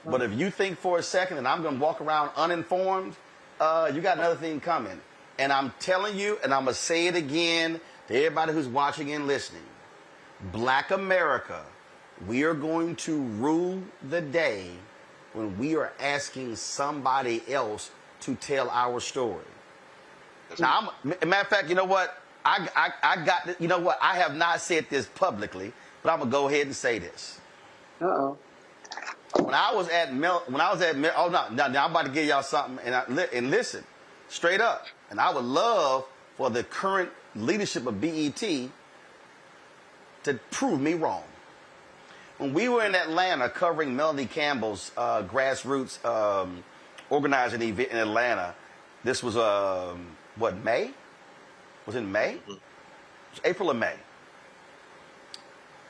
But if you think for a second that I'm gonna walk around uninformed, you got another thing coming. And I'm telling you, and I'm gonna say it again to everybody who's watching and listening, Black America, we are going to rule the day when we are asking somebody else to tell our story. Now, matter of fact, you know what? I got, you know what? I have not said this publicly, but I'm gonna go ahead and say this. Uh-oh. When I was at oh no, now I'm about to give y'all something, and listen, straight up. And I would love for the current leadership of BET to prove me wrong. When we were in Atlanta covering Melanie Campbell's grassroots organizing event in Atlanta, this was, May? Was it May? It was April or May.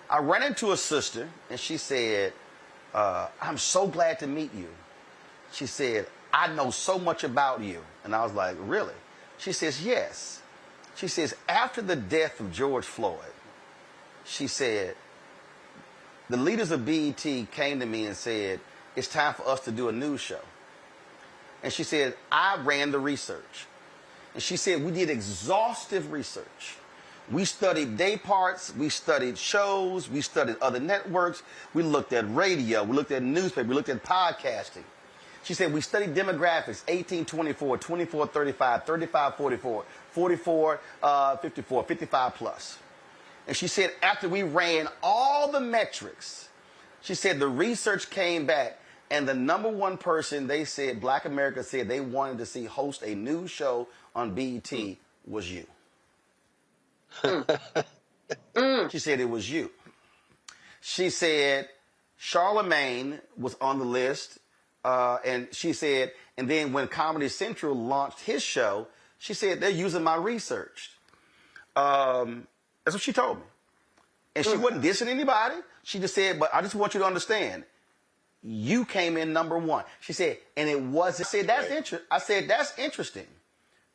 I ran into a sister, and she said, I'm so glad to meet you. She said, I know so much about you. And I was like, really? She says, yes. She says, after the death of George Floyd, she said, the leaders of BET came to me and said, it's time for us to do a news show. And she said, I ran the research. And she said, we did exhaustive research. We studied day parts, we studied shows, we studied other networks, we looked at radio, we looked at newspaper, we looked at podcasting. She said, we studied demographics, 18-24, 24-35, 35-44, 44-54, 55 plus. And she said, after we ran all the metrics, she said the research came back, and the number one person they said, Black America said they wanted to see host a news show on BET was you. She said it was you. She said Charlemagne was on the list, and she said, and then when Comedy Central launched his show, she said they're using my research. That's what she told me. And she wasn't dissing anybody. She just said, but I just want you to understand, you came in number one. She said, and it wasn't. I said, that's interesting.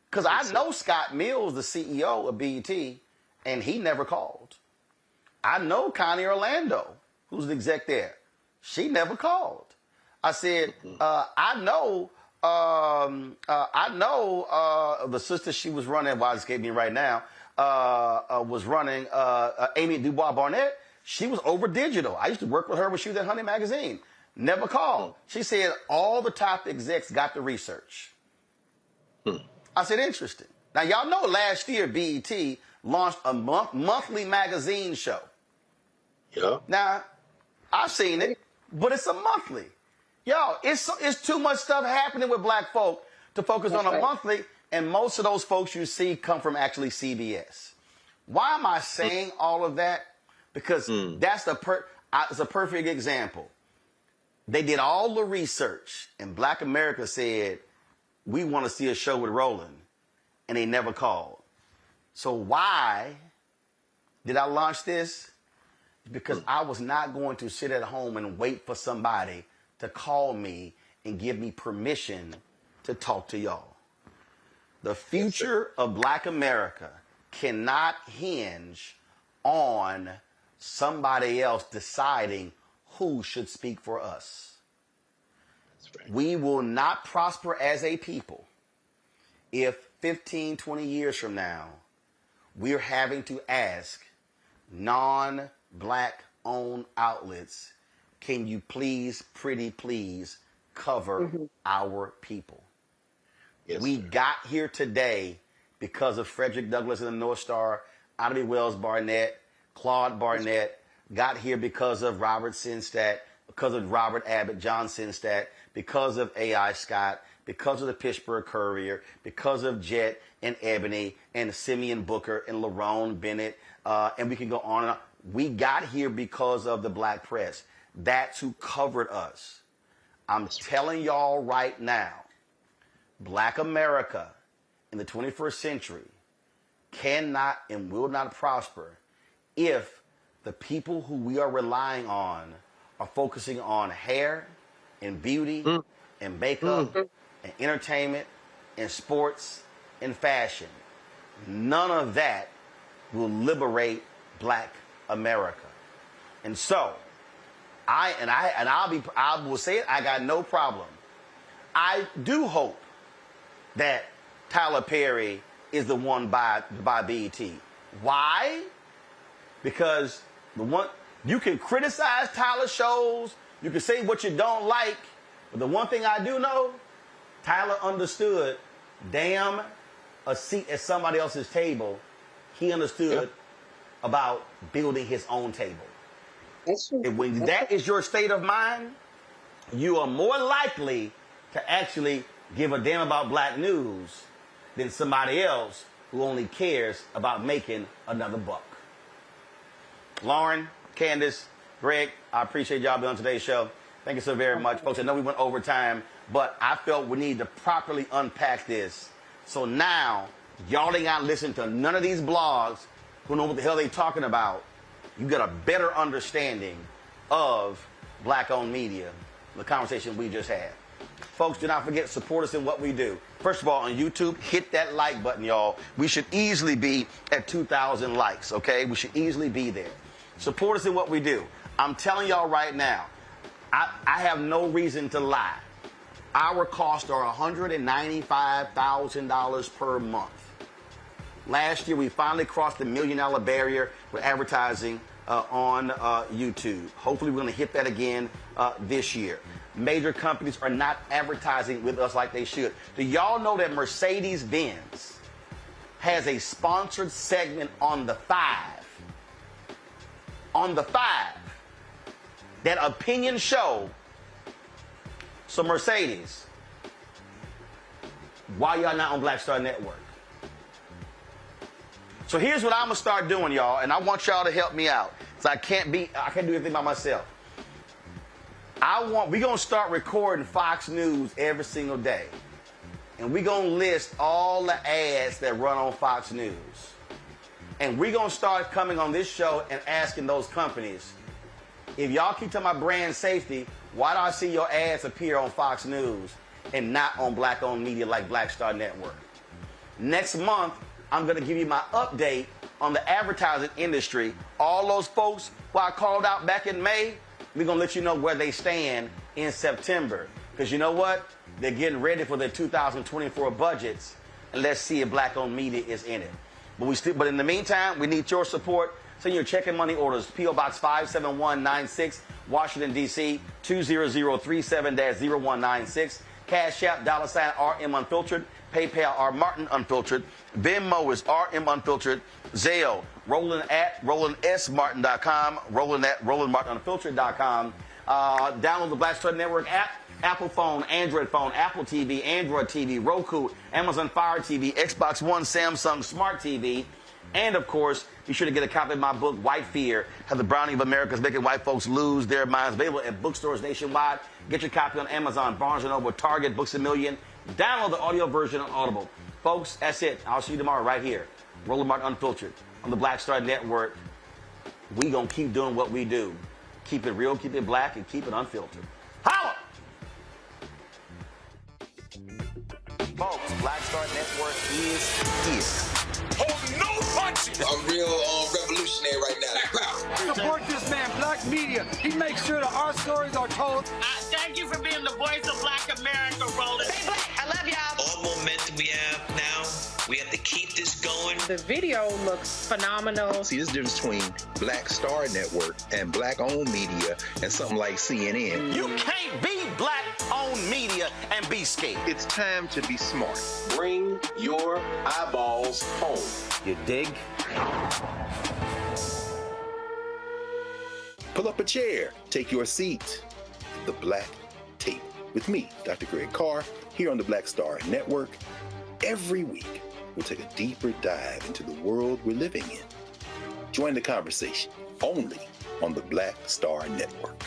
Because I know Scott Mills, the CEO of BET, and he never called. I know Connie Orlando, who's the exec there. She never called. I said, I know the sister she was running, well, it's escaping me right now, was running Amy Dubois Barnett. She was over digital. I used to work with her when she was at Honey Magazine. Never called. She said all the top execs got the research. I said, interesting. Now, y'all know last year BET launched a monthly magazine show. Yeah. Now, I've seen it, but it's a monthly. Y'all, it's too much stuff happening with Black folk to focus on a monthly, and most of those folks you see come from actually CBS. Why am I saying all of that? Because that's it's a perfect example. They did all the research, and Black America said, we want to see a show with Roland, and they never called. So why did I launch this? Because I was not going to sit at home and wait for somebody to call me and give me permission to talk to y'all. The future of Black America cannot hinge on somebody else deciding who should speak for us. We will not prosper as a people if 15, 20 years from now, we're having to ask non-black owned outlets, can you please, pretty please, cover our people? Yes, we sir. got here today because of Frederick Douglass and the North Star, Ida B. Wells Barnett, Claude Barnett, got here because of Robert Sinstadt, because of Robert Abbott, John Sinstadt, because of A.I. Scott, because of the Pittsburgh Courier, because of Jet and Ebony and Simeon Booker and Lerone Bennett, and we can go on and on. We got here because of the black press. That's who covered us. I'm telling y'all right now, black America in the 21st century cannot and will not prosper if the people who we are relying on are focusing on hair and beauty and makeup and entertainment and sports and fashion. None of that will liberate black America. And so, I will say it, I got no problem. I do hope that Tyler Perry is the one by BET. Why? Because you can criticize Tyler's shows, you can say what you don't like, but the one thing I do know, Tyler understood, damn, a seat at somebody else's table, he understood about building his own table. That's true. And when that is your state of mind, you are more likely to actually give a damn about black news than somebody else who only cares about making another buck. Lauren, Candace, Greg, I appreciate y'all being on today's show. Thank you so very much. Folks, I know we went over time, but I felt we need to properly unpack this. So now, y'all ain't got to listen to none of these blogs who know what the hell they talking about. You get a better understanding of black-owned media, the conversation we just had. Folks, do not forget, support us in what we do. First of all, on YouTube, hit that like button, y'all. We should easily be at 2,000 likes, okay? We should easily be there. Support us in what we do. I'm telling y'all right now, I have no reason to lie. Our costs are $195,000 per month. Last year, we finally crossed the $1 million barrier with advertising on YouTube. Hopefully, we're going to hit that again this year. Major companies are not advertising with us like they should. Do y'all know that Mercedes-Benz has a sponsored segment on the 5? On the 5. That opinion show. So Mercedes, why y'all not on Black Star Network? So here's what I'm gonna start doing, y'all, and I want y'all to help me out. So I can't do anything by myself. We're gonna start recording Fox News every single day. And we're gonna list all the ads that run on Fox News. And we're gonna start coming on this show and asking those companies, if y'all keep talking about brand safety, why do I see your ads appear on Fox News and not on black-owned media like Black Star Network? Next month, I'm going to give you my update on the advertising industry. All those folks who I called out back in May, we're going to let you know where they stand in September. Because you know what? They're getting ready for their 2024 budgets, and let's see if black-owned media is in it. But in the meantime, we need your support. Send your check and money orders. P.O. Box 57196, Washington, D.C., 20037-0196. Cash App, $RM Unfiltered. PayPal, R Martin Unfiltered. Venmo is RM Unfiltered. Zelle, Roland at RolandSMartin.com. Roland at RolandMartinUnfiltered.com. Download the Black Star Network app. Apple phone, Android phone, Apple TV, Android TV, Roku, Amazon Fire TV, Xbox One, Samsung Smart TV. And, of course, be sure to get a copy of my book, White Fear, How the Browning of America is Making White Folks Lose Their Minds. Available at bookstores nationwide. Get your copy on Amazon, Barnes & Noble, Target, Books A Million. Download the audio version on Audible. Folks, that's it. I'll see you tomorrow right here. Roland Martin Unfiltered on the Black Star Network. We going to keep doing what we do. Keep it real, keep it black, and keep it unfiltered. Holla! Folks, Black Star Network is here. Oh, no punches! I'm real revolutionary right now. Support this man, Black media. He makes sure that our stories are told. Thank you for being the voice of Black America, Roland. Stay black. I love y'all. All momentum we have now, we have to keep this going. The video looks phenomenal. See, there's a difference between Black Star Network and Black-owned media and something like CNN. You can't be Black-owned media and be scared. It's time to be smart. Bring your eyeballs home. You dig? Pull up a chair. Take your seat. The Black Tape. With me, Dr. Greg Carr, here on the Black Star Network. Every week, we'll take a deeper dive into the world we're living in. Join the conversation only on the Black Star Network.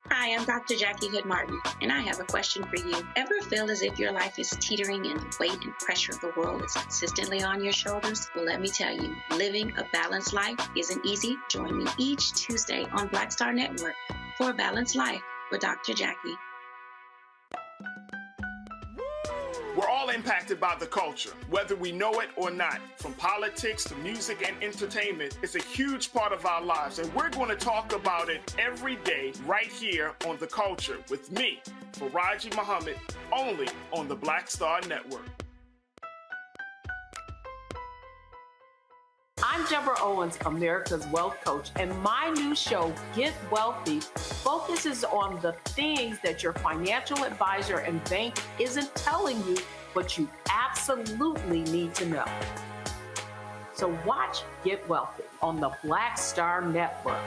Hi, I'm Dr. Jackie Hood Martin, and I have a question for you. Ever feel as if your life is teetering and the weight and pressure of the world is consistently on your shoulders? Well, let me tell you, living a balanced life isn't easy. Join me each Tuesday on Black Star Network for A Balanced Life with Dr. Jackie. We're all impacted by the culture, whether we know it or not. From politics to music and entertainment, it's a huge part of our lives, and we're going to talk about it every day right here on The Culture with me, Faraji Muhammad, only on the Black Star Network. I'm Deborah Owens, America's Wealth Coach, and my new show, Get Wealthy, focuses on the things that your financial advisor and bank isn't telling you, but you absolutely need to know. So watch Get Wealthy on the Black Star Network.